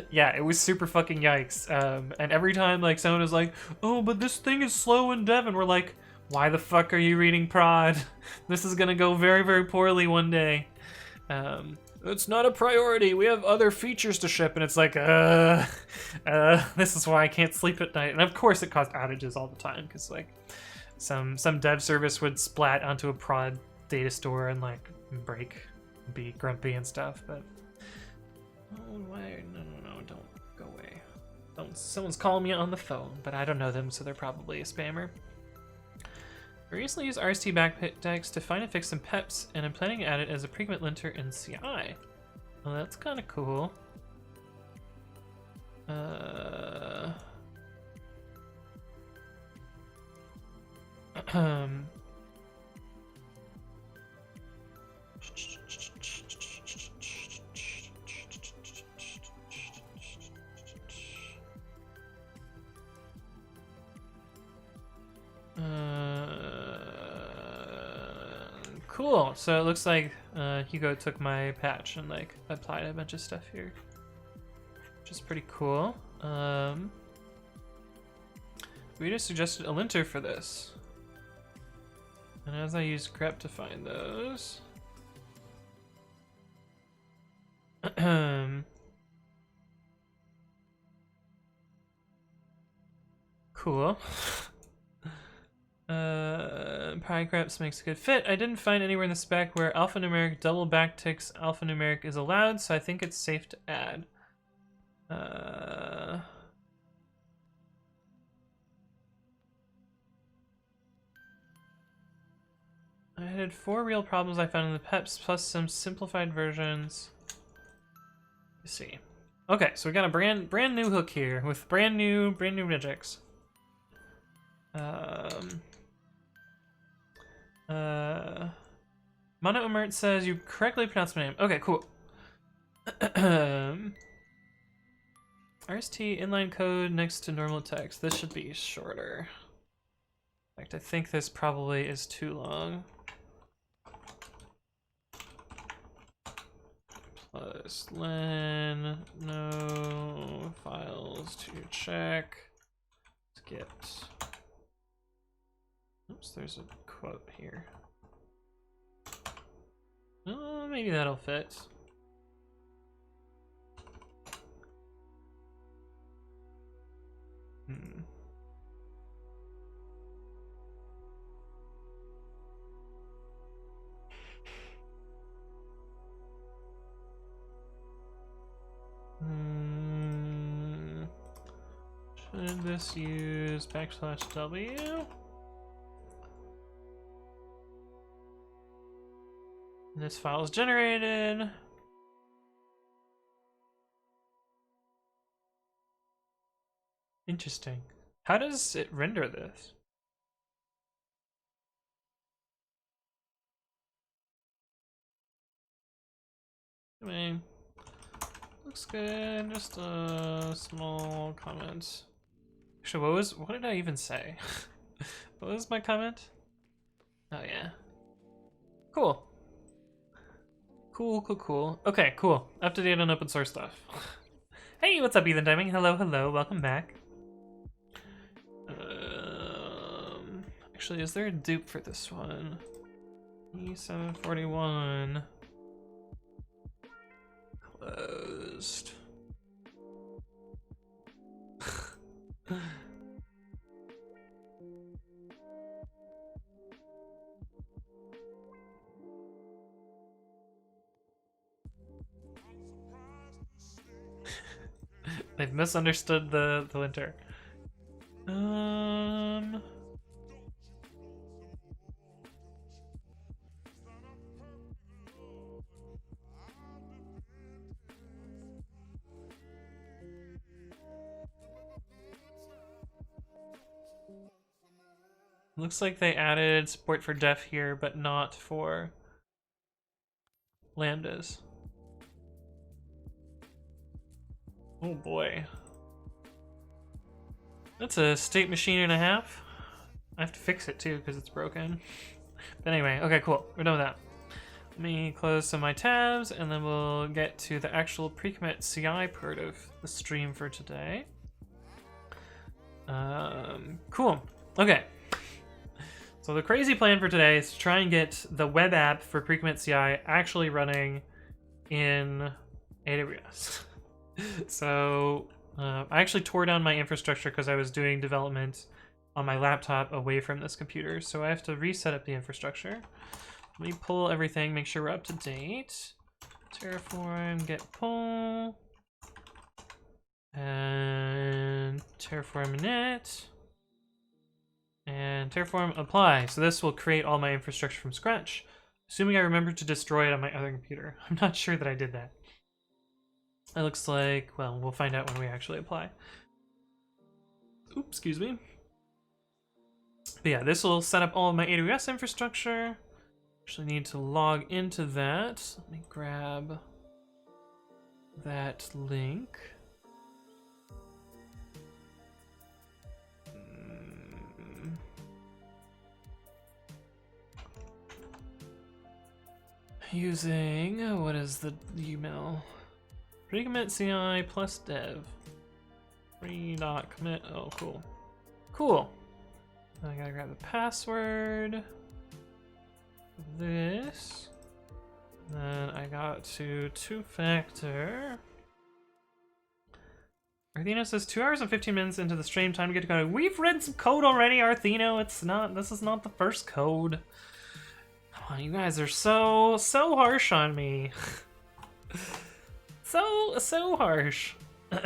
Yeah, it was super fucking yikes. And every time like someone was like, "Oh, but this thing is slow in dev," and we're like, "Why the fuck are you reading prod? This is gonna go very, very poorly one day." It's not a priority. We have other features to ship, and it's like, this is why I can't sleep at night. And of course, it caused outages all the time because like some dev service would splat onto a prod data store and like break, be grumpy and stuff. But oh, why? No, don't go away. Don't. Someone's calling me on the phone, but I don't know them, so they're probably a spammer. I recently used RST backticks to find and fix some peps, and I'm planning to add it as a pre-commit linter in CI. Well, that's kind of cool. Cool. So it looks like Hugo took my patch and like applied a bunch of stuff here, which is pretty cool. We just suggested a linter for this, and as I use grep to find those, cool. Pygreps makes a good fit. I didn't find anywhere in the spec where alphanumeric double backticks alphanumeric is allowed, so I think it's safe to add. I had 4 real problems I found in the PEPs, plus some simplified versions. Let's see. Okay, so we got a brand new hook here with brand new regex. Mono Emert says you correctly pronounced my name. Okay, cool. RST inline code next to normal text. This should be shorter. In fact, I think this probably is too long. Plus len no files to check. Let's get. Oops, there's a quote here. Oh, maybe that'll fit. Should this use \w? This file is generated. Interesting. How does it render this? I mean, looks good. Just a small comment. Actually, what did I even say? What was my comment? Oh yeah. Cool. Cool. Okay, cool. Up to date on open source stuff. Hey, what's up, Ethan Timing? Hello, welcome back. Actually, is there a dupe for this one? E741. Closed. They've misunderstood the linter. Looks like they added support for def here, but not for lambdas. Oh boy. That's a state machine and a half. I have to fix it too because it's broken. But anyway, okay, cool. We're done with that. Let me close some of my tabs and then we'll get to the actual pre-commit.ci part of the stream for today. Cool. Okay. So the crazy plan for today is to try and get the web app for pre-commit.ci actually running in AWS. So I actually tore down my infrastructure because I was doing development on my laptop away from this computer. So I have to reset up the infrastructure. Let me pull everything, make sure we're up to date. Terraform, get pull. And Terraform init. And Terraform apply. So this will create all my infrastructure from scratch, assuming I remember to destroy it on my other computer. I'm not sure that I did that. It looks like, well, we'll find out when we actually apply. Oops, excuse me. But yeah, this will set up all of my AWS infrastructure. Actually need to log into that. Let me grab that link. using, what is the email? Pre-commit.ci plus dev. Pre.commit, oh cool. Cool. I gotta grab the password. This. Then I got to two-factor. Artheno says 2 hours and 15 minutes into the stream, time to get to code. We've read some code already, Artheno. This is not the first code. Come on, you guys are so harsh on me. so harsh. But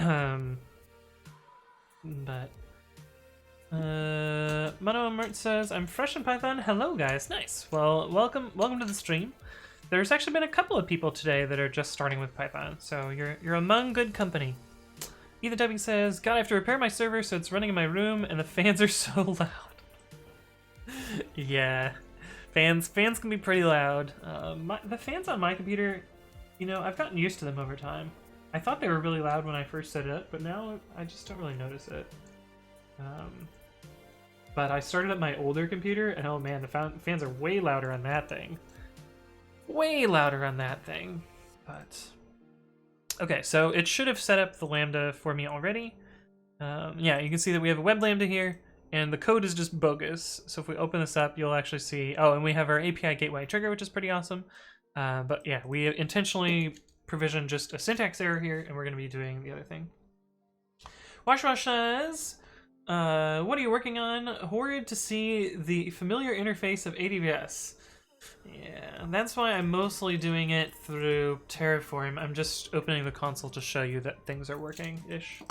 Mono Mert says, I'm fresh in Python. Hello guys, nice. Well, welcome to the stream. There's actually been a couple of people today that are just starting with Python, so you're among good company. Ethan Typing says, God, I have to repair my server so it's running in my room and the fans are so loud. Yeah, fans can be pretty loud. The fans on my computer, you know, I've gotten used to them over time. I thought they were really loud when I first set it up, but now I just don't really notice it. But I started up my older computer, and oh man, the fans are way louder on that thing. Way louder on that thing. But okay, so it should have set up the Lambda for me already. Yeah, you can see that we have a web Lambda here, and the code is just bogus. So if we open this up, you'll actually see, oh, and we have our API gateway trigger, which is pretty awesome. But yeah, we intentionally provisioned just a syntax error here, and we're going to be doing the other thing. Wash says, what are you working on? Horrid to see the familiar interface of AWS. Yeah, that's why I'm mostly doing it through Terraform. I'm just opening the console to show you that things are working-ish.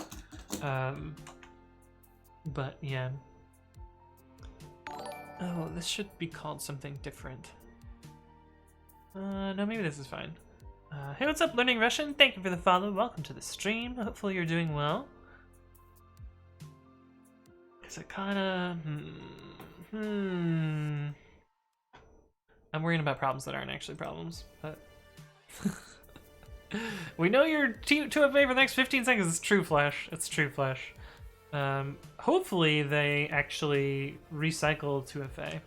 But yeah. Oh, this should be called something different. No, maybe this is fine. Hey, what's up, Learning Russian? Thank you for the follow. Welcome to the stream. Hopefully you're doing well. Is it kinda... I'm worrying about problems that aren't actually problems, but... We know you're 2FA for the next 15 seconds. It's true, Flash. It's true, Flash. Hopefully they actually recycle 2FA.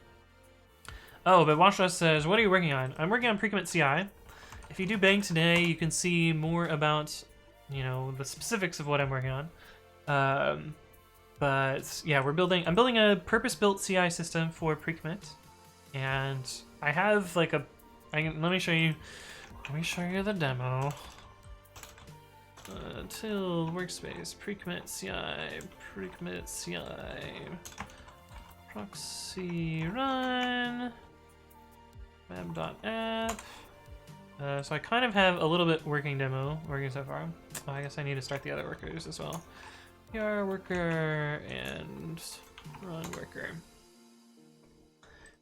Oh, but Washra says, what are you working on? I'm working on pre-commit.ci. If you do bang today, you can see more about, you know, the specifics of what I'm working on. But yeah, I'm building a purpose-built CI system for pre-commit. And I have like let me show you the demo. Till workspace, pre-commit.ci, proxy run, web.app. So I kind of have a little bit working so far. Oh, I guess I need to start the other workers as well. PR worker and run worker.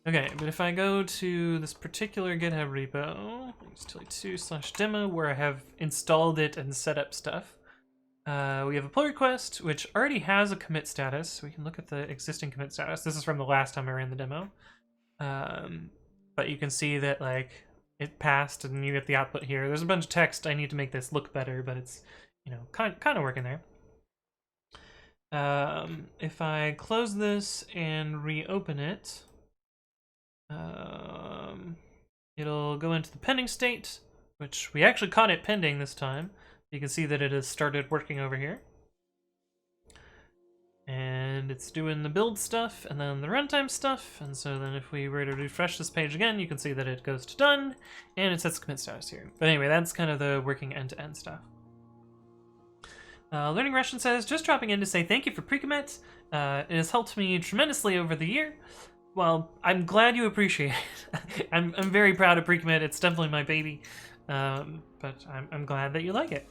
Okay, but if I go to this particular GitHub repo, tilly2/demo, where I have installed it and set up stuff, we have a pull request, which already has a commit status. We can look at the existing commit status. This is from the last time I ran the demo. But you can see that like it passed, and you get the output here. There's a bunch of text. I need to make this look better, but it's, you know, kind of working there. If I close this and reopen it, it'll go into the pending state, which we actually caught it pending this time. You can see that it has started working over here. And it's doing the build stuff and then the runtime stuff. And so then if we were to refresh this page again, you can see that it goes to done and it sets commit status here. But anyway, that's kind of the working end-to-end stuff. Learning Russian says, just dropping in to say thank you for pre-commit. It has helped me tremendously over the year. Well, I'm glad you appreciate it. I'm very proud of pre-commit. It's definitely my baby. But I'm glad that you like it.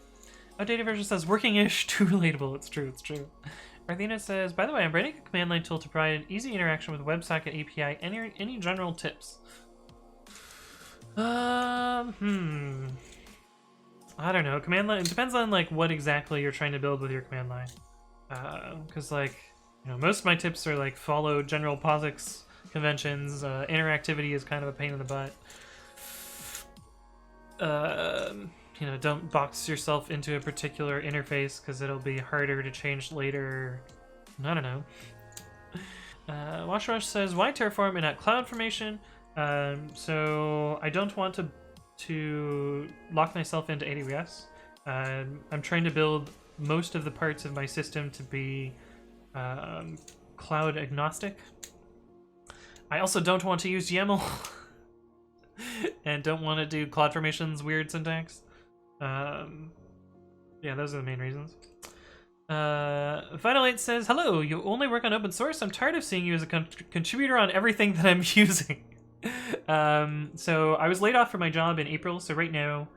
Outdated version says, working-ish, too relatable. It's true, it's true. Arthena says, by the way, I'm writing a command line tool to provide an easy interaction with WebSocket API. Any general tips? I don't know. Command line, it depends on like what exactly you're trying to build with your command line. Because like, you know, most of my tips are like follow general POSIX conventions. Interactivity is kind of a pain in the butt. You know, don't box yourself into a particular interface because it'll be harder to change later. I don't know. Washrush says, why Terraform and not CloudFormation? So I don't want to to lock myself into AWS. I'm trying to build most of the parts of my system to be cloud agnostic. I also don't want to use YAML and don't want to do CloudFormation's weird syntax. Yeah, those are the main reasons. Vital8 says, hello, you only work on open source? I'm tired of seeing you as a contributor on everything that I'm using. So I was laid off from my job in April, so right now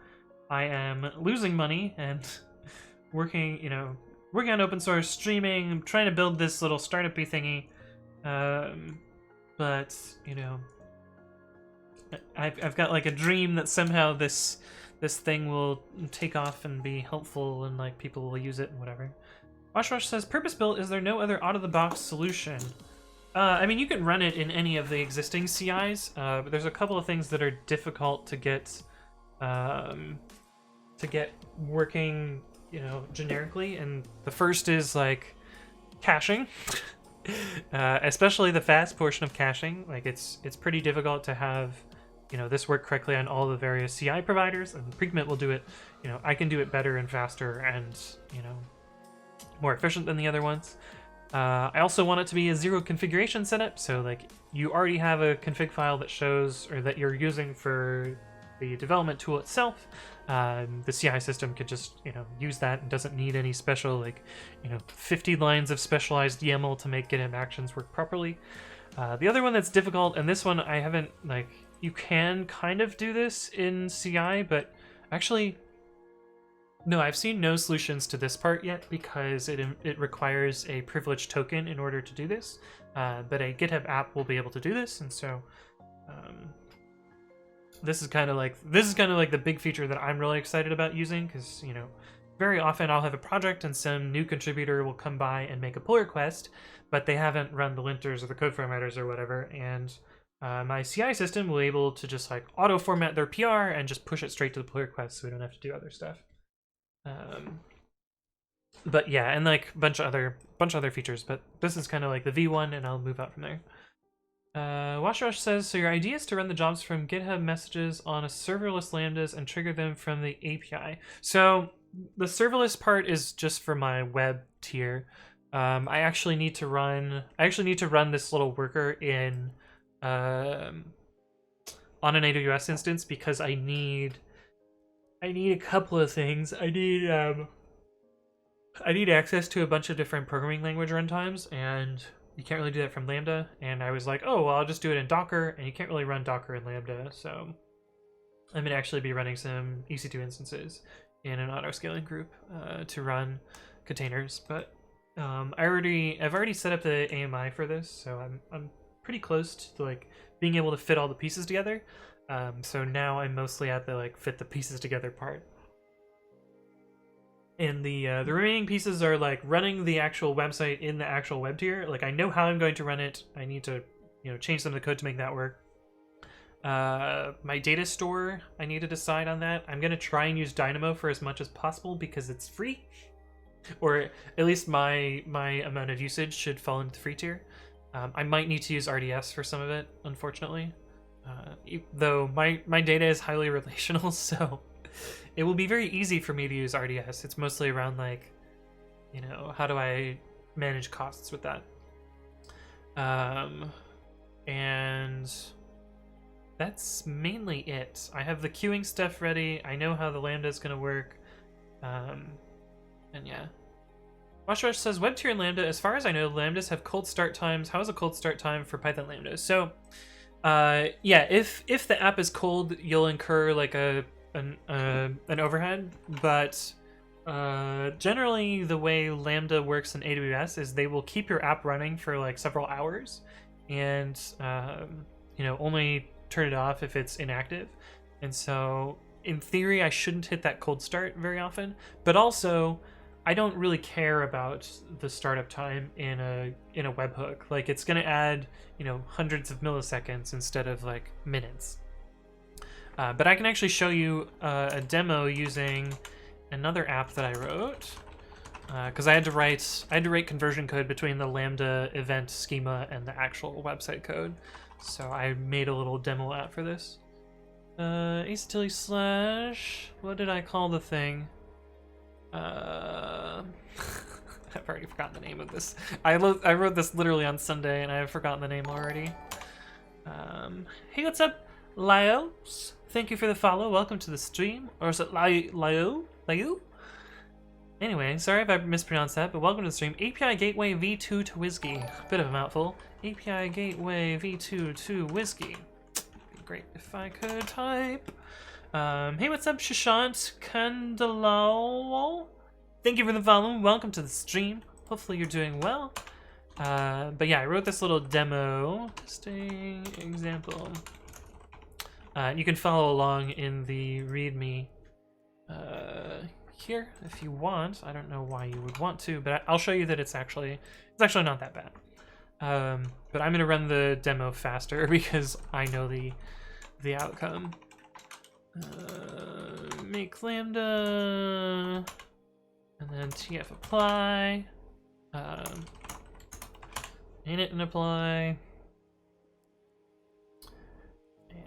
I am losing money and working, working on open source, streaming, I'm trying to build this little startup-y thingy. But, I've got like a dream that somehow this thing will take off and be helpful and like people will use it and whatever. Washwash says, purpose-built, is there no other out-of-the-box solution? I mean, you can run it in any of the existing CIs, but there's a couple of things that are difficult to get working, generically, and the first is like caching. Especially the fast portion of caching. Like it's pretty difficult to have this work correctly on all the various CI providers, and pre-commit will do it. I can do it better and faster and more efficient than the other ones. I also want it to be a zero configuration setup, so like you already have a config file that shows, or that you're using for the development tool itself. The CI system could just use that and doesn't need any special 50 lines of specialized YAML to make GitHub Actions work properly. The other one that's difficult, and this one I haven't you can kind of do this in CI, but actually no, I've seen no solutions to this part yet because it requires a privileged token in order to do this. But a GitHub app will be able to do this, and so this is kind of like the big feature that I'm really excited about using, because very often I'll have a project and some new contributor will come by and make a pull request, but they haven't run the linters or the code formatters or whatever, and my CI system will be able to just like auto format their PR and just push it straight to the pull request, so we don't have to do other stuff. But yeah, and like bunch of other features, but this is kind of like the V1, and I'll move out from there. Washrush says, so your idea is to run the jobs from GitHub messages on a serverless lambdas and trigger them from the API. So the serverless part is just for my web tier. I actually need to run this little worker in on an AWS instance because I need a couple of things. I need access to a bunch of different programming language runtimes, and you can't really do that from Lambda. And I was like, oh, well, I'll just do it in Docker, and you can't really run Docker in Lambda. So I'm gonna actually be running some EC2 instances in an auto-scaling group to run containers. But I've already set up the AMI for this, so I'm pretty close to like being able to fit all the pieces together. So now I'm mostly at the fit the pieces together part. And the remaining pieces are like running the actual website in the actual web tier. Like I know how I'm going to run it. I need to change some of the code to make that work. My data store, I need to decide on that. I'm gonna try and use Dynamo for as much as possible because it's free, or at least my amount of usage should fall into the free tier. I might need to use RDS for some of it, unfortunately. Though my data is highly relational, so it will be very easy for me to use RDS. It's mostly around how do I manage costs with that? And that's mainly it. I have the queuing stuff ready. I know how the Lambda is going to work. And yeah. Washrush says, web tier and Lambda, as far as I know, Lambdas have cold start times. How is a cold start time for Python Lambdas? So, yeah, if the app is cold, you'll incur like an overhead, but generally the way Lambda works in AWS is they will keep your app running for like several hours, and only turn it off if it's inactive. And so in theory I shouldn't hit that cold start very often, but also I don't really care about the startup time in a webhook. Like it's gonna add hundreds of milliseconds instead of like minutes. But I can actually show you a demo using another app that I wrote, because I had to write conversion code between the Lambda event schema and the actual website code. So I made a little demo app for this. Ace slash, what did I call the thing? I've already forgotten the name of this. I wrote this literally on Sunday and I have forgotten the name already. Hey, what's up, Lyos? Thank you for the follow. Welcome to the stream. Or is it Lyo? Anyway, sorry if I mispronounced that, but welcome to the stream. API Gateway v2 to Whiskey. Bit of a mouthful. API Gateway v2 to Whiskey. Be great if I could type. Hey, what's up, Shashant Kandalawal? Thank you for the follow. Welcome to the stream. Hopefully you're doing well. But yeah, I wrote this little demo testing example. You can follow along in the README here if you want. I don't know why you would want to, but I'll show you that it's actually not that bad. But I'm gonna run the demo faster because I know the outcome. Make lambda and then tf apply. Init and apply.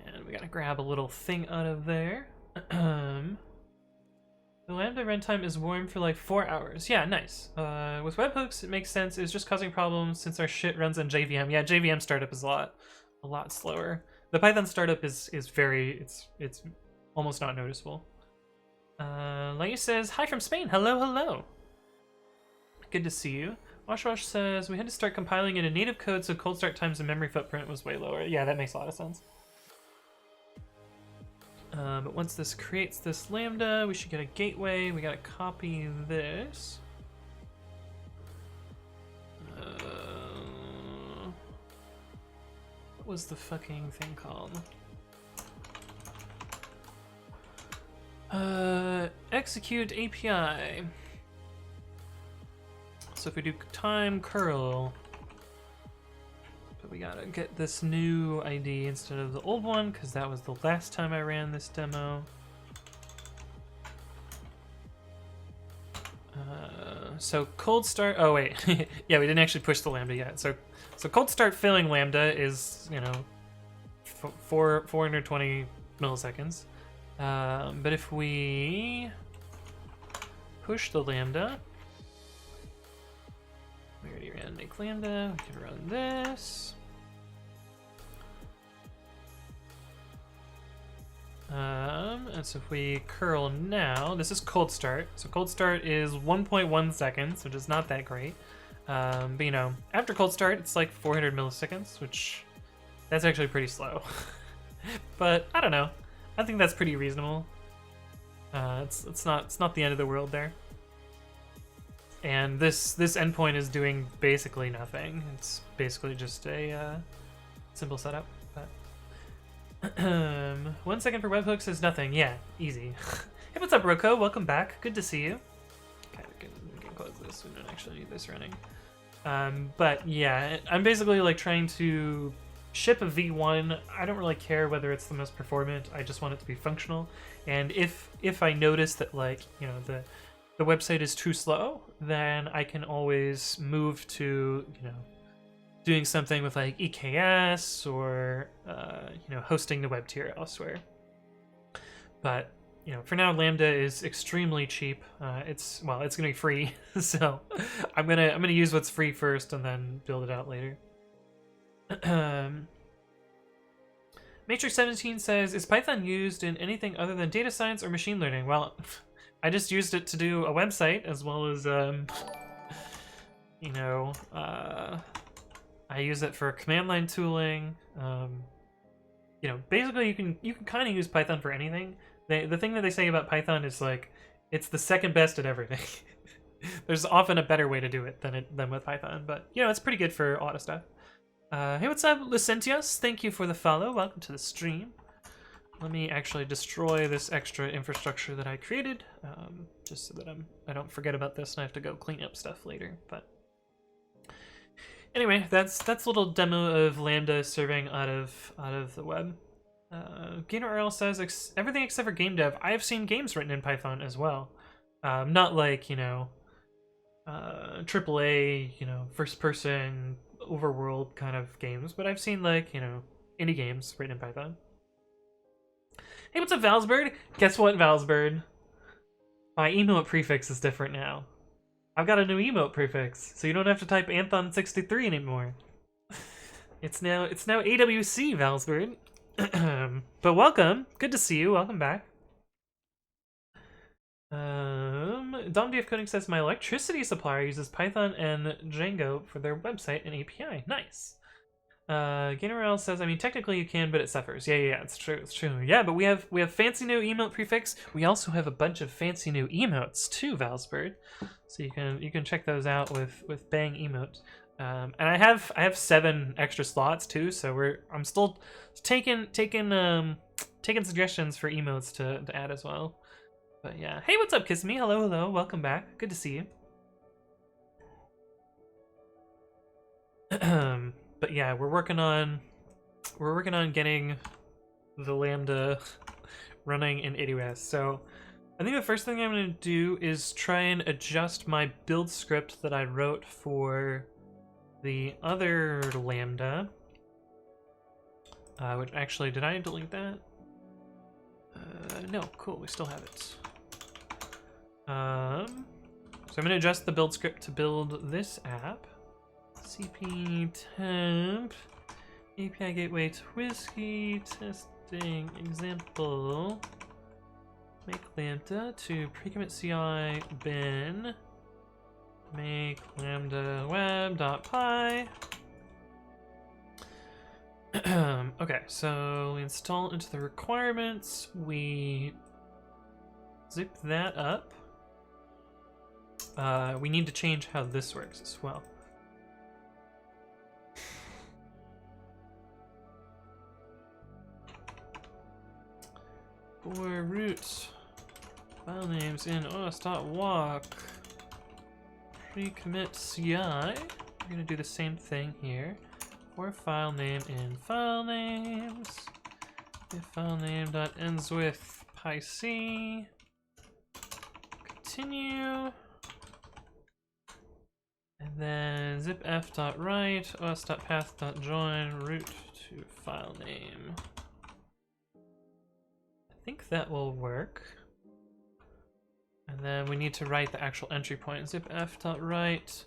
And we gotta grab a little thing out of there. The lambda runtime is warm for like 4 hours. Yeah, nice. With webhooks, it makes sense. It's just causing problems since our shit runs on JVM. Yeah, JVM startup is a lot slower. The Python startup is it's almost not noticeable. Leia says, hi from Spain. Hello, hello. Good to see you. Wash says, we had to start compiling it in native code so cold start times and memory footprint was way lower. Yeah, that makes a lot of sense. But once this creates this lambda, we should get a gateway. We gotta copy this. What was the fucking thing called? Execute API. So if we do time curl, but we gotta get this new ID instead of the old one because that was the last time I ran this demo. So cold start. Oh wait, yeah, we didn't actually push the lambda yet. So cold start filling lambda is 420 milliseconds. But if we push the lambda. We already ran make lambda, we can run this. And so if we curl now, this is cold start. So cold start is 1.1 seconds, which is not that great. But after cold start, it's like 400 milliseconds, which that's actually pretty slow. But I don't know. I think that's pretty reasonable. It's not the end of the world there. And this endpoint is doing basically nothing. It's basically just a simple setup. But 1 second for webhooks is nothing. Yeah, easy. Hey, what's up, Roko? Welcome back. Good to see you. Okay, we can close this. We don't actually need this running. But yeah, I'm basically like trying to ship a V1. I don't really care whether it's the most performant. I just want it to be functional. And if I notice that the website is too slow, then I can always move to, doing something with like EKS or, hosting the web tier elsewhere. But, for now, Lambda is extremely cheap. It's going to be free, so I'm gonna use what's free first and then build it out later. Matrix 17 says, is Python used in anything other than data science or machine learning? Well, I just used it to do a website as well as, I use it for command line tooling. Basically you can kind of use Python for anything. The thing that they say about Python is like, it's the second best at everything. There's often a better way to do it than with Python, but it's pretty good for a lot of stuff. Hey, what's up, Lucentius? Thank you for the follow. Welcome to the stream. Let me actually destroy this extra infrastructure that I created, just so that I don't forget about this and I have to go clean up stuff later. But anyway, that's a little demo of Lambda serving out of the web. GameRL says everything except for game dev. I have seen games written in Python as well. Not like AAA, first person overworld kind of games, but I've seen like indie games written in Python. Hey, what's up, Valsbird? Guess what, Valsbird? My emote prefix is different now. I've got a new emote prefix, so you don't have to type Anthon63 anymore. It's now AWC, Valsbird. But welcome. Good to see you. Welcome back. DomDF Coding says my electricity supplier uses Python and Django for their website and API. Nice. Gatorel says, I mean, technically you can, but it suffers. Yeah, it's true, it's true. Yeah, but we have fancy new emote prefix. We also have a bunch of fancy new emotes too, Valsbird. So you can check those out with Bang Emote. And I have 7 extra slots too, so I'm still taking suggestions for emotes to add as well. But yeah, hey, what's up, Kiss Me? Hello, welcome back. Good to see you. But yeah, we're working on getting the lambda running in AWS. So I think the first thing I'm going to do is try and adjust my build script that I wrote for the other lambda. Which actually, did I delete that? No, cool, we still have it. So I'm going to adjust the build script to build this app. CP temp API gateway to whiskey testing example. Make lambda to pre-commit.ci bin. Make lambda web.py. Okay, so we install into the requirements. We zip that up. We need to change how this works as well. For root file names in os.walk pre-commit.ci, we're gonna do the same thing here. For file name in file names, if file name dot ends with pyc, continue, and then zip f dot write os dot path dot join root to file name. I think that will work. And then we need to write the actual entry point. Zip f.write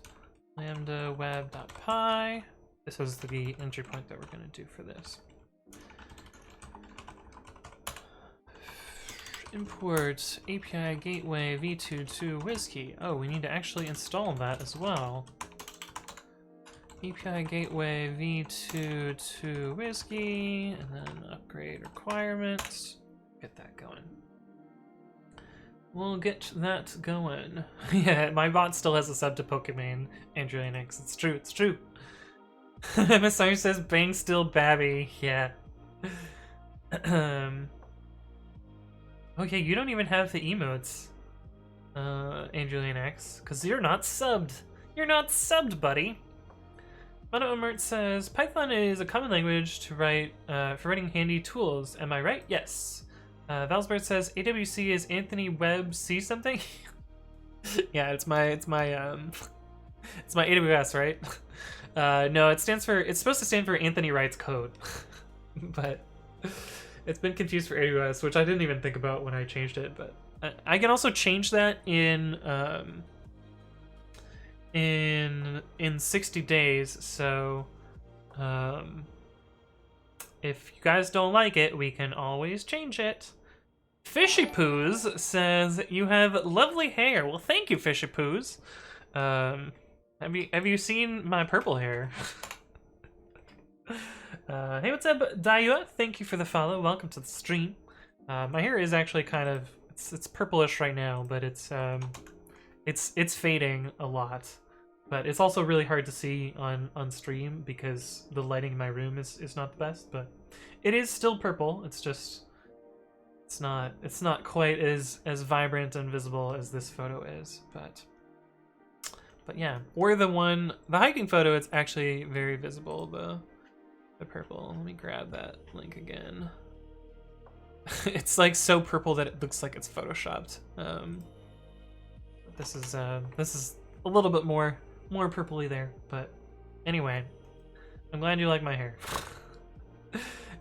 lambda web.py. This is the entry point that we're going to do for this. Import API gateway v2 to whiskey. Oh, we need to actually install that as well. API gateway v2 to whiskey, and then upgrade requirements. Get that going. We'll get that going. Yeah, my bot still has a sub to Pokemon Androlinux. It's true, it's true. MSR says Bang still Babby. Yeah. Okay, you don't even have the emotes, Androlinux, because you're not subbed. You're not subbed, buddy. Mono Emert says Python is a common language to write for writing handy tools. Am I right? Yes. Valsbert says AWC is Anthony Webb C something. Yeah, it's my AWS, right? No, it's supposed to stand for Anthony Writes Code, but it's been confused for AWS, which I didn't even think about when I changed it. But I can also change that in 60 days. So if you guys don't like it, we can always change it. Fishy Poos says you have lovely hair. Well, thank you, Fishy Poos. Have you seen my purple hair? Hey, what's up, Dayua? Thank you for the follow. Welcome to the stream. My hair is actually kind of it's purplish right now, but it's fading a lot. But it's also really hard to see on stream because the lighting in my room is not the best. But it is still purple. It's just it's not quite as vibrant and visible as this photo is. But yeah, or the hiking photo, it's actually very visible. The purple. Let me grab that link again. It's like so purple that it looks like it's photoshopped. This is a little bit more purpley there, but anyway, I'm glad you like my hair.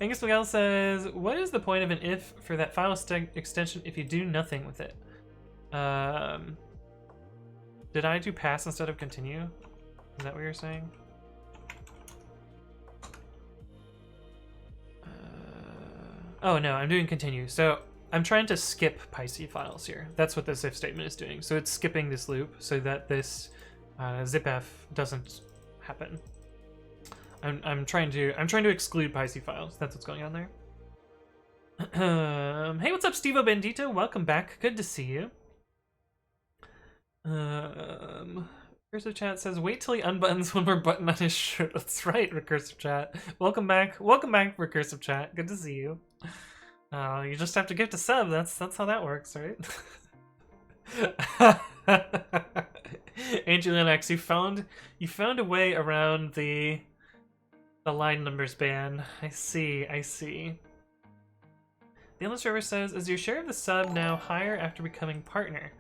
Angus Miguel says, what is the point of an if for that file extension if you do nothing with it? Did I do pass instead of continue? Is that what you're saying? Oh no, I'm doing continue. So I'm trying to skip PyC files here. That's what this if statement is doing. So it's skipping this loop so that this zipf doesn't happen. I'm trying to exclude PyC files. That's what's going on there. Hey, what's up, Stevo Bandito? Welcome back. Good to see you. Recursive Chat says, wait till he unbuttons one more button on his shirt. That's right, Recursive Chat. Welcome back. Welcome back, Recursive Chat. Good to see you. You just have to gift a sub. That's how that works, right? Angel Linux, you found a way around the line numbers ban. I see. The Endless River says, is your share of the sub now higher after becoming partner?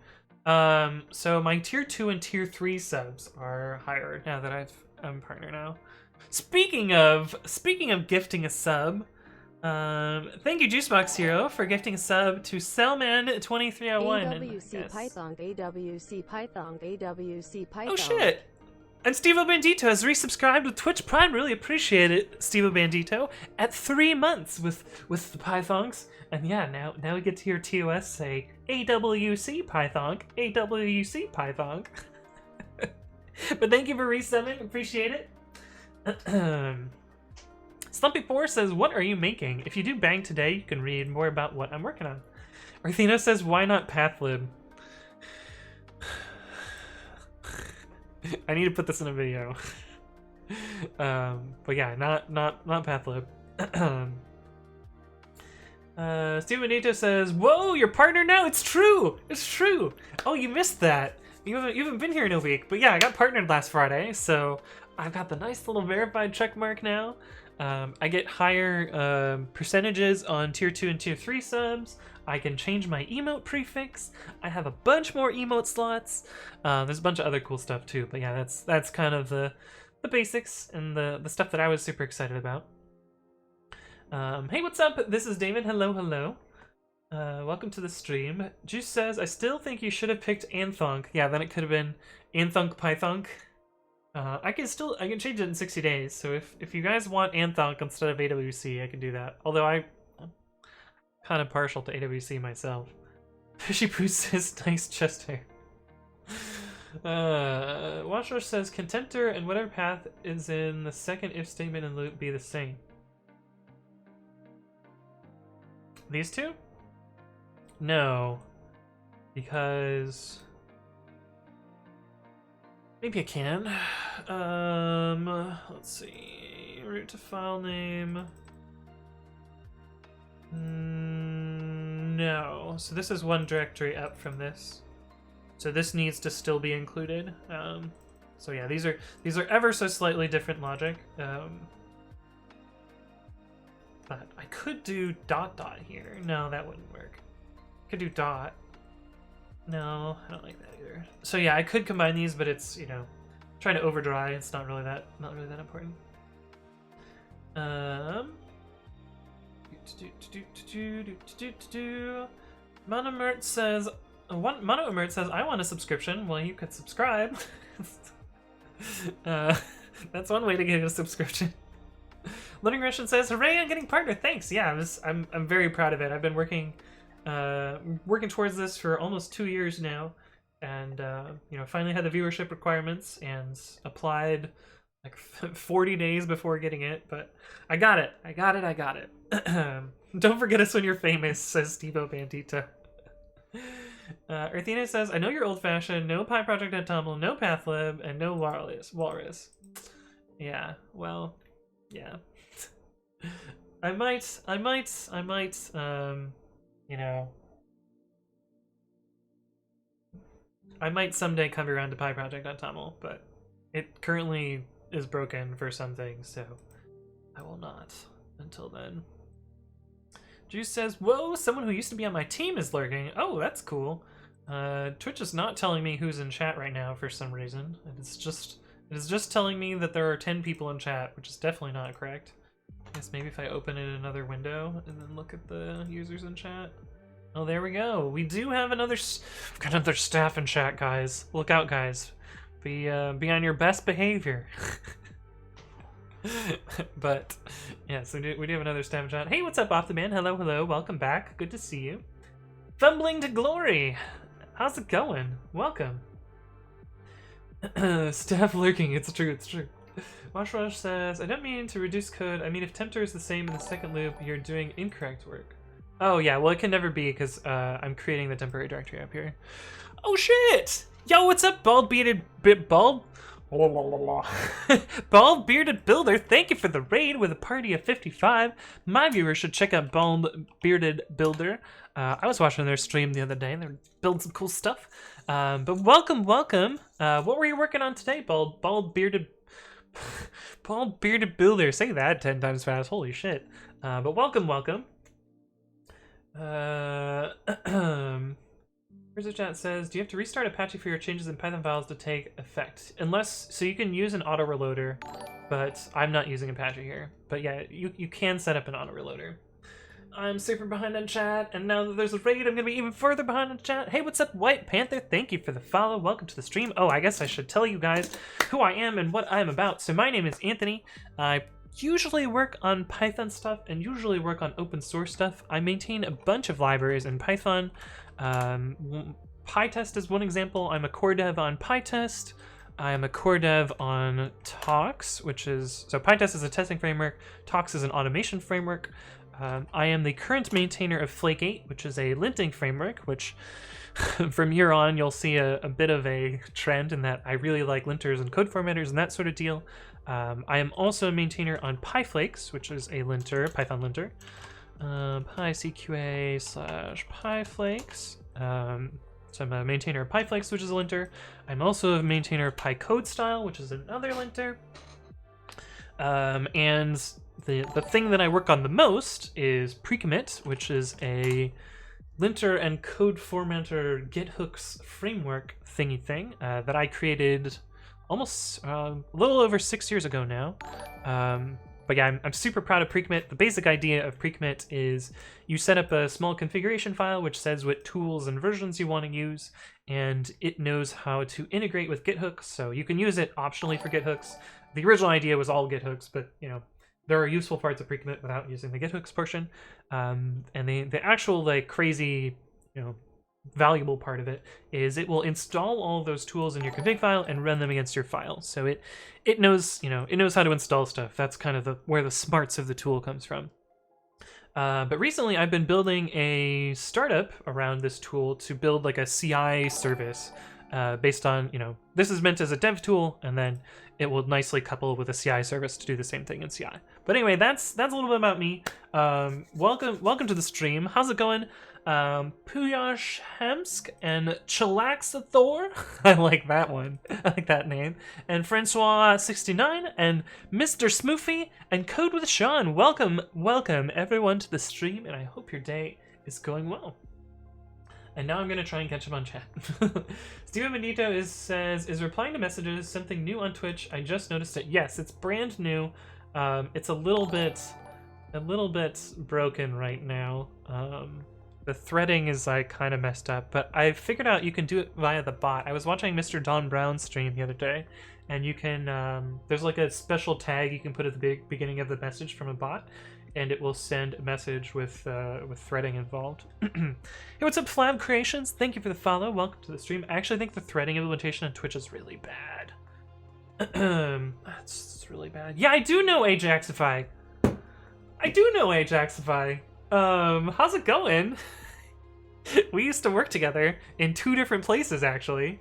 So my tier 2 and tier 3 subs are higher now that I'm partner now. Speaking of gifting a sub, thank you Juicebox Hero for gifting a sub to Cellman2301. AWC Python. Oh shit! And Stevo Bandito has resubscribed with Twitch Prime. Really appreciate it, Stevo Bandito. At 3 months with the Pythons. And yeah, now we get to hear TOS say AWC Python, AWC Python. But thank you for resubbing, appreciate it. Slumpy4 says, what are you making? If you do bang today, you can read more about what I'm working on. Arthino says, why not pathlib? I need to put this in a video. But yeah, not pathlib. Steve Benito says, whoa, you're partner now? It's true! It's true! Oh, you missed that. You haven't been here in a week. But yeah, I got partnered last Friday, so I've got the nice little verified check mark now. I get higher percentages on tier 2 and tier 3 subs. I can change my emote prefix. I have a bunch more emote slots. There's a bunch of other cool stuff too, but yeah, that's kind of the basics and the stuff that I was super excited about. Hey, what's up? This is David. Hello. Welcome to the stream. Juice says, I still think you should have picked Anthonk. Yeah, then it could have been Anthonk Pythonk. I can change it in 60 days, so if you guys want Anthonk instead of AWC, I can do that. Although I'm kind of partial to AWC myself. Fishy Poo says, nice chest hair. Watcher says, contenter and whatever path is in the second if statement and loop be the same. These two? No. Because... maybe I can. Let's see. Root to file name. No. So this is one directory up from this. So this needs to still be included. So yeah, these are ever so slightly different logic. But I could do ... here. No, that wouldn't work. Could do ... No, I don't like that either. So yeah, I could combine these, but it's, you know, trying to overdry. It's not really that important. Monomert says, I want a subscription. Well, you could subscribe. That's one way to get a subscription. Learning Russian says, hooray, I'm getting partner. Thanks. Yeah, I'm very proud of it. I've been working towards this for almost 2 years now, and you know, finally had the viewership requirements and applied like 40 days before getting it, but I got it. Don't forget us when you're famous, says Stevo Bandito. Earthina says, I know you're old-fashioned, no PyProject.toml, no pathlib, and no walrus. Yeah, well, yeah. I might, you know, I might someday come around to PyProject.toml, but it currently is broken for some things, so I will not until then. Juice says, whoa, someone who used to be on my team is lurking. Oh, that's cool. Twitch is not telling me who's in chat right now for some reason. It is just telling me that there are 10 people in chat, which is definitely not correct. guess maybe if I open in another window and then look at the users in chat. Oh, there we go. We do have another. We've got another staff in chat, guys. Look out, guys. Be on your best behavior. But yeah, so we do have another staff in chat. Hey, what's up, Off the Man? Hello, hello. Welcome back. Good to see you. Fumbling to glory. How's it going? Welcome. Staff lurking. It's true. It's true. Washwash says, I don't mean to reduce code. I mean, if tempter is the same in the second loop, you're doing incorrect work. Oh yeah, well it can never be because I'm creating the temporary directory up here. Oh shit! Yo, what's up, bald bearded bald bearded builder? Thank you for the raid with a party of 55. My viewers should check out Bald Bearded Builder. I was watching their stream the other day and they were building some cool stuff. But welcome. What were you working on today, Bald Bearded Builder? Say that 10 times fast. Holy shit! But welcome. Where's the chat says, do you have to restart Apache for your changes in Python files to take effect? So you can use an auto reloader, but I'm not using Apache here. But yeah, you can set up an auto reloader. I'm super behind on chat, and now that there's a raid, I'm gonna be even further behind on chat. Hey, what's up, White Panther? Thank you for the follow. Welcome to the stream. Oh, I guess I should tell you guys who I am and what I'm about. So my name is Anthony. I usually work on Python stuff and usually work on open source stuff. I maintain a bunch of libraries in Python. PyTest is one example. I'm a core dev on PyTest. I am a core dev on Tox, so PyTest is a testing framework. Tox is an automation framework. I am the current maintainer of Flake 8, which is a linting framework, which from here on you'll see a bit of a trend in that I really like linters and code formatters and that sort of deal. I am also a maintainer on PyFlakes, which is a linter, Python linter. PyCQA/PyFlakes. So I'm a maintainer of PyFlakes, which is a linter. I'm also a maintainer of PyCodeStyle, which is another linter. And the thing that I work on the most is pre-commit, which is a linter and code formatter GitHooks framework thingy thing that I created almost a little over 6 years ago now. But yeah, I'm super proud of pre-commit. The basic idea of pre-commit is you set up a small configuration file which says what tools and versions you want to use, and it knows how to integrate with GitHooks, so you can use it optionally for GitHooks. The original idea was all GitHooks, but there are useful parts of pre-commit without using the GitHooks portion. And the actual crazy valuable part of it is it will install all of those tools in your config file and run them against your file. So it knows it knows how to install stuff. That's kind of where the smarts of the tool comes from. But recently I've been building a startup around this tool to build a CI service based on, this is meant as a dev tool, and then it will nicely couple with a CI service to do the same thing in CI. But anyway, that's a little bit about me. Welcome to the stream. How's it going? Puyash Hemsk and Chilaxathor. I like that one. I like that name. And Francois69 and Mr. Smoofy and Code with Sean. Welcome everyone to the stream, and I hope your day is going well. And now I'm going to try and catch him on chat. Steven Benito says, is replying to messages something new on Twitch? I just noticed it. Yes, it's brand new. It's a little bit broken right now. The threading is kind of messed up, but I figured out you can do it via the bot. I was watching Mr. Don Brown's stream the other day, and you can, there's a special tag you can put at the beginning of the message from a bot, and it will send a message with threading involved. Hey, what's up, Flab Creations? Thank you for the follow. Welcome to the stream. I actually think the threading implementation on Twitch is really bad. It's really bad. Yeah, I do know Ajaxify. How's it going? We used to work together in 2 different places, actually.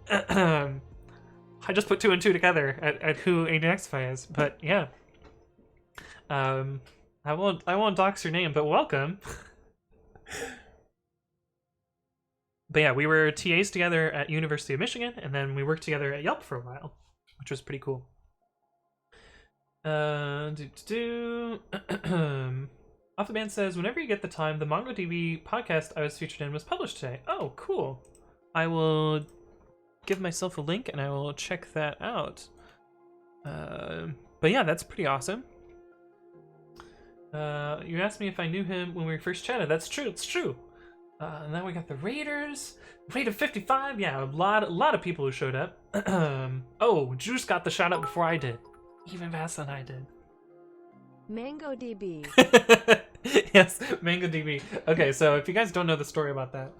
I just put 2 and 2 together at who Ajaxify is, but yeah. I won't dox your name, but welcome. But yeah, we were TAs together at University of Michigan, and then we worked together at Yelp for a while, which was pretty cool. Off the Band says, whenever you get the time, the MongoDB podcast I was featured in was published today. Oh, cool. I will give myself a link and I will check that out. But yeah, that's pretty awesome. You asked me if I knew him when we first chatted. That's true. It's true. And then we got the Raiders. Rate of 55. Yeah, a lot of people who showed up. Oh, Juice got the shout out before I did. Even faster than I did. MangoDB. Yes, MangoDB. Okay, so if you guys don't know the story about that,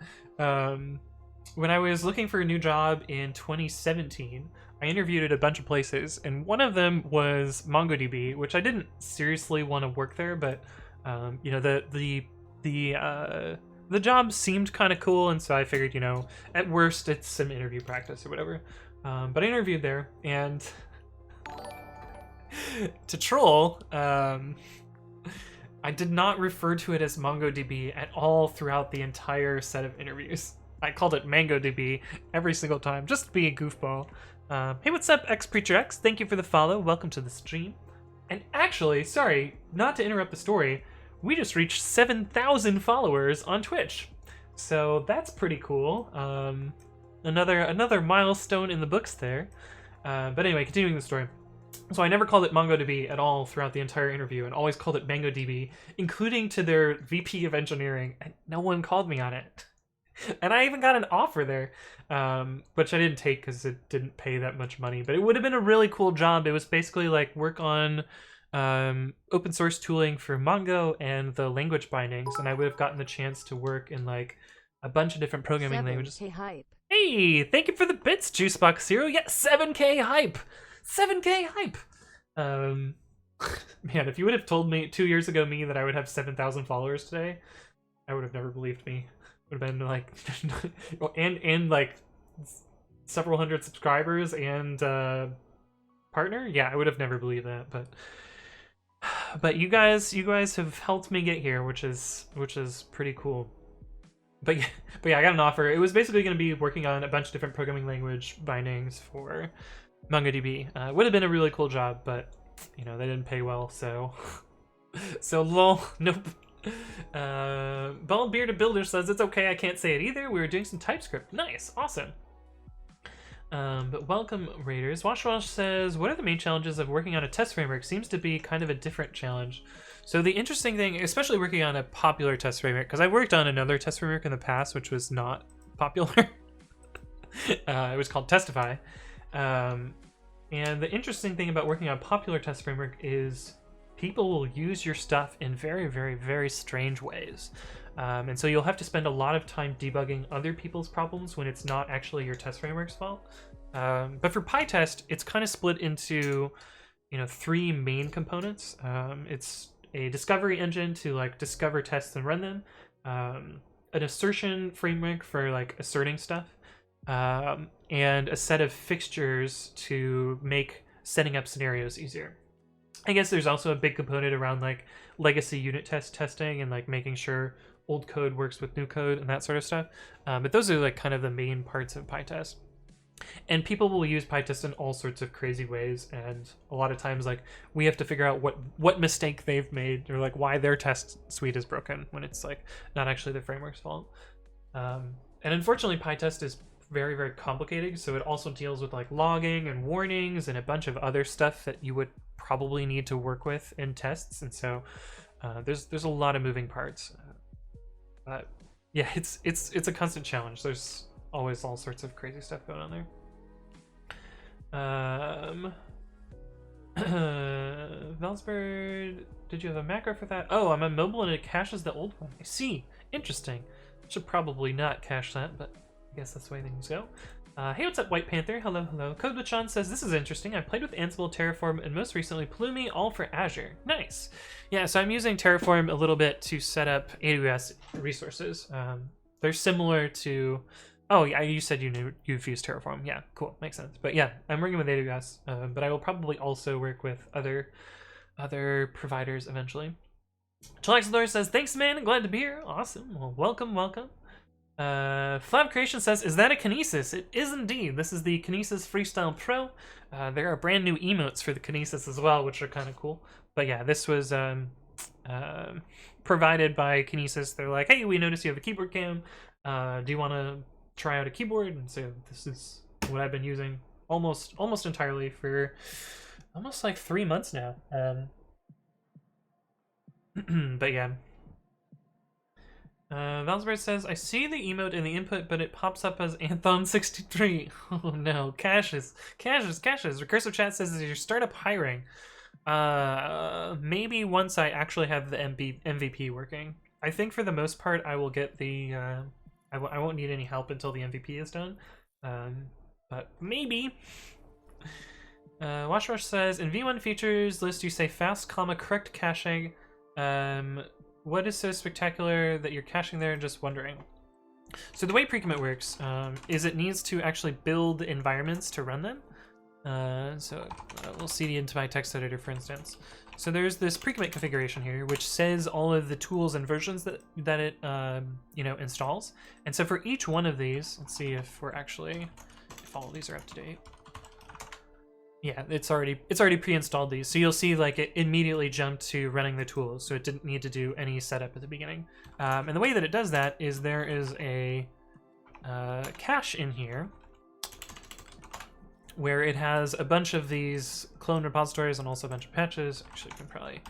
when I was looking for a new job in 2017, I interviewed at a bunch of places, and one of them was MongoDB, which I didn't seriously want to work there, but you know, the job seemed kind of cool, and so I figured, you know, at worst it's some interview practice or whatever. But I interviewed there, and to troll, I did not refer to it as MongoDB at all throughout the entire set of interviews. I called it MangoDB every single time, just to be a goofball. Hey, what's up, XPreacherX? Thank you for the follow. Welcome to the stream. And actually, sorry, not to interrupt the story, we just reached 7,000 followers on Twitch. So that's pretty cool. Another milestone in the books there. But anyway, continuing the story. So I never called it MongoDB at all throughout the entire interview, and always called it MangoDB, including to their VP of engineering, and no one called me on it. And I even got an offer there, which I didn't take because it didn't pay that much money, but it would have been a really cool job. It was basically like work on open source tooling for Mongo and the language bindings, and I would have gotten the chance to work in like a bunch of different programming languages. 7K hype. Hey, thank you for the bits, Juicebox Zero. Yeah, 7K hype. 7K hype. Man, if you would have told me 2 years ago that I would have 7,000 followers today, I would have never believed me. Would have been like, and like several hundred subscribers and partner. Yeah, I would have never believed that, but you guys have helped me get here, which is pretty cool. But yeah, I got an offer. It was basically going to be working on a bunch of different programming language bindings for MongoDB. It would have been a really cool job, but you know, they didn't pay well, so lol. Nope. Bald Bearded Builder says it's okay, I can't say it either. We were doing some TypeScript. Nice, awesome. But welcome, Raiders. Wash says, what are the main challenges of working on a test framework? Seems to be kind of a different challenge. So the interesting thing, especially working on a popular test framework, because I worked on another test framework in the past, which was not popular. It was called Testify. And the interesting thing about working on a popular test framework is people will use your stuff in very, very, very strange ways. And so you'll have to spend a lot of time debugging other people's problems when it's not actually your test framework's fault. But for PyTest, it's kind of split into, you know, 3 main components. It's a discovery engine to like discover tests and run them, an assertion framework for like asserting stuff, and a set of fixtures to make setting up scenarios easier. I guess there's also a big component around like legacy unit test testing and like making sure old code works with new code and that sort of stuff. But those are like kind of the main parts of PyTest. And people will use PyTest in all sorts of crazy ways, and a lot of times like we have to figure out what mistake they've made, or like why their test suite is broken when it's like not actually the framework's fault. And unfortunately PyTest is very, very complicated, so it also deals with like logging and warnings and a bunch of other stuff that you would probably need to work with in tests, and so there's a lot of moving parts. But yeah, it's a constant challenge. There's always all sorts of crazy stuff going on there. Valsberg, did you have a macro for that? Oh, I'm on mobile and it caches the old one. I see. Interesting. Should probably not cache that, but I guess that's the way things go. Hey, what's up, White Panther? Hello, hello. Code with Sean says, this is interesting. I played with Ansible, Terraform, and most recently Plumi, all for Azure. Nice. Yeah, so I'm using Terraform a little bit to set up AWS resources. They're similar to... Oh, yeah, you said you've used Terraform. Yeah, cool. Makes sense. But yeah, I'm working with AWS, but I will probably also work with other providers eventually. Chillaxador says, thanks, man. Glad to be here. Awesome. Well, welcome, welcome. Flab Creation says, is that a Kinesis? It is indeed. This is the Kinesis Freestyle Pro. There are brand new emotes for the Kinesis as well, which are kind of cool. But yeah, this was provided by Kinesis. They're like, hey, we noticed you have a keyboard cam. Do you want to try out a keyboard? And so this is what I've been using almost entirely for almost like 3 months now. But yeah. Valsberg says, I see the emote in the input, but it pops up as Anthon63. Oh no, caches. Recursive Chat says that your startup hiring. Maybe once I actually have the MVP working. I think for the most part, I will get the, I won't need any help until the MVP is done. But maybe. Washwash says, in V1 features list, you say fast, comma, correct caching. What is so spectacular that you're caching there? Just wondering. So the way pre-commit works is it needs to actually build environments to run them. We'll cd into my text editor, for instance. So there's this pre-commit configuration here, which says all of the tools and versions that it installs. And so for each one of these, let's see if all of these are up to date. Yeah, it's already pre-installed these, so you'll see like it immediately jumped to running the tools, so it didn't need to do any setup at the beginning. And the way that it does that is there is a cache in here where it has a bunch of these clone repositories and also a bunch of patches. Actually, you can probably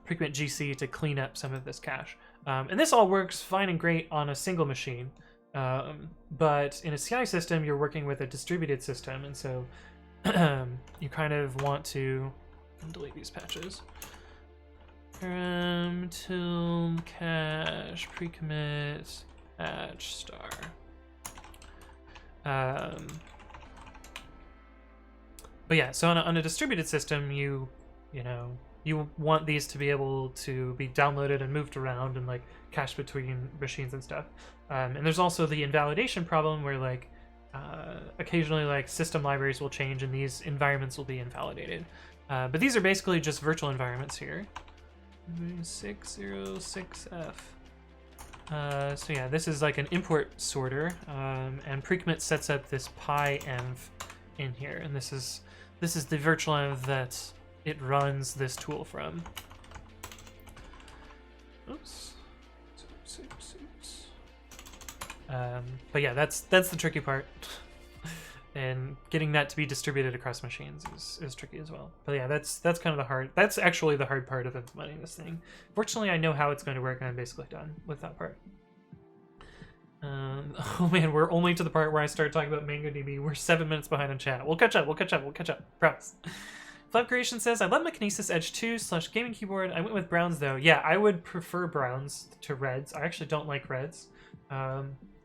pre-commit GC to clean up some of this cache. And this all works fine and great on a single machine, but in a CI system, you're working with a distributed system, and so you kind of want to delete these patches. Till cache pre-commit patch star. But yeah, so on a distributed system, you want these to be able to be downloaded and moved around and like cached between machines and stuff. And there's also the invalidation problem where like occasionally like system libraries will change and these environments will be invalidated. But these are basically just virtual environments here. 606F. So yeah, this is like an import sorter, and pre-commit sets up this pyenv in here, and this is the virtual env that it runs this tool from. Oops. But yeah, that's the tricky part. And getting that to be distributed across machines is tricky as well. But yeah, that's kind of that's actually the hard part of implementing this thing. Fortunately, I know how it's going to work, and I'm basically done with that part. Oh man, we're only to the part where I started talking about MongoDB. We're 7 minutes behind on chat. We'll catch up. Promise. Flap Creation says, I love my Kinesis Edge 2/gaming keyboard. I went with browns though. Yeah, I would prefer browns to reds. I actually don't like reds.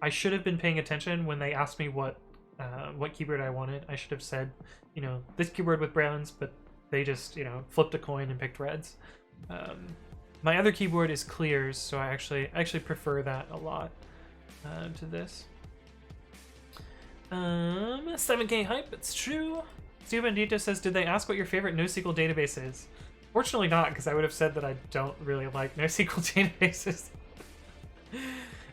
I should have been paying attention when they asked me what keyboard I wanted. I should have said, this keyboard with browns, but they just, flipped a coin and picked reds. My other keyboard is clears, so I actually prefer that a lot to this. 7K hype, it's true. Steve Bandito says, did they ask what your favorite NoSQL database is? Fortunately not, because I would have said that I don't really like NoSQL databases.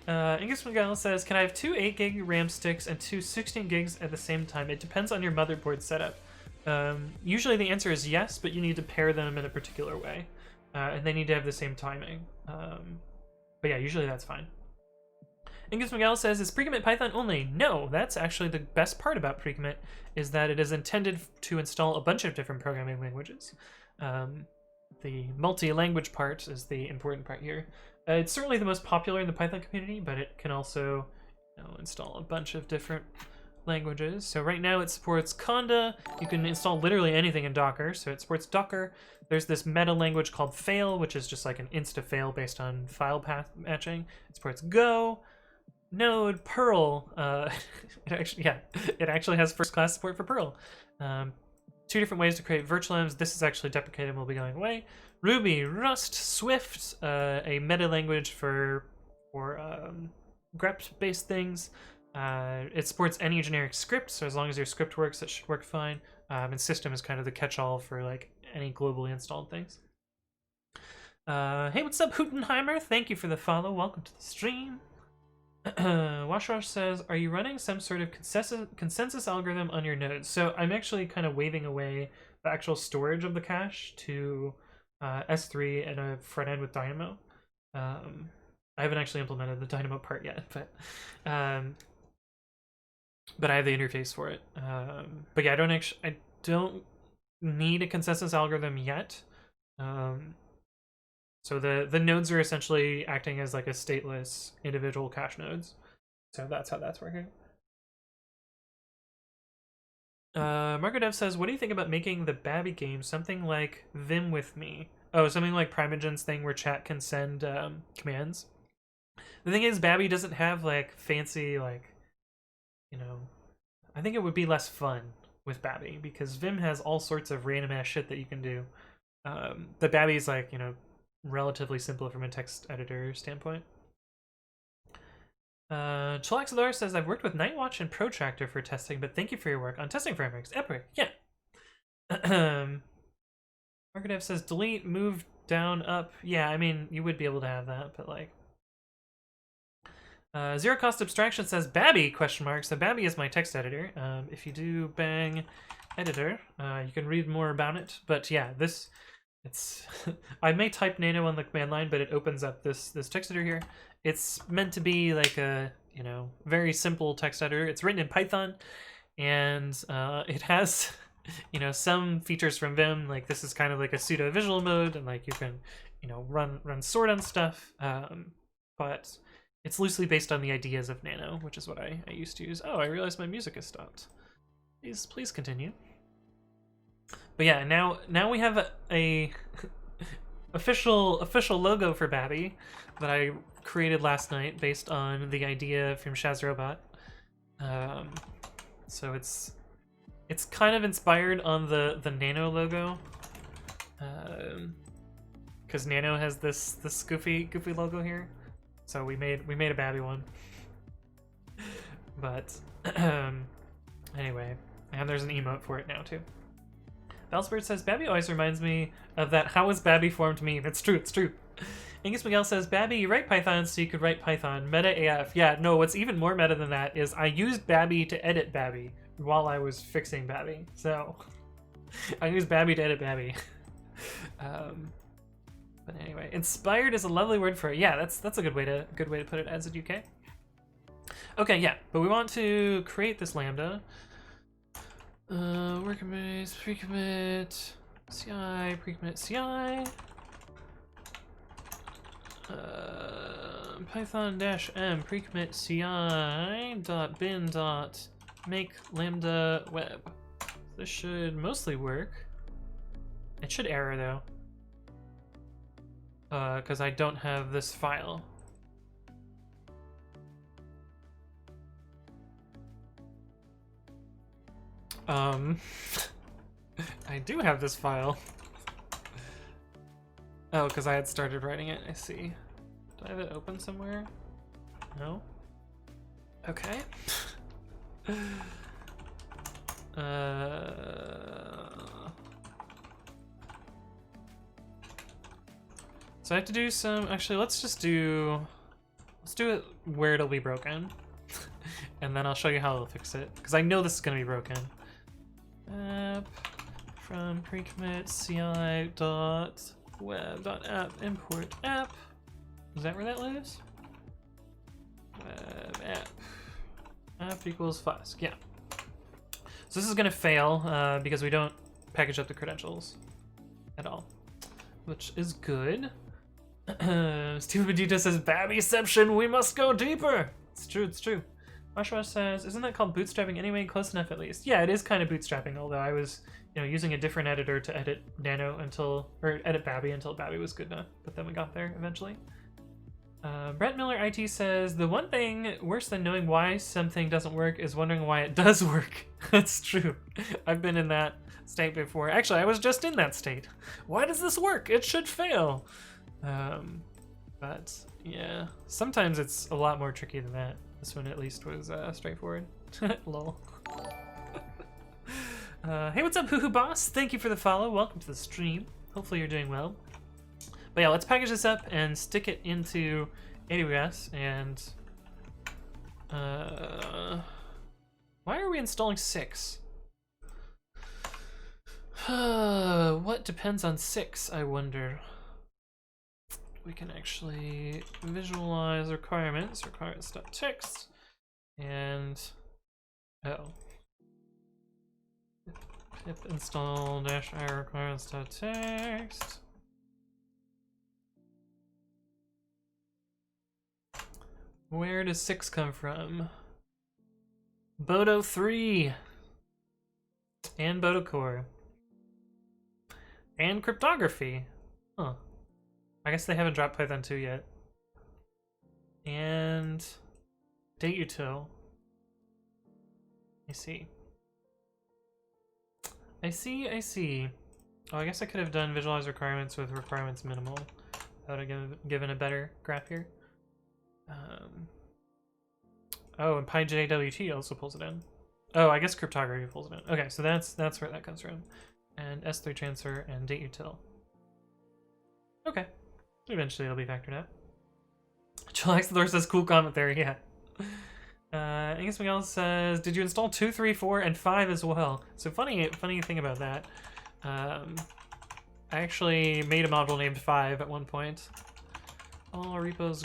Angus Miguel says, can I have 2 8 gig RAM sticks and 2 16 gigs at the same time? It depends on your motherboard setup. Usually the answer is yes, but you need to pair them in a particular way. And they need to have the same timing. But yeah, usually that's fine. Angus Miguel says, is pre-commit Python only? No, that's actually the best part about pre-commit, is that it is intended to install a bunch of different programming languages. The multi-language part is the important part here. It's certainly the most popular in the Python community, but it can also install a bunch of different languages. So right now it supports Conda. You can install literally anything in Docker, so it supports Docker. There's this meta language called Fail, which is just like an insta-fail based on file path matching. It supports Go, Node, Perl. It actually has first-class support for Perl. 2 different ways to create virtual envs. This is actually deprecated and will be going away. Ruby, Rust, Swift, a meta language for grep-based things. It supports any generic script, so as long as your script works, it should work fine. And system is kind of the catch-all for like any globally installed things. Hey, what's up, Hootenheimer? Thank you for the follow. Welcome to the stream. Washwash says, are you running some sort of consensus algorithm on your nodes? So I'm actually kind of waving away the actual storage of the cache to S3 and a front end with Dynamo. I haven't actually implemented the Dynamo part yet, but I have the interface for it. But yeah, I don't need a consensus algorithm yet. So the nodes are essentially acting as like a stateless individual cache nodes. So that's how that's working. Marco Dev says, what do you think about making the Babby game something like Vim with me? Oh, something like Primogen's thing where chat can send commands. The thing is, Babby doesn't have like fancy, like, you know, I think it would be less fun with Babby because Vim has all sorts of random ass shit that you can do. The Babby's like, you know, relatively simple from a text editor standpoint. Chilaxador says, I've worked with Nightwatch and Protractor for testing, but thank you for your work on testing frameworks. Epic, yeah. Markedev says, delete, move down, up. Yeah, I mean, you would be able to have that, but like. Zero Cost Abstraction says, Babby, question mark. So Babby is my text editor. If you do bang editor, you can read more about it. But yeah, it's I may type nano on the command line, but it opens up this text editor here. It's meant to be like a, you know, very simple text editor. It's written in Python, and it has, you know, some features from Vim. Like this is kind of like a pseudo visual mode, and like you can, you know, run sort on stuff. But it's loosely based on the ideas of Nano, which is what I used to use. Oh, I realized my music has stopped. Please continue. But yeah, now we have a official logo for Babby that I created last night based on the idea from Shazrobot. So it's kind of inspired on the Nano logo, because Nano has this goofy logo here. So we made a Babby one. But anyway, and there's an emote for it now too. Valsbird says, Babby always reminds me of that how was Babby formed meme. It's true, it's true. Angus Miguel says, Babby, you write Python so you could write Python. Meta AF. Yeah, no, what's even more meta than that is I used Babby to edit Babby while I was fixing Babby. So I used Babby to edit Babby. But anyway, inspired is a lovely word for it. Yeah, that's a good way to put it, as a UK. Okay, yeah, but we want to create this lambda. Workbase, pre-commit, CI, pre-commit, CI. Python-m pre-commit CI dot bin dot make lambda web. This should mostly work. It should error though, because I don't have this file. I do have this file. Oh, because I had started writing it, I see. Do I have it open somewhere? No? Okay. So I have to do some, actually let's do it where it'll be broken. And then I'll show you how I'll fix it, because I know this is gonna be broken. App from pre-commit CI dot web dot app import app. Is that where that lives? Web app equals Flask. Yeah. So this is gonna fail because we don't package up the credentials at all, which is good. Steve Vegeta says, Babbyception, we must go deeper. It's true, it's true. Marshall says, isn't that called bootstrapping anyway? Close enough at least. Yeah, it is kind of bootstrapping, although I was, you know, using a different editor to edit Nano or edit Babby until Babby was good enough, but then we got there eventually. Brett Miller IT says, the one thing worse than knowing why something doesn't work is wondering why it does work. That's true. I've been in that state before. Actually, I was just in that state. Why does this work? It should fail. But yeah, sometimes it's a lot more tricky than that. This one at least was straightforward. Lol. Hey, what's up, Hoo Hoo Boss? Thank you for the follow. Welcome to the stream. Hopefully you're doing well. But yeah, let's package this up and stick it into AWS. And why are we installing 6? What depends on 6, I wonder. We can actually visualize requirements.txt, and pip install -i requirements.txt. Where does 6 come from? Bodo 3. And Bodo Core. And cryptography. Huh. I guess they haven't dropped Python 2 yet. And date util. I see. I see. Oh, I guess I could have done visualize requirements with requirements minimal. That would have given a better graph here. Oh, and PyJWT also pulls it in. Oh, I guess cryptography pulls it in. Okay, so that's where that comes from. And S3 transfer and date util. Okay. Eventually it'll be factored out. Chillax says cool comment there, yeah. I guess Miguel says, did you install 2, 3, 4, and 5 as well? So funny thing about that. I actually made a module named 5 at one point. All repos.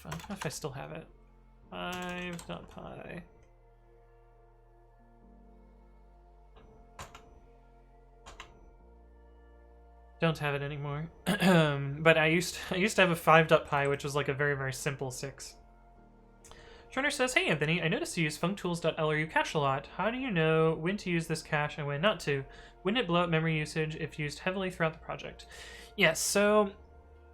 I don't know if I still have it. 5.py. Don't have it anymore. But I used to have a 5.py, which was like a very, very simple 6. Turner says, hey Anthony, I noticed you use functools.lru cache a lot. How do you know when to use this cache and when not to? Wouldn't it blow up memory usage if used heavily throughout the project? Yes, so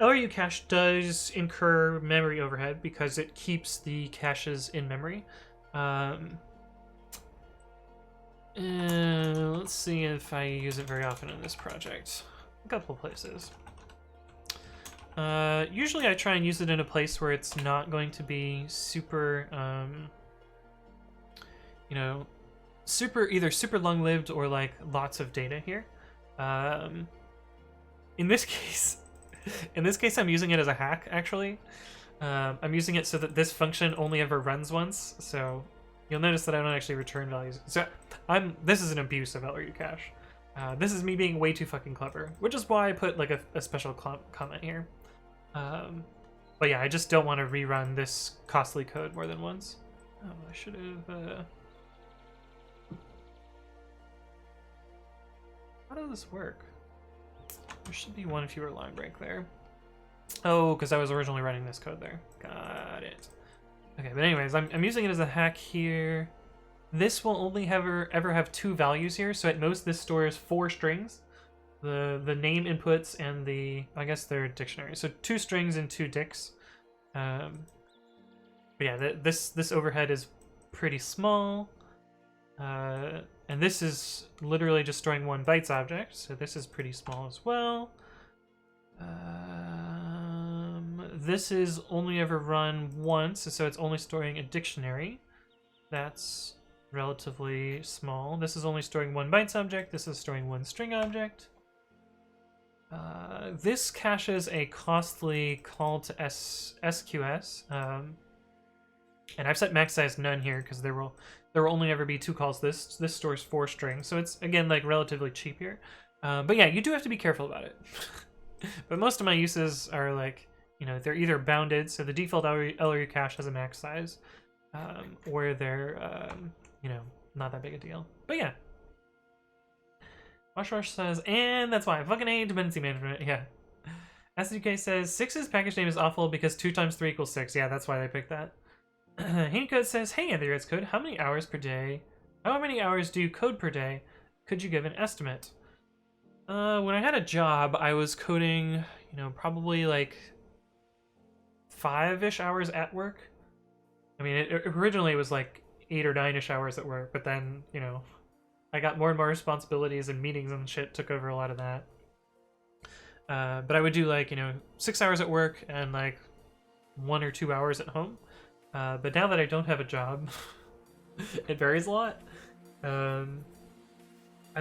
LRU cache does incur memory overhead because it keeps the caches in memory. Let's see if I use it very often in this project. A couple places. Usually I try and use it in a place where it's not going to be super, you know, either super long-lived or like lots of data here. In this case, I'm using it as a hack, actually. I'm using it so that this function only ever runs once, so you'll notice that I don't actually return values. So this is an abuse of LRU cache. This is me being way too fucking clever, which is why I put like a special comment here. But yeah, I just don't want to rerun this costly code more than once. Oh, I should have, How does this work? There should be one fewer line break there. Oh, because I was originally running this code there. Got it. Okay, but anyways, I'm using it as a hack here. This will only ever have 2 values here, so at most this stores 4 strings. The name inputs and the, I guess they're dictionary. So 2 strings and 2 dicts. But yeah, this overhead is pretty small. And this is literally just storing 1 bytes object, so this is pretty small as well. This is only ever run once, so it's only storing a dictionary. That's relatively small. This is only storing 1 bytes object, this is storing 1 string object. This caches a costly call to SQS, and I've set max size none here because there will only ever be 2 calls. This stores 4 strings, so it's again like relatively cheap here. But yeah, you do have to be careful about it. But most of my uses are like, you know, they're either bounded, so the default LRU cache has a max size, or they're you know, not that big a deal. But yeah. Washwash says, and that's why I fucking hate dependency management. Yeah. SDK says 6's package name is awful because 2 times 3 equals 6. Yeah, that's why they picked that. Haneycode says, hey Anthony Red's Code, how many hours per day? How many hours do you code per day? Could you give an estimate? When I had a job, I was coding, you know, probably like 5-ish hours at work. I mean, originally it was like 8 or 9-ish hours at work, but then, you know, I got more and more responsibilities and meetings and shit took over a lot of that. But I would do like, you know, 6 hours at work and like 1 or 2 hours at home. But now that I don't have a job, it varies a lot. I'm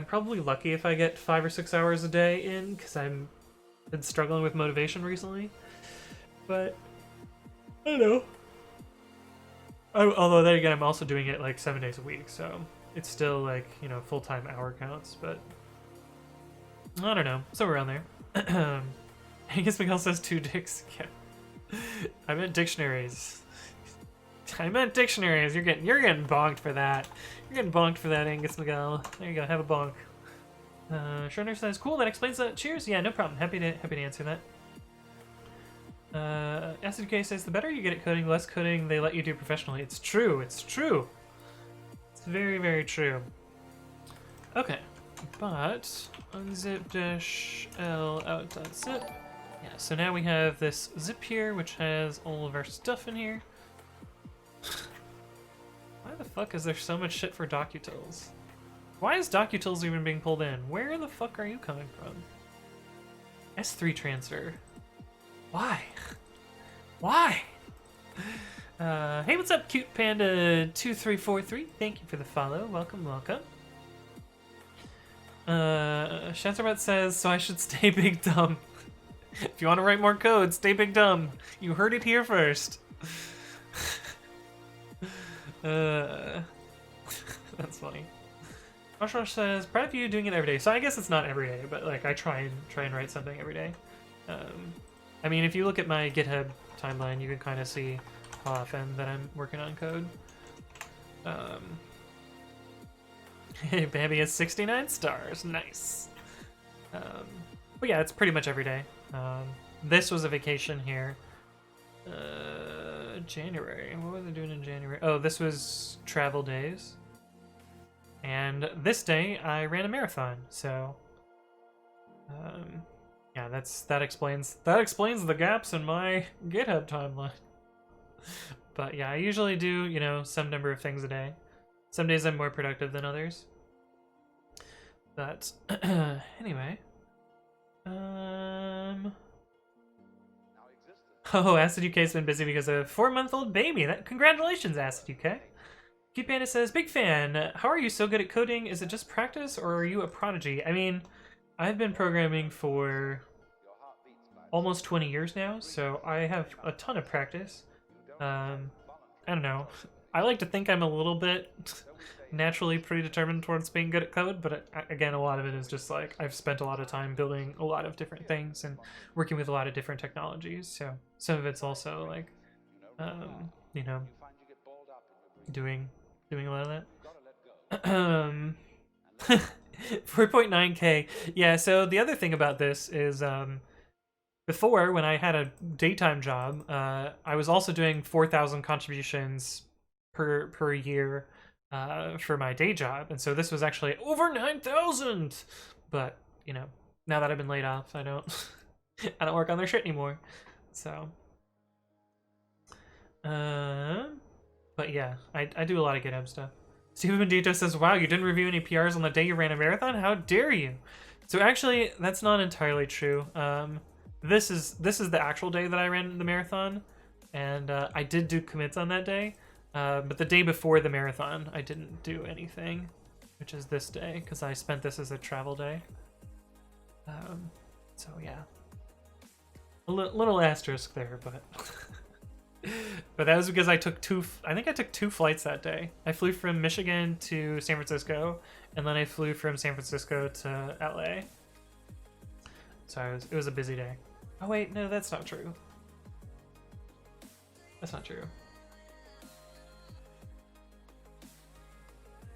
probably lucky if I get 5 or 6 hours a day in, because I've been struggling with motivation recently. But I don't know. Although then again, I'm also doing it like 7 days a week, so it's still like, you know, full-time hour counts. But I don't know, somewhere around there. I guess Miguel says 2 dicks. Yeah. I meant dictionaries. You're getting bonked for that. You're getting bonked for that, Angus Miguel. There you go, have a bonk. Shriner says, cool, that explains that. Cheers. Yeah, no problem. Happy to answer that. Acid K says, the better you get at coding, the less coding they let you do professionally. It's true, it's true. It's very, very true. Okay, but unzip-l out.zip. Yeah, so now we have this zip here, which has all of our stuff in here. Why the fuck is there so much shit for docutils? Why is docutils even being pulled in? Where the fuck are you coming from? S3 transfer. Why? Why? Hey, what's up, cute panda 2343? Thank you for the follow. Welcome, welcome. Shantarbat says, so I should stay big dumb. If you want to write more code, stay big dumb. You heard it here first. That's funny. Rush says, proud of you doing it every day. So I guess it's not every day, but like I try and write something every day. I mean, if you look at my GitHub timeline, you can kind of see how often that I'm working on code. Hey, Bambi has 69 stars. Nice. But yeah, it's pretty much every day. This was a vacation here. January. What was I doing in January? Oh, this was travel days. And this day I ran a marathon. So, yeah, that explains the gaps in my GitHub timeline. But yeah, I usually do, you know, some number of things a day. Some days I'm more productive than others. But anyway. Oh, Acid UK's been busy because of a 4-month-old baby. Congratulations, Acid UK. Cute Panda says, big fan. How are you so good at coding? Is it just practice or are you a prodigy? I mean, I've been programming for almost 20 years now, so I have a ton of practice. I don't know. I like to think I'm a little bit naturally predetermined towards being good at code, but again, a lot of it is just like I've spent a lot of time building a lot of different things and working with a lot of different technologies, so some of it's also like, you know, doing a lot of that. 4.9k. Yeah, so the other thing about this is before, when I had a daytime job, I was also doing 4,000 contributions per year for my day job, and so this was actually over 9,000. But you know, now that I've been laid off, I don't I don't work on their shit anymore. So, but yeah, I do a lot of GitHub stuff. Steven Bendito says, "Wow, you didn't review any PRs on the day you ran a marathon? How dare you?" So actually, that's not entirely true. This is the actual day that I ran the marathon, and I did do commits on that day. But the day before the marathon, I didn't do anything, which is this day, because I spent this as a travel day. So yeah, a little asterisk there, but but that was because I took I think I took 2 flights that day. I flew from Michigan to San Francisco, and then I flew from San Francisco to LA. So it was a busy day. Oh wait, no, that's not true. That's not true.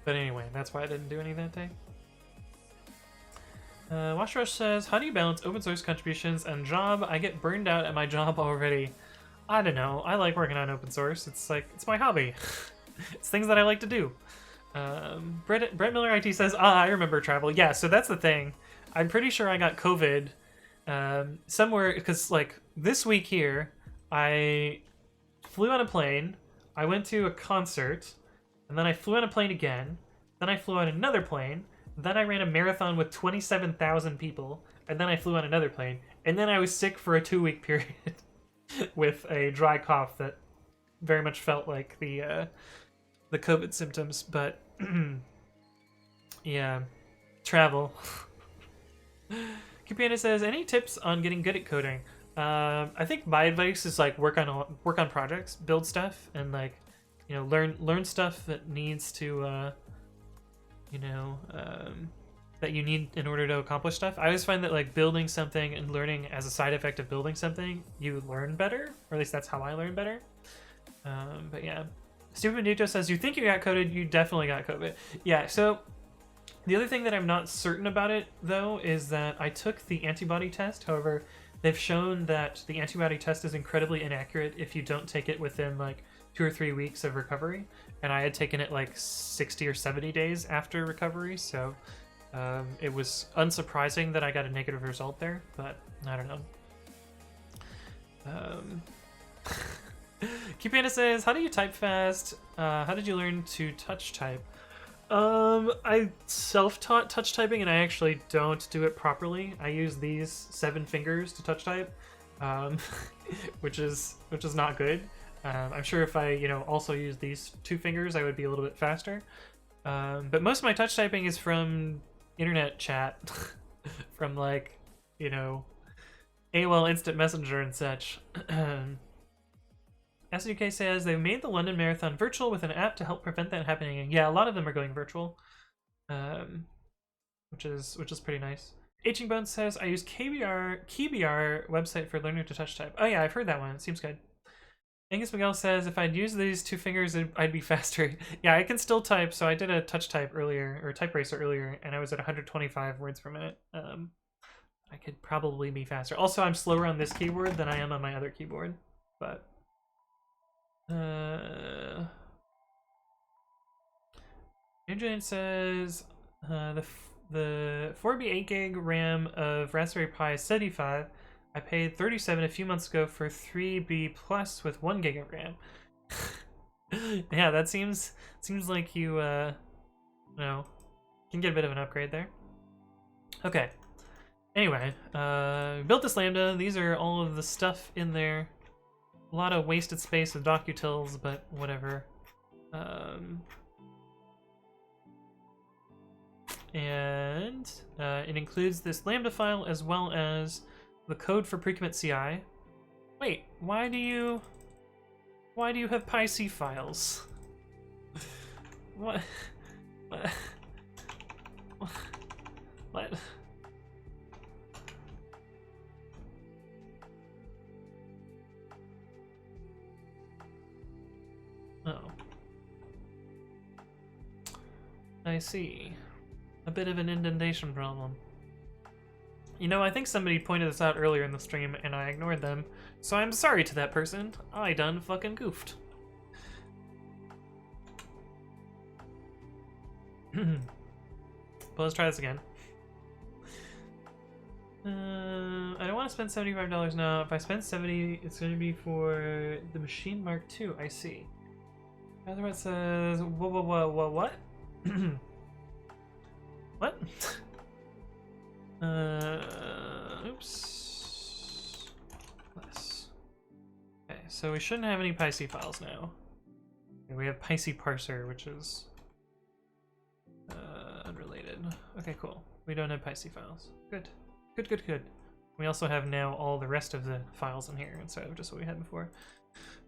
But anyway, that's why I didn't do any that day. Wash Rush says, how do you balance open source contributions and job? I get burned out at my job already. I don't know. I like working on open source. It's like, it's my hobby. It's things that I like to do. Brett Miller IT says, I remember travel. Yeah, so that's the thing. I'm pretty sure I got COVID somewhere, because like this week here, I flew on a plane, I went to a concert, and then I flew on a plane again, then I flew on another plane, then I ran a marathon with 27,000 people, and then I flew on another plane, and then I was sick for a 2-week period with a dry cough that very much felt like the COVID symptoms, but yeah, travel. Capiana says, any tips on getting good at coding? I think my advice is like work on projects, build stuff, and like, you know, learn stuff that needs to you know, that you need in order to accomplish stuff. I always find that like building something and learning as a side effect of building something, you learn better, or at least that's how I learn better. But yeah, Stupid Benito says, you think you got coded, you definitely got COVID. Yeah, so the other thing that I'm not certain about it though is that I took the antibody test. However, they've shown that the antibody test is incredibly inaccurate if you don't take it within like 2 or 3 weeks of recovery, and I had taken it like 60 or 70 days after recovery, so it was unsurprising that I got a negative result there, but I don't know. Cupanda says, how do you type fast? How did you learn to touch type? I self-taught touch typing, and I actually don't do it properly. I use these 7 fingers to touch type, which is not good. I'm sure if I, also use these 2 fingers, I would be a little bit faster. But most of my touch typing is from internet chat, from like, AOL Instant Messenger and such. SUK says they made the London Marathon virtual with an app to help prevent that happening. And yeah, a lot of them are going virtual, which is pretty nice. Aging Bones says I use KBR website for learning to touch type. Oh yeah, I've heard that one. It seems good. Angus Miguel says if I'd use these 2 fingers, I'd be faster. Yeah, I can still type. So I did a touch type earlier, or type racer earlier, and I was at 125 words per minute. I could probably be faster. Also, I'm slower on this keyboard than I am on my other keyboard, but. Adrian says the 4B 8GB RAM of Raspberry Pi 75. I paid $37 a few months ago for 3B Plus with 1GB of RAM. Yeah, that seems like you can get a bit of an upgrade there. Okay. Anyway, built this Lambda. These are all of the stuff in there. A lot of wasted space with docutils, but whatever. And it includes this Lambda file as well as the code for pre-commit.ci. Wait, why do you have PyC files? What? What? Oh. I see. A bit of an indentation problem. I think somebody pointed this out earlier in the stream and I ignored them, so I'm sorry to that person. I done fucking goofed. But let's try this again. I don't want to spend $75 now. If I spend $70, it's going to be for the Machine Mark II. I see. Otherwise says, what? What? Oops. Less. Okay, so we shouldn't have any PyC files now. Okay, we have PyC parser, which is unrelated. Okay, cool. We don't have PyC files. Good. Good. We also have now all the rest of the files in here instead of just what we had before.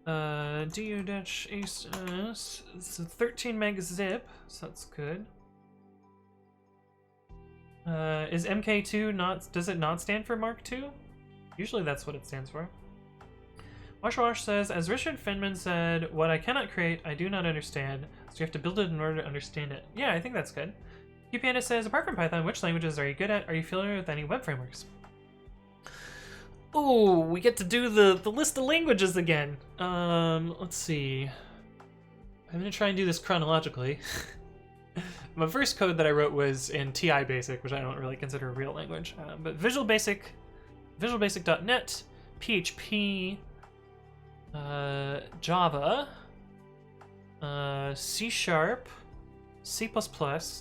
du-ace, it's a 13 meg zip, so that's good. Is MK2 does it not stand for Mark II? Usually that's what it stands for. Wash says, as Richard Feynman said, what I cannot create, I do not understand, so you have to build it in order to understand it. Yeah, I think that's good. Cupanda says, apart from Python, which languages are you good at? Are you familiar with any web frameworks? Oh, we get to do the list of languages again. Let's see. I'm gonna try and do this chronologically. My first code that I wrote was in TI Basic, which I don't really consider a real language. But Visual Basic, visualbasic.net, PHP, Java, C#, C++,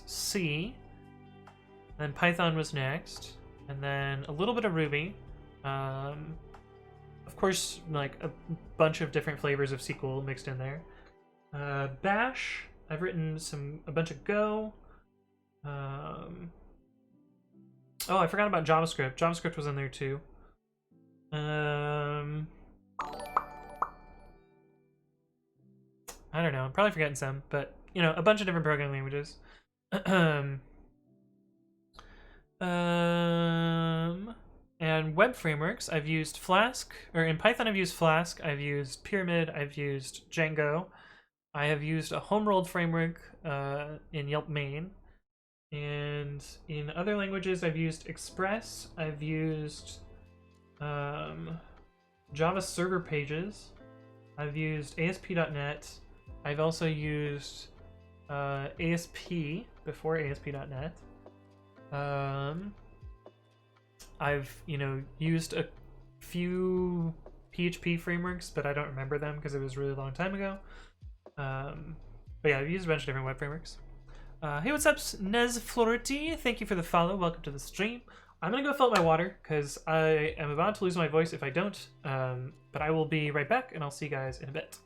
C, then Python was next, and then a little bit of Ruby. Of course, like a bunch of different flavors of SQL mixed in there. Bash, I've written a bunch of Go. Oh, I forgot about JavaScript. JavaScript was in there too. I don't know. I'm probably forgetting some, but a bunch of different programming languages. And web frameworks, I've used Flask, or in Python I've used Flask, I've used Pyramid, I've used Django. I have used a home-rolled framework in Yelp main. And in other languages, I've used Express, I've used Java server pages. I've used ASP.NET. I've also used ASP before ASP.NET. I've, used a few PHP frameworks, but I don't remember them because it was a really long time ago. But yeah, I've used a bunch of different web frameworks. Hey, what's up, Nez Flority? Thank you for the follow. Welcome to the stream. I'm gonna go fill up my water because I am about to lose my voice if I don't. But I will be right back, and I'll see you guys in a bit.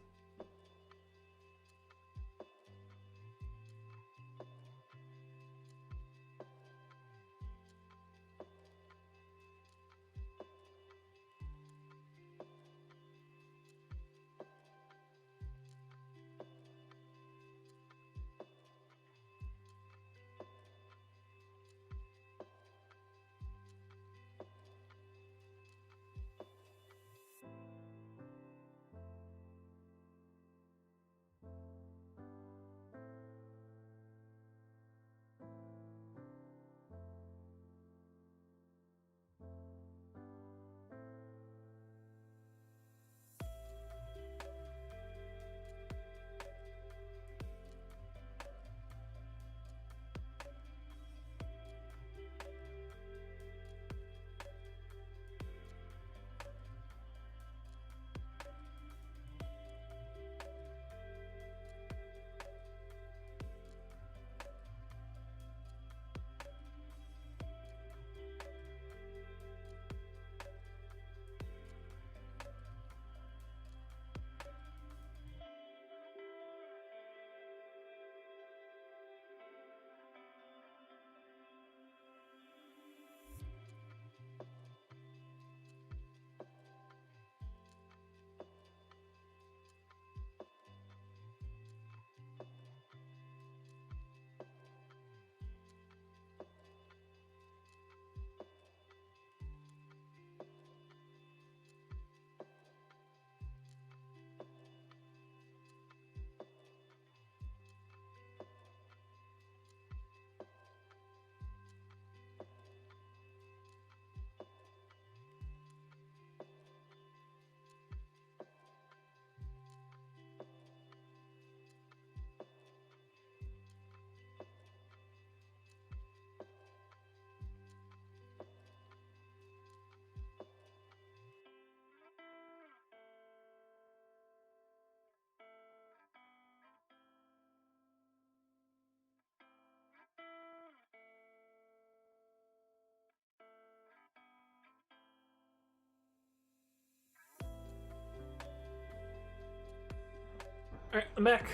Alright, I'm back.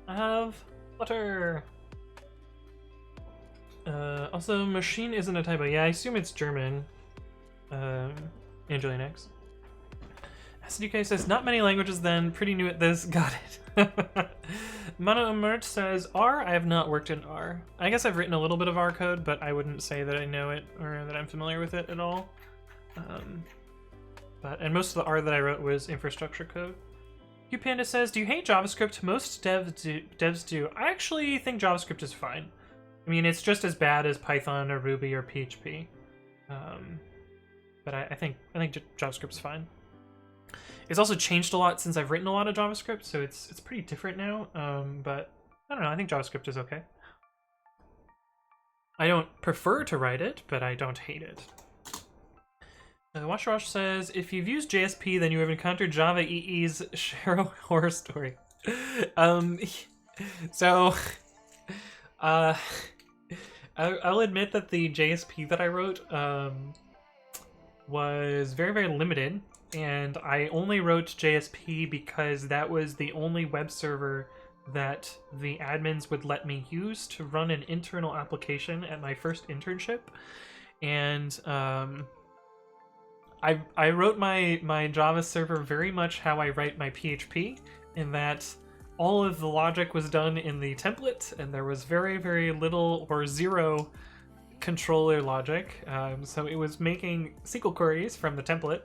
I have Flutter. Also, machine isn't a typo. Yeah, I assume it's German. Angelian X. SDK says, not many languages then, pretty new at this, got it. Mono Emerge says, R? I have not worked in R. I guess I've written a little bit of R code, but I wouldn't say that I know it or that I'm familiar with it at all. And most of the R that I wrote was infrastructure code. QPanda says, do you hate JavaScript? Most devs do. I actually think JavaScript is fine. I mean, it's just as bad as Python or Ruby or PHP. But I think JavaScript's fine. It's also changed a lot since I've written a lot of JavaScript, so it's pretty different now. But I don't know, I think JavaScript is okay. I don't prefer to write it, but I don't hate it. Wash says, if you've used JSP, then you have encountered Java EE's Shero horror story. I'll admit that the JSP that I wrote was very, very limited, and I only wrote JSP because that was the only web server that the admins would let me use to run an internal application at my first internship. And I wrote my Java server very much how I write my PHP, in that all of the logic was done in the template, and there was very, very little or zero controller logic. So it was making SQL queries from the template,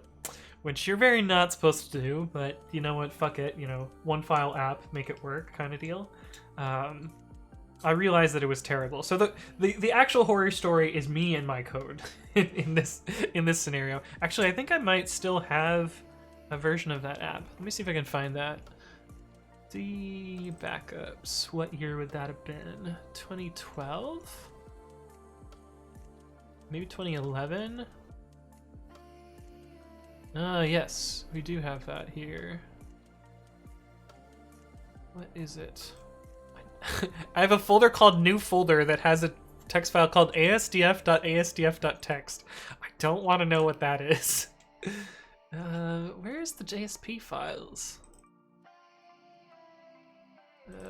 which you're very not supposed to do, but you know what, fuck it, one file app, make it work kind of deal. I realized that it was terrible. So the actual horror story is me and my code in this scenario. Actually, I think I might still have a version of that app. Let me see if I can find that. The backups. What year would that have been? 2012? Maybe 2011? Yes, we do have that here. What is it? I have a folder called new folder that has a text file called asdf.asdf.txt. I don't want to know what that is. Where's the JSP files?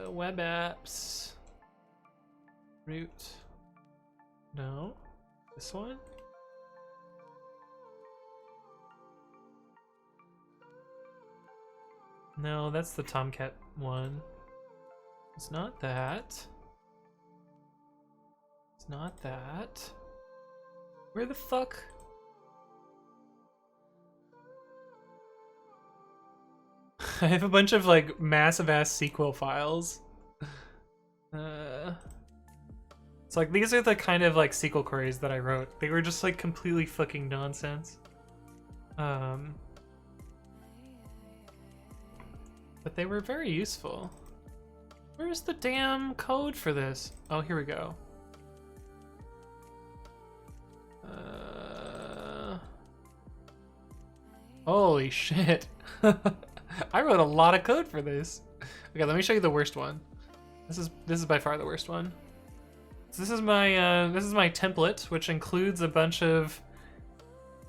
Web apps. Root. No. This one? No, that's the Tomcat one. It's not that. It's not that. Where the fuck? I have a bunch of like massive ass SQL files. It's like these are the kind of like SQL queries that I wrote. They were just like completely fucking nonsense. But they were very useful. Where's the damn code for this? Oh, here we go. Holy shit. I wrote a lot of code for this. Okay, let me show you the worst one. This is by far the worst one. So this is my template, which includes a bunch of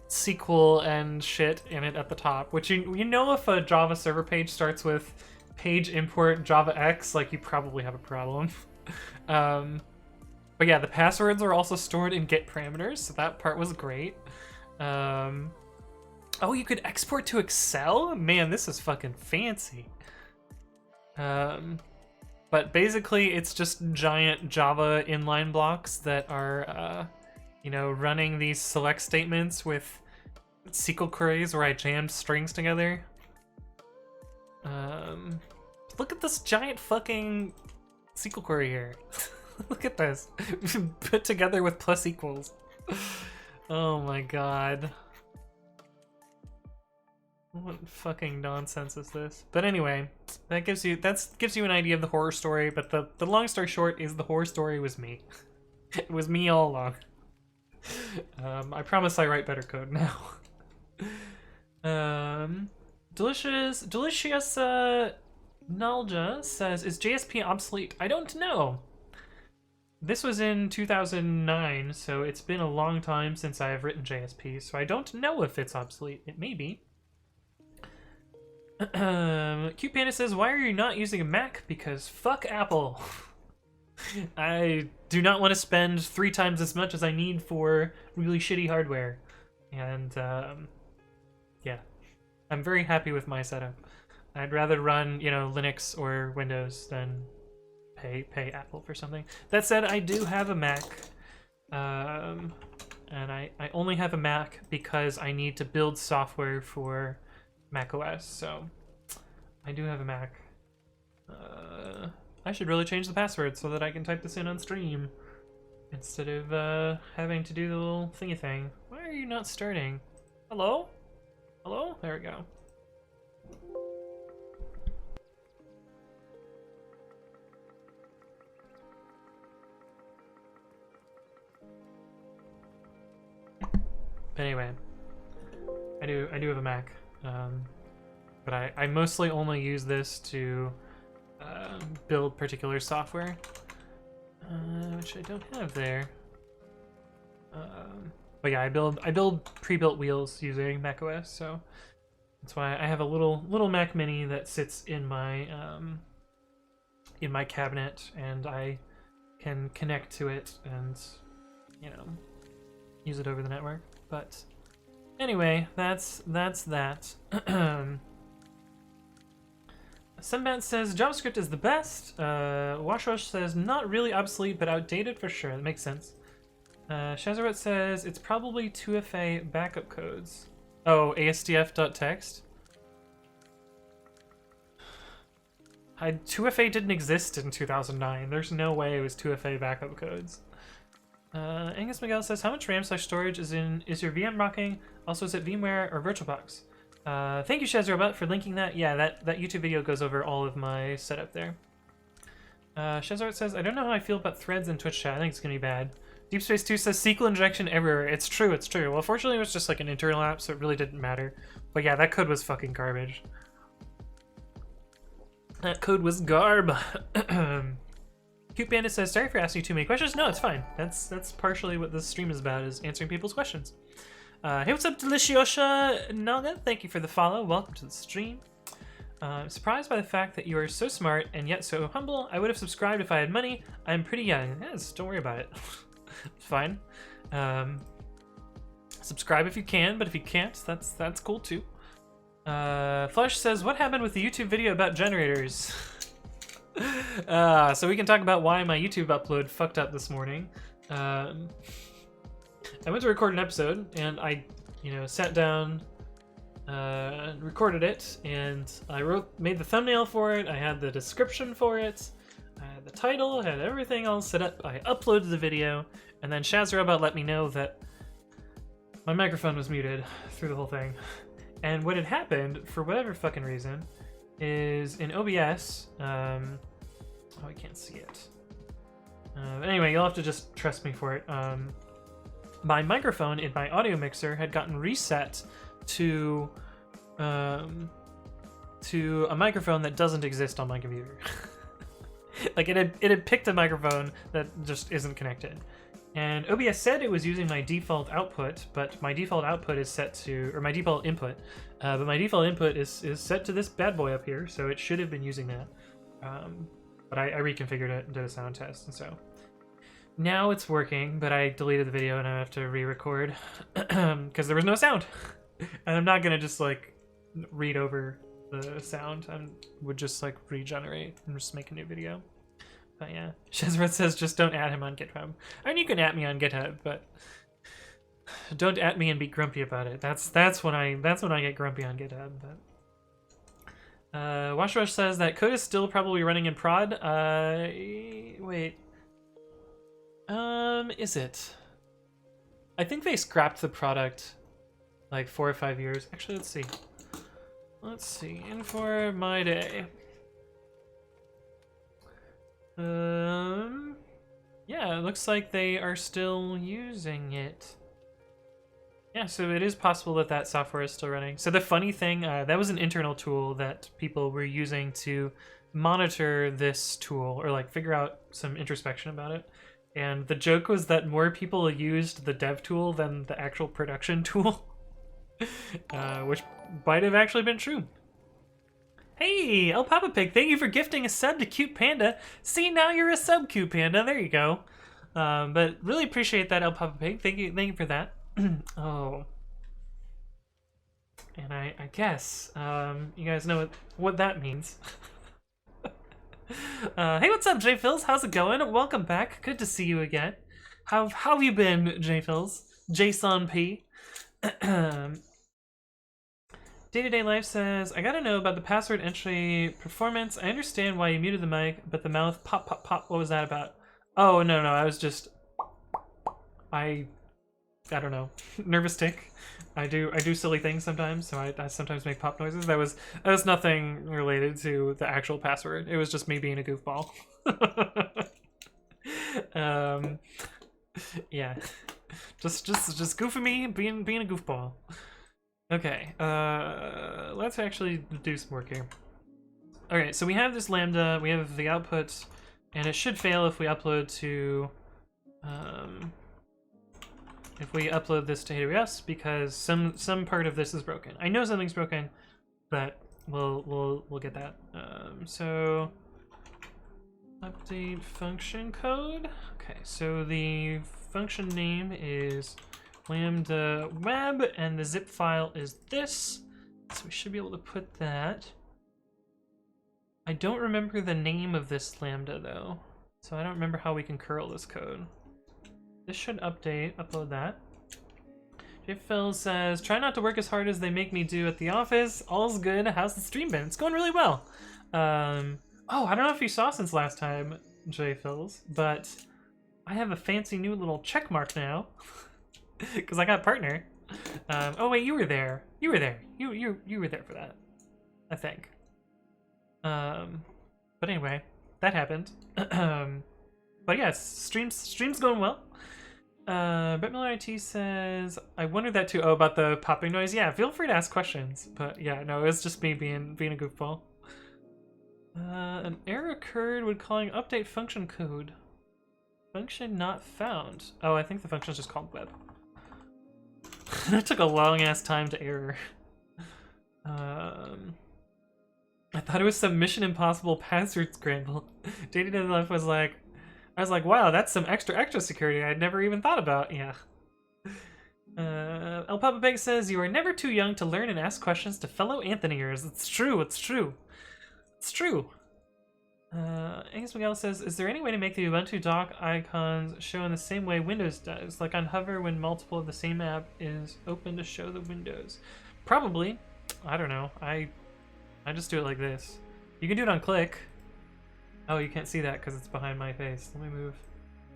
SQL and shit in it at the top. Which you know, if a Java server page starts with page import javax, like you probably have a problem. But yeah, the passwords are also stored in get parameters, so that part was great. Oh, you could export to Excel? Man, this is fucking fancy. But basically, it's just giant Java inline blocks that are, you know, running these select statements with SQL queries where I jammed strings together. Look at this giant fucking SQL query here. Look at this. Put together with plus equals. Oh my god. What fucking nonsense is this? But anyway, that gives you an idea of the horror story, but the long story short is the horror story was me. It was me all along. I promise I write better code now. Delicious Nalja says, is JSP obsolete? I don't know. This was in 2009, so it's been a long time since I have written JSP, so I don't know if it's obsolete. It may be. Cute Panda says, why are you not using a Mac? Because fuck Apple. I do not want to spend 3 times as much as I need for really shitty hardware. And, yeah. I'm very happy with my setup. I'd rather run, you know, Linux or Windows than pay Apple for something. That said, I do have a Mac. And I only have a Mac because I need to build software for macOS, so I do have a Mac. I should really change the password so that I can type this in on stream instead of having to do the little thingy thing. Why are you not starting? Hello? Hello? There we go. But anyway, I do have a Mac. But I mostly only use this to build particular software, which I don't have there. But yeah, I build pre-built wheels using macOS, so that's why I have a little Mac Mini that sits in my cabinet, and I can connect to it and, you know, use it over the network. But anyway, that's that. Sunbat says JavaScript is the best. Washwash says not really obsolete, but outdated for sure. That makes sense. Shazarot says it's probably 2FA backup codes. Oh, asdf.txt. 2FA didn't exist in 2009. There's no way it was 2FA backup codes. Angus Miguel says, how much RAM/storage is your VM rocking? Also, is it VMware or VirtualBox? Thank you, Shazrobot, for linking that. Yeah, that YouTube video goes over all of my setup there. Shazart says, I don't know how I feel about threads in Twitch chat. I think it's gonna be bad. Deep Space 2 says, SQL injection everywhere. It's true, it's true. Well, fortunately, it was just like an internal app, so it really didn't matter. But yeah, that code was fucking garbage. That code was garb. Cute Bandit says, sorry for asking you too many questions. No, it's fine. That's partially what this stream is about, is answering people's questions. Hey, what's up, Deliciosha Naga? Thank you for the follow. Welcome to the stream. I'm surprised by the fact that you are so smart and yet so humble. I would have subscribed if I had money. I'm pretty young. Yes, don't worry about it. It's fine. Subscribe if you can, but if you can't, that's cool too. Flush says, what happened with the YouTube video about generators? So we can talk about why my YouTube upload fucked up this morning. I went to record an episode, and I, sat down, recorded it, and I made the thumbnail for it, I had the description for it, I had the title, I had everything all set up, I uploaded the video, and then Shazrobot let me know that my microphone was muted through the whole thing. And what had happened, for whatever fucking reason, is in OBS, oh, I can't see it. Anyway, you'll have to just trust me for it. My microphone in my audio mixer had gotten reset to a microphone that doesn't exist on my computer. Like it had picked a microphone that just isn't connected. And OBS said it was using my default output, but my default output is set to, or my default input, but my default input is set to this bad boy up here, so it should have been using that. But I reconfigured it and did a sound test, and so now it's working, but I deleted the video and I have to re-record because there was no sound. And I'm not gonna just like read over the sound. I would just like regenerate and just make a new video. But yeah, Shazrat says just don't add him on GitHub. I mean, you can add me on GitHub, but don't add me and be grumpy about it. That's when I get grumpy on GitHub. But Wash Rush says that code is still probably running in prod. Wait. Is it? I think they scrapped the product like 4 or 5 years. Actually, let's see. Let's see. In for my day. Yeah, it looks like they are still using it. Yeah, so it is possible that that software is still running. So the funny thing, that was an internal tool that people were using to monitor this tool or like figure out some introspection about it. And the joke was that more people used the dev tool than the actual production tool, which might have actually been true. Hey, El Papa Pig, thank you for gifting a sub to Cute Panda. See, now you're a sub, Cute Panda. There you go. But really appreciate that, El Papa Pig. Thank you for that. Oh. And I guess you guys know what that means. Hey, what's up, J-Phils? How's it going? Welcome back. Good to see you again. How have you been, J-Phils? Jason P. Day-to-day life says, I gotta know about the password entry performance. I understand why you muted the mic, but the mouth pop, pop, pop. What was that about? Oh, no, I was just... I don't know. Nervous tick. I do silly things sometimes, so I sometimes make pop noises. That was nothing related to the actual password. It was just me being a goofball. Yeah. Just goofing me, being a goofball. Okay, let's actually do some work here. Okay, so we have this lambda, we have the output, and it should fail if we upload to, this to AWS, because some part of this is broken. I know something's broken, but we'll get that. So update function code. Okay, so the function name is lambda web, and the zip file is this, so we should be able to put that. I don't remember the name of this lambda though, so I don't remember how we can curl this code. This should upload that. Phil says, try not to work as hard as they make me do at the office. All's good. How's the stream been? It's going really well. Oh, I don't know if you saw since last time, JFills, but I have a fancy new little check mark now because I got partner. Oh wait, you were there. You were there. You were there for that, I think. But anyway, that happened. But yes, stream's going well. Brett Miller IT says, I wondered that too. Oh, about the popping noise. Yeah, feel free to ask questions. But yeah, no, it's just me being a goofball. An error occurred when calling update function code. Function not found. Oh, I think the function is just called web. That took a long ass time to error. I thought it was some Mission Impossible password scramble. JD to the left was like, I was like, wow, that's some extra security I'd never even thought about. Yeah. El Papa Pig says, you are never too young to learn and ask questions to fellow Anthonyers. It's true, it's true. It's true. Angus Miguel says, is there any way to make the Ubuntu dock icons show in the same way Windows does? Like on hover when multiple of the same app is open to show the windows? Probably. I don't know. I just do it like this. You can do it on click. Oh, you can't see that because it's behind my face. Let me move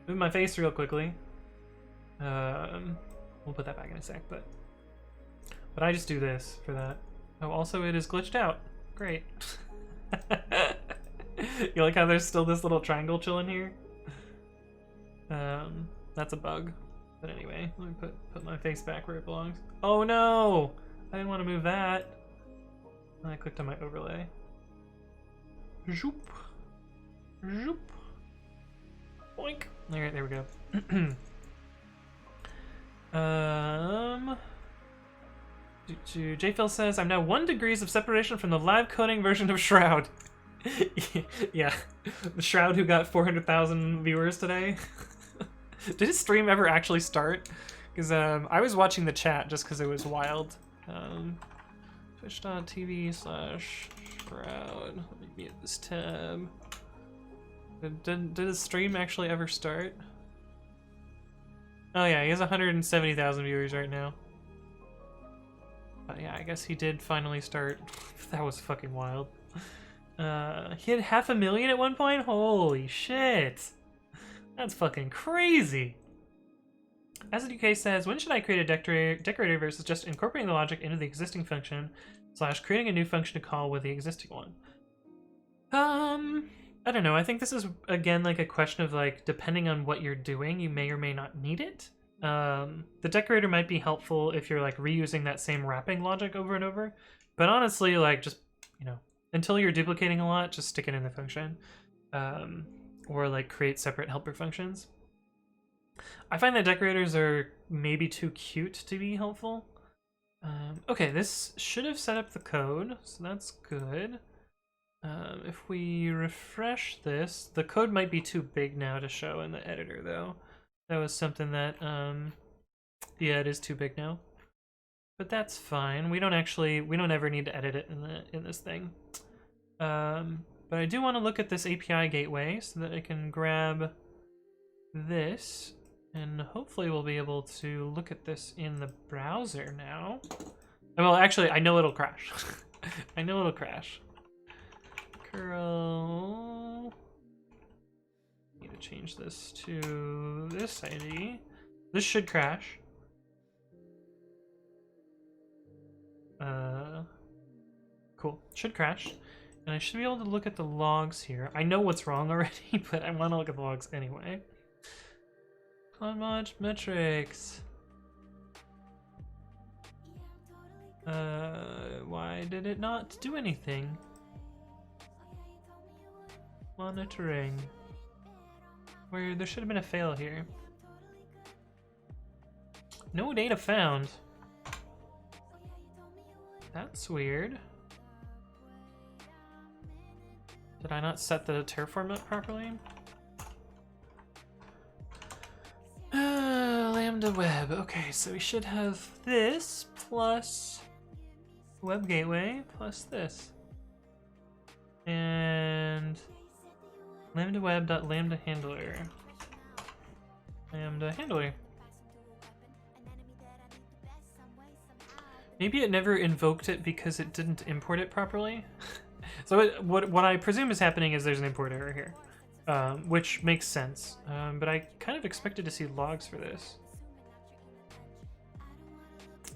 my face real quickly. We'll put that back in a sec, but I just do this for that. Oh, also it is glitched out. Great. You like how there's still this little triangle chilling here? That's a bug. But anyway, let me put my face back where it belongs. Oh no! I didn't want to move that. And I clicked on my overlay. Zoop. Zoop. Boink. Alright, there we go. JPhil says, I'm now 1 degrees of separation from the live coding version of Shroud. Yeah, the Shroud who got 400,000 viewers today. Did his stream ever actually start? Because I was watching the chat just because it was wild. Twitch.tv/Shroud. Let me mute this tab. Did his stream actually ever start? Oh yeah, he has 170,000 viewers right now. But yeah, I guess he did finally start. That was fucking wild. He had 500,000 at one point? Holy shit! That's fucking crazy! Acid UK says, when should I create a decorator versus just incorporating the logic into the existing function / creating a new function to call with the existing one? I don't know. I think this is, again, like a question of, like, depending on what you're doing, you may or may not need it. The decorator might be helpful if you're, like, reusing that same wrapping logic over and over. But honestly, like, just, you know, until you're duplicating a lot, just stick it in the function. Or, like, create separate helper functions. I find that decorators are maybe too cute to be helpful. Okay, this should have set up the code, so that's good. If we refresh this, the code might be too big now to show in the editor, though. That was something that, yeah, it is too big now. But that's fine. We don't ever need to edit it in this thing. But I do want to look at this API gateway so that I can grab this, and hopefully we'll be able to look at this in the browser now. Well, actually, I know it'll crash. I know it'll crash. Curl. Need to change this to this ID. This should crash. Cool. Should crash. And I should be able to look at the logs here. I know what's wrong already, but I want to look at the logs anyway. Conmod metrics. Why did it not do anything? Monitoring. Where there should have been a fail here. No data found. That's weird. Did I not set the Terraform up properly? Lambda web. Okay, so we should have this plus web gateway plus this. And lambda web.lambda handler. Lambda handler. Maybe it never invoked it because it didn't import it properly. So what I presume is happening is there's an import error here, which makes sense. But I kind of expected to see logs for this.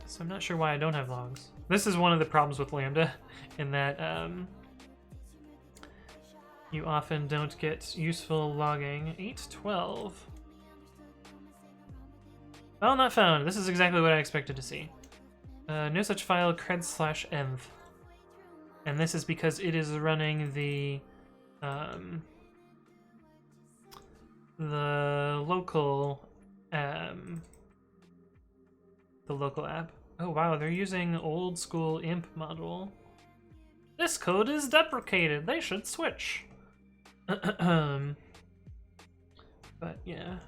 So I'm not sure why I don't have logs. This is one of the problems with Lambda, in that you often don't get useful logging. 8.12. Well, not found. This is exactly what I expected to see. No such file cred/env. And this is because it is running the local app. Oh wow, they're using old school imp module. This code is deprecated. They should switch. But yeah.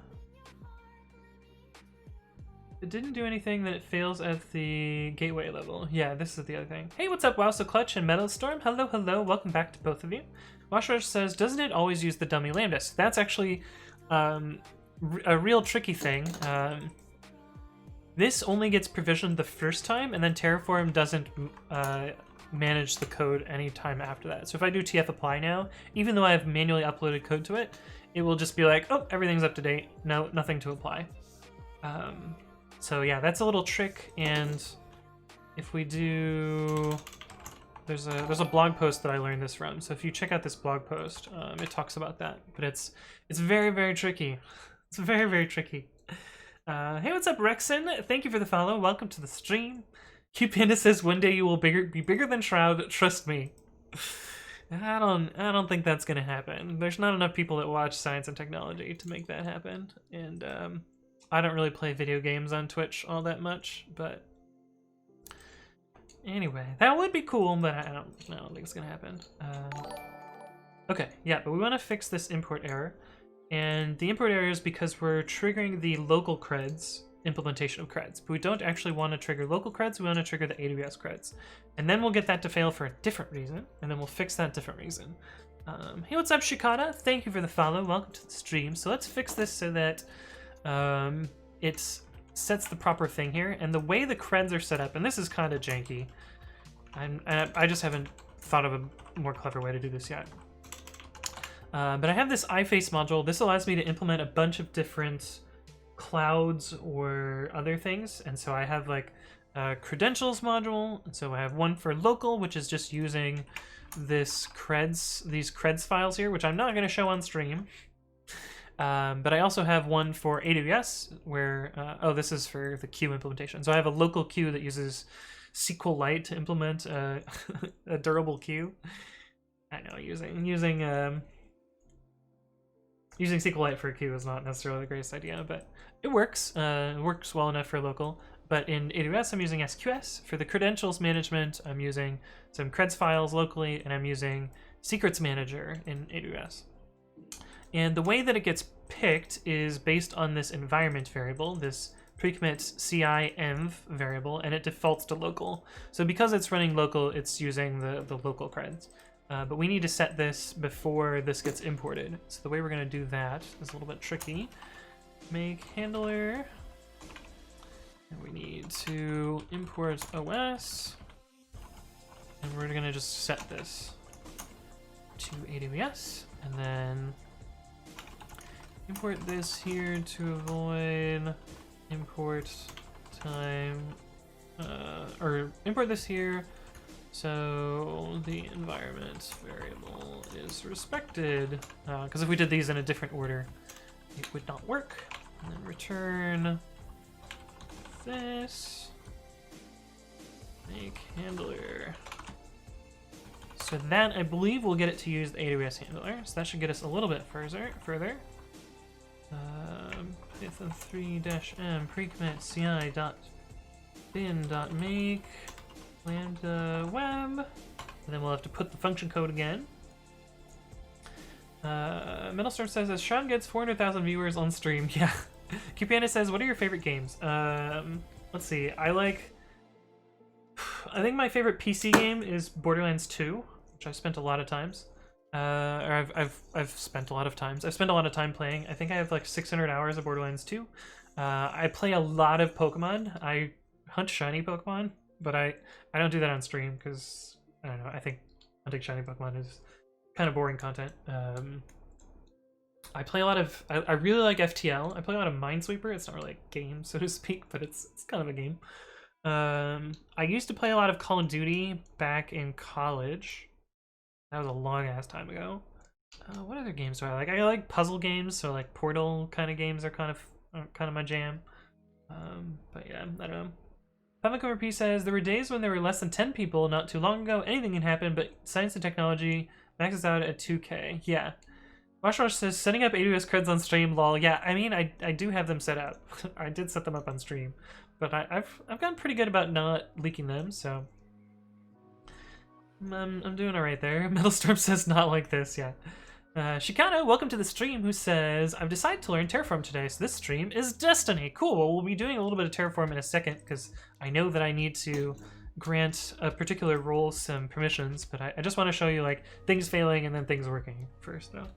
It didn't do anything that it fails at the gateway level. Yeah, this is the other thing. Hey, what's up, Wow So Clutch and Metalstorm? Hello, hello. Welcome back to both of you. Washrush says, doesn't it always use the dummy lambda? So that's actually a real tricky thing. This only gets provisioned the first time, and then Terraform doesn't manage the code any time after that. So if I do tf apply now, even though I've manually uploaded code to it, it will just be like, oh, everything's up to date. No, nothing to apply. So yeah, that's a little trick. And if we do, there's a blog post that I learned this from. So if you check out this blog post, it talks about that. But it's very, very tricky. It's very, very tricky. Hey, what's up, Rexon? Thank you for the follow. Welcome to the stream. Q Panda says one day you will be bigger than Shroud. Trust me. I don't think that's gonna happen. There's not enough people that watch science and technology to make that happen. And I don't really play video games on Twitch all that much, but anyway, that would be cool. But I don't think it's gonna happen. Okay, yeah, but we want to fix this import error. And the import error is because we're triggering the local creds implementation of creds, but we don't actually want to trigger local creds. We want to trigger the AWS creds, and then we'll get that to fail for a different reason, and then we'll fix that different reason. Hey, what's up, Shikata? Thank you for the follow. Welcome to the stream. So let's fix this so that it sets the proper thing here. And the way the creds are set up, and this is kind of janky, I just haven't thought of a more clever way to do this yet. But I have this iFace module. This allows me to implement a bunch of different clouds or other things. And so I have like a credentials module. And so I have one for local, which is just using these creds files here, which I'm not going to show on stream. But I also have one for AWS where, this is for the queue implementation. So I have a local queue that uses SQLite to implement a durable queue. I know using SQLite for a queue is not necessarily the greatest idea, but it works. It works well enough for local. But in AWS, I'm using SQS. For the credentials management, I'm using some creds files locally, and I'm using secrets manager in AWS. And the way that it gets picked is based on this environment variable, this pre-commit.ci env variable, and it defaults to local. So because it's running local, it's using the local creds. But we need to set this before this gets imported. So the way we're going to do that is a little bit tricky. Make handler. And we need to import OS. And we're going to just set this to AWS. And then import this here to avoid import time. Or import this here. So the environment variable is respected, because if we did these in a different order, it would not work. And then return this, make handler. So that, I believe, will get it to use the AWS handler. So that should get us a little bit further. Python 3-m pre-commit.ci bin.make lambda web, and then we'll have to put the function code again. Metalstorm says, as Sean gets 400,000 viewers on stream, yeah. Cupana says, what are your favorite games? Let's see, I think my favorite PC game is Borderlands 2, which I've spent a lot of times. I've spent a lot of times. I've spent a lot of time playing. I think I have like 600 hours of Borderlands 2. I play a lot of Pokemon. I hunt shiny Pokemon. But I don't do that on stream because, I don't know, I think hunting shiny Pokemon is kind of boring content. I play a lot of. I really like FTL. I play a lot of Minesweeper. It's not really a game, so to speak, but it's kind of a game. I used to play a lot of Call of Duty back in college. That was a long ass time ago. What other games do I like? I like puzzle games, so like Portal kind of games are kind of my jam. But yeah, I don't know. Pavlik P says there were days when there were less than 10 people not too long ago. Anything can happen, but science and technology maxes out at 2K. Yeah. Washwash says setting up AWS creds on stream. Lol. Yeah, I mean I do have them set up. I did set them up on stream, but I've gotten pretty good about not leaking them, so I'm doing alright there. Metalstorm says not like this. Yeah. Shikano, welcome to the stream, who says, I've decided to learn Terraform today, so this stream is Destiny. Cool, well, we'll be doing a little bit of Terraform in a second, because I know that I need to grant a particular role some permissions, but I just want to show you, like, things failing and then things working first, though.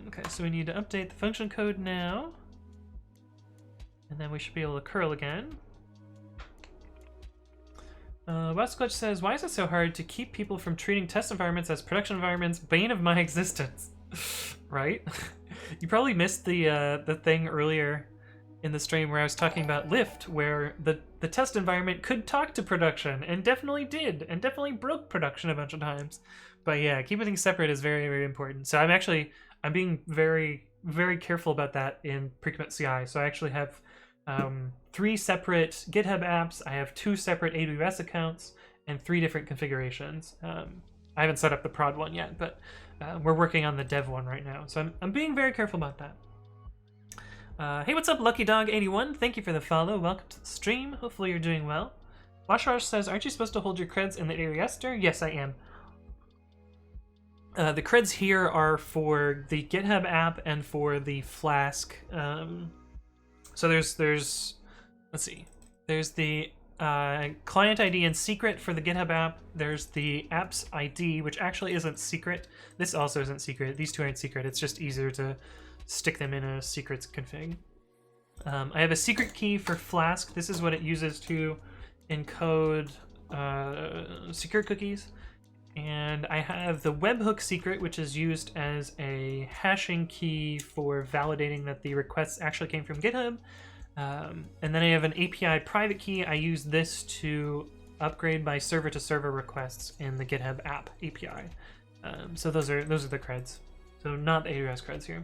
Okay, so we need to update the function code now. And then we should be able to curl again. Westclutch says, why is it so hard to keep people from treating test environments as production environments? Bane of my existence. Right? You probably missed the thing earlier in the stream where I was talking about Lyft, where the test environment could talk to production, and definitely did, and definitely broke production a bunch of times. But yeah, keeping things separate is very, very important. So I'm being very, very careful about that in pre-commit.ci. So I actually have 3 separate GitHub apps. I have 2 separate AWS accounts and 3 different configurations. I haven't set up the prod one yet, but we're working on the dev one right now. So I'm being very careful about that. Hey, what's up, Lucky Dog 81? Thank you for the follow. Welcome to the stream. Hopefully you're doing well. Washwash says, aren't you supposed to hold your creds in the AWS store? Yes, I am. The creds here are for the GitHub app and for the Flask. So there's let's see, there's the client ID and secret for the GitHub app. There's the app's ID, which actually isn't secret. This also isn't secret. These 2 aren't secret. It's just easier to stick them in a secrets config. I have a secret key for Flask. This is what it uses to encode secure cookies. And I have the webhook secret, which is used as a hashing key for validating that the requests actually came from GitHub. And then I have an API private key. I use this to upgrade my server-to-server requests in the GitHub app API. So those are the creds. So not the AWS creds here.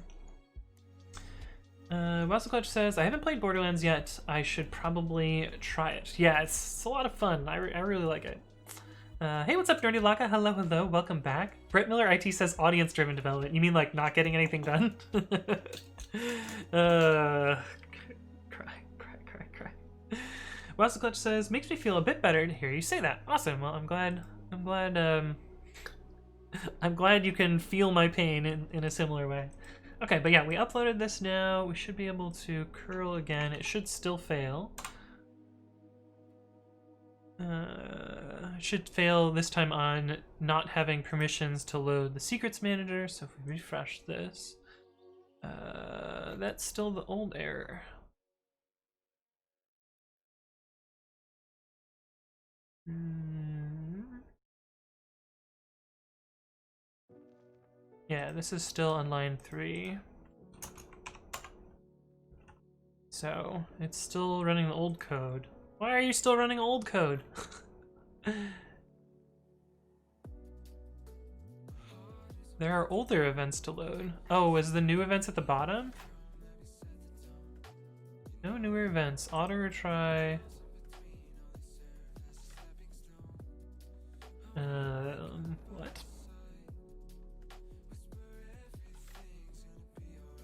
Clutch says, I haven't played Borderlands yet. I should probably try it. Yeah, it's a lot of fun. I really like it. Hey, what's up, Nerdy Laka? Hello, hello, welcome back. Brett Miller IT says audience-driven development. You mean like not getting anything done? Cry. Clutch says, makes me feel a bit better to hear you say that. Awesome. Well, I'm glad you can feel my pain in a similar way. Okay, but yeah, we uploaded this now. We should be able to curl again. It should still fail. Should fail this time on not having permissions to load the secrets manager. So if we refresh this, that's still the old error. Yeah, this is still on line 3. So it's still running the old code. Why are you still running old code? There are older events to load. Oh, is the new events at the bottom? No newer events. Auto retry. What?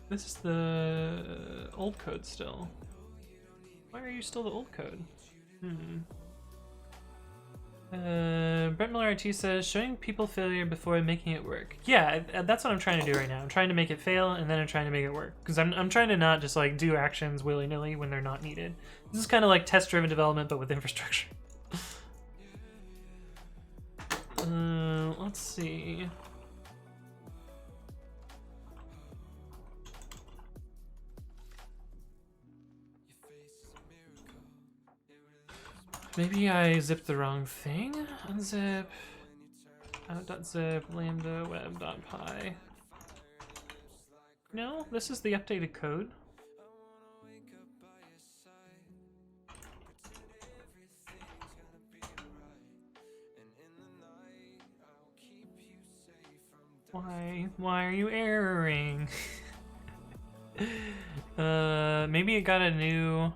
This is the old code still. Why are you still the old code? Brett Miller RT says, showing people failure before making it work. Yeah, that's what I'm trying to do right now. I'm trying to make it fail, and then I'm trying to make it work. Because I'm trying to not just like do actions willy-nilly when they're not needed. This is kind of like test-driven development, but with infrastructure. Let's see. Maybe I zipped the wrong thing? Unzip. out.zip lambda web.py. No, this is the updated code. Why are you erroring? Maybe it got a new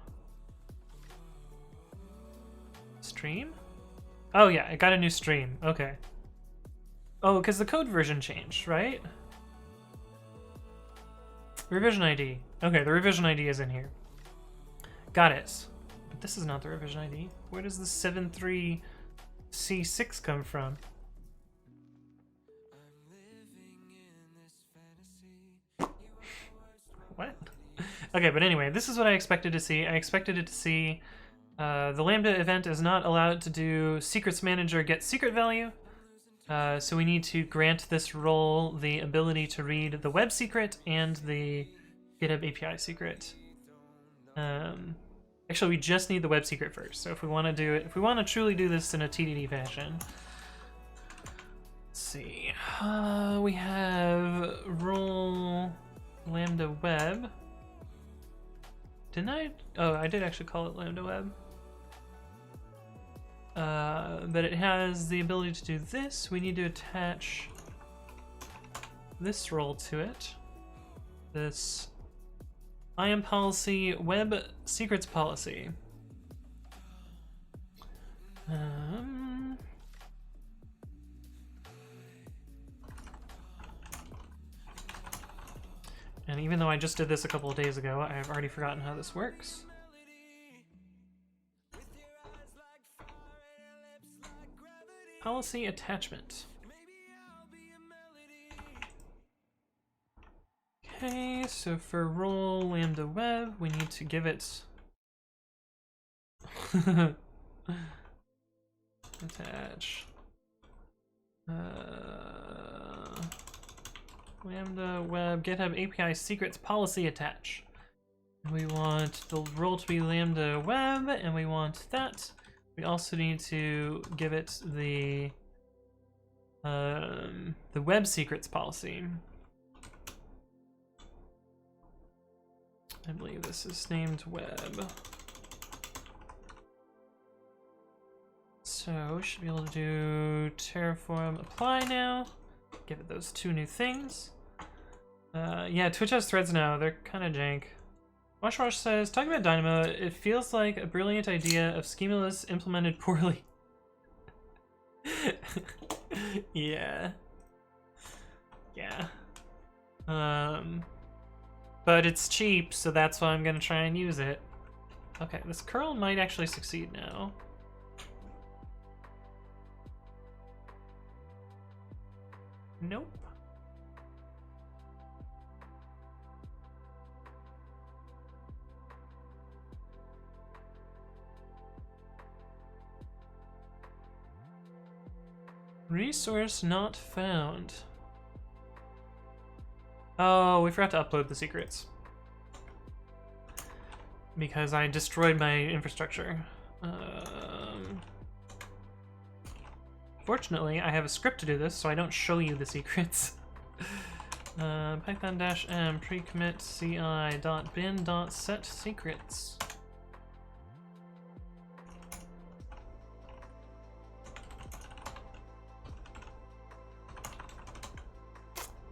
stream? Oh yeah, it got a new stream. Okay. Oh, because the code version changed, right? Revision ID. Okay, the revision ID is in here. Got it. But this is not the revision ID. Where does the 73C6 come from? What? Okay, but anyway, this is what I expected to see. I expected it to see the Lambda event is not allowed to do secrets manager get secret value. So we need to grant this role the ability to read the web secret and the GitHub API secret. Actually, we just need the web secret first. So if we want to do it, if we want to truly do this in a TDD fashion, let's see. We have role lambda web. Didn't I? Oh, I did actually call it lambda web. But it has the ability to do this. We need to attach this role to it. This IAM policy, web secrets policy. And even though I just did this a couple of days ago, I've already forgotten how this works. Policy attachment. Okay, so for role lambda web, we need to give it attach lambda web GitHub API secrets policy attach. We want the role to be lambda web, and we want that. We also need to give it the web secrets policy. I believe this is named web. So we should be able to do Terraform apply now. Give it those two new things. Yeah, Twitch has threads now. They're kind of jank. Washwash says, talking about Dynamo, it feels like a brilliant idea of schemaless implemented poorly. Yeah. Yeah. But it's cheap, so that's why I'm gonna try and use it. Okay, this curl might actually succeed now. Nope. Resource not found. Oh, we forgot to upload the secrets. Because I destroyed my infrastructure. Fortunately, I have a script to do this, so I don't show you the secrets. Python-m pre-commit.ci.bin.set secrets.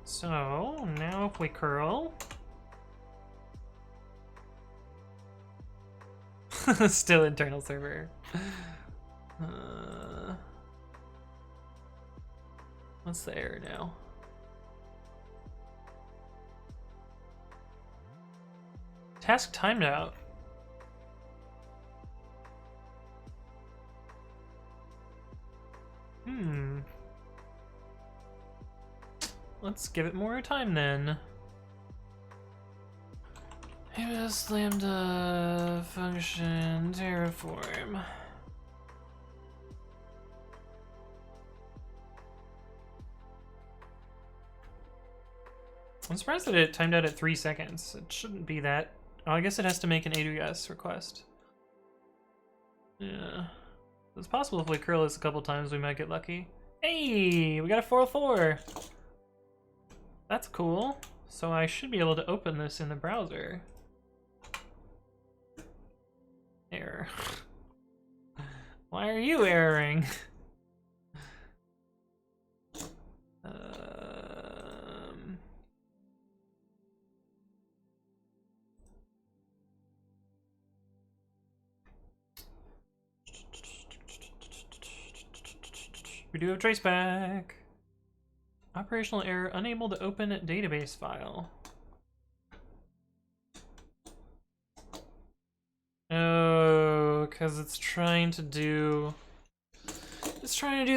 So, now if we curl... Still internal server. What's the error now? Task timed out. Let's give it more time then. Here's lambda function Terraform. I'm surprised that it timed out at 3 seconds. It shouldn't be that. Oh, I guess it has to make an AWS request. Yeah. It's possible if we curl this a couple times we might get lucky. Hey, we got a 404. That's cool. So I should be able to open this in the browser. Error. Why are you erroring? We do have traceback. Operational error, unable to open database file. Oh, because it's trying to do the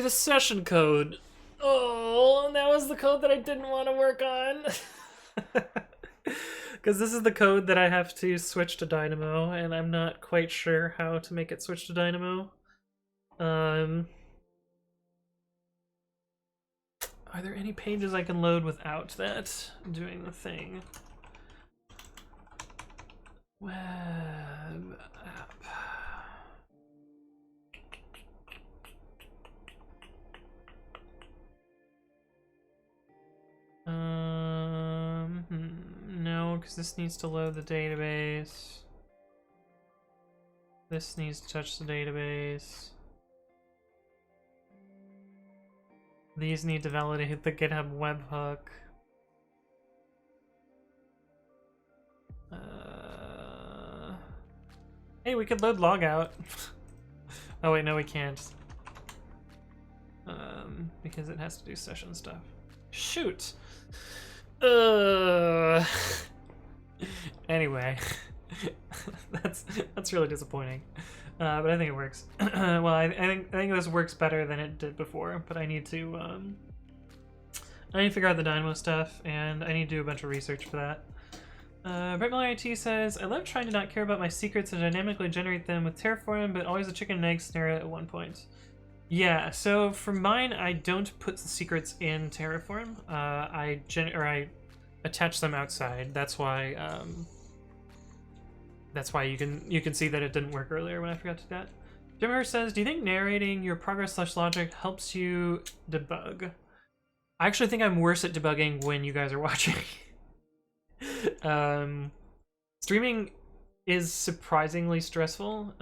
session code. Oh, and that was the code that I didn't want to work on. Because this is the code that I have to switch to Dynamo, and I'm not quite sure how to make it switch to Dynamo. Are there any pages I can load without that doing the thing? Web app. No, because this needs to load the database. This needs to touch the database. These need to validate the GitHub webhook. Hey, we could load logout. Oh wait, no we can't. Because it has to do session stuff. Shoot! Anyway. that's really disappointing. But I think it works. Well, I think this works better than it did before, but I need to figure out the Dynamo stuff, and I need to do a bunch of research for that. Brett Miller IT says, I love trying to not care about my secrets and dynamically generate them with Terraform, but always a chicken and egg scenario at one point. Yeah, so for mine, I don't put the secrets in Terraform. I attach them outside. That's why you can see that it didn't work earlier when I forgot to do that. Jimmer says, do you think narrating your progress/logic helps you debug? I actually think I'm worse at debugging when you guys are watching. Streaming is surprisingly stressful.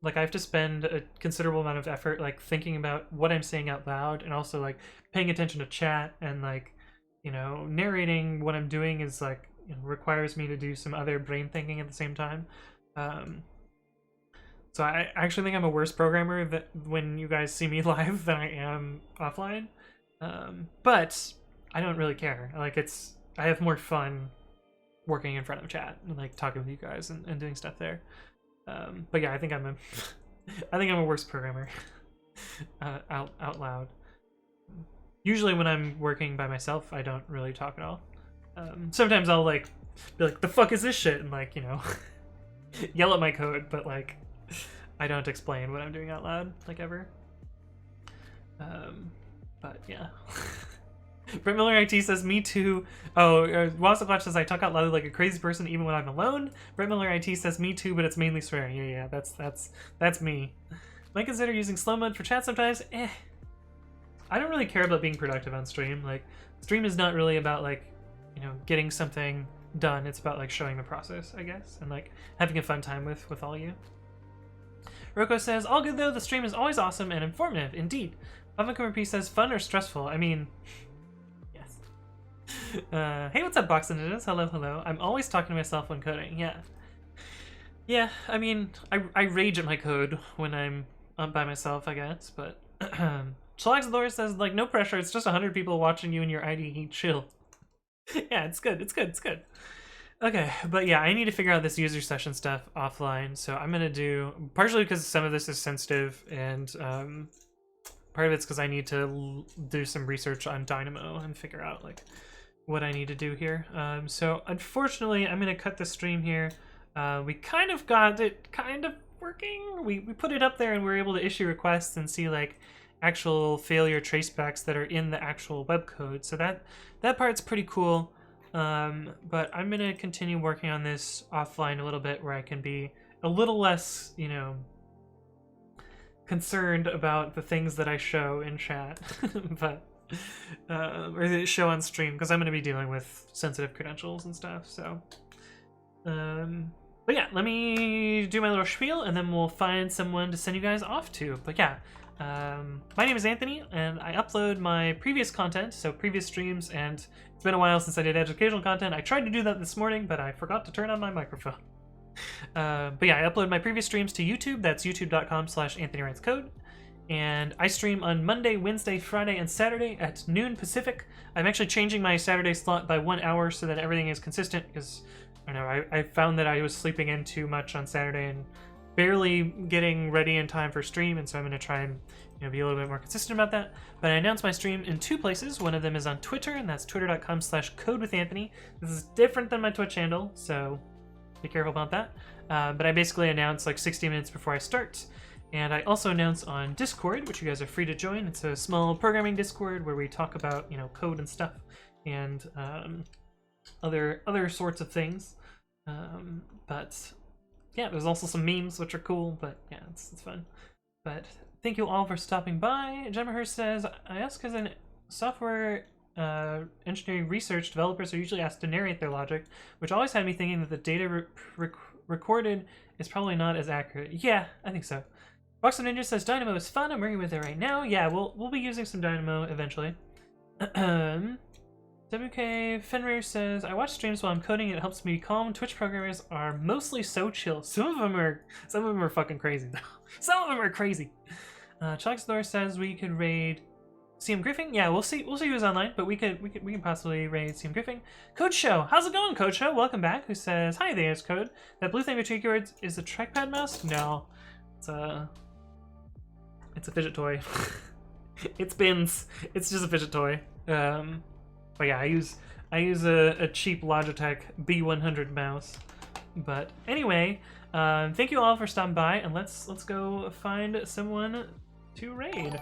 Like I have to spend a considerable amount of effort like thinking about what I'm saying out loud, and also like paying attention to chat, and like, you know, narrating what I'm doing is like, you know, requires me to do some other brain thinking at the same time. So I actually think I'm a worse programmer that when you guys see me live than I am offline. But I don't really care. Like I have more fun working in front of chat and like talking with you guys and doing stuff there. But yeah, I think I'm a worse programmer out loud. Usually when I'm working by myself, I don't really talk at all. Sometimes I'll like be like, the fuck is this shit? And like, you know, yell at my code, but like, I don't explain what I'm doing out loud, like ever. But yeah. Brett Miller IT says, me too. Oh, Wasaplatch says, I talk out loud like a crazy person even when I'm alone. Brett Miller IT says, me too, but it's mainly swearing. Yeah, that's me. Might consider using slow mode for chat sometimes. I don't really care about being productive on stream. Like, stream is not really about like, you know, getting something done. It's about like showing the process, I guess, and like having a fun time with all you. Roko says, all good though, the stream is always awesome and informative, indeed. P says, fun or stressful? I mean, yes. Hey, what's up, Box Ninjas? Hello. I'm always talking to myself when coding, yeah. Yeah, I mean, I rage at my code when I'm by myself, I guess, but... Chillax Lore says, like, no pressure, it's just 100 people watching you in your IDE, chill. Yeah, it's good. Okay, but yeah, I need to figure out this user session stuff offline, so I'm gonna do, partially because some of this is sensitive, and part of it's because I need to do some research on Dynamo and figure out like what I need to do here. So unfortunately, I'm gonna cut the stream here. We kind of got it kind of working. We put it up there and we're able to issue requests and see like actual failure tracebacks that are in the actual web code. So that part's pretty cool. But I'm gonna continue working on this offline a little bit, where I can be a little less, you know, concerned about the things that I show in chat, but or show on stream, because I'm going to be dealing with sensitive credentials and stuff. So, but yeah, let me do my little spiel, and then we'll find someone to send you guys off to. But yeah, my name is Anthony, and I upload my previous content, so previous streams, and it's been a while since I did educational content. I tried to do that this morning, but I forgot to turn on my microphone. But yeah, I upload my previous streams to YouTube. That's youtube.com/AnthonyWritesCode. And I stream on Monday, Wednesday, Friday, and Saturday at noon Pacific. I'm actually changing my Saturday slot by 1 hour so that everything is consistent, because I don't know, I found that I was sleeping in too much on Saturday and barely getting ready in time for stream, and so I'm going to try and be a little bit more consistent about that. But I announce my stream in 2 places. One of them is on Twitter, and that's twitter.com/codewithanthony. This is different than my Twitch handle, so be careful about that. But I basically announce like 60 minutes before I start. And I also announce on Discord, which you guys are free to join. It's a small programming Discord where we talk about, code and stuff, and other sorts of things. But yeah, there's also some memes, which are cool, but yeah, it's fun. But thank you all for stopping by. Jemmerhurst says, I ask because in software engineering research, developers are usually asked to narrate their logic, which always had me thinking that the data recorded is probably not as accurate. Yeah, I think so. Boxer Ninja says, Dynamo is fun, I'm working with it right now. Yeah, we'll be using some Dynamo eventually. WK Fenrir says, I watch streams while I'm coding and it helps me be calm. Twitch programmers are mostly so chill. Some of them are fucking crazy though. Some of them are crazy. Chalixador says we could raid CM Griffin. Yeah, we'll see who's online, but we can possibly raid CM Griffin. Code Show, how's it going, Code Show? Welcome back. Who says, hi there's Code. That blue thing with 2 keywords is a trackpad mouse? No, it's a fidget toy. It spins. It's just a fidget toy. But yeah, I use a cheap Logitech B100 mouse. But anyway, thank you all for stopping by, and let's go find someone to raid.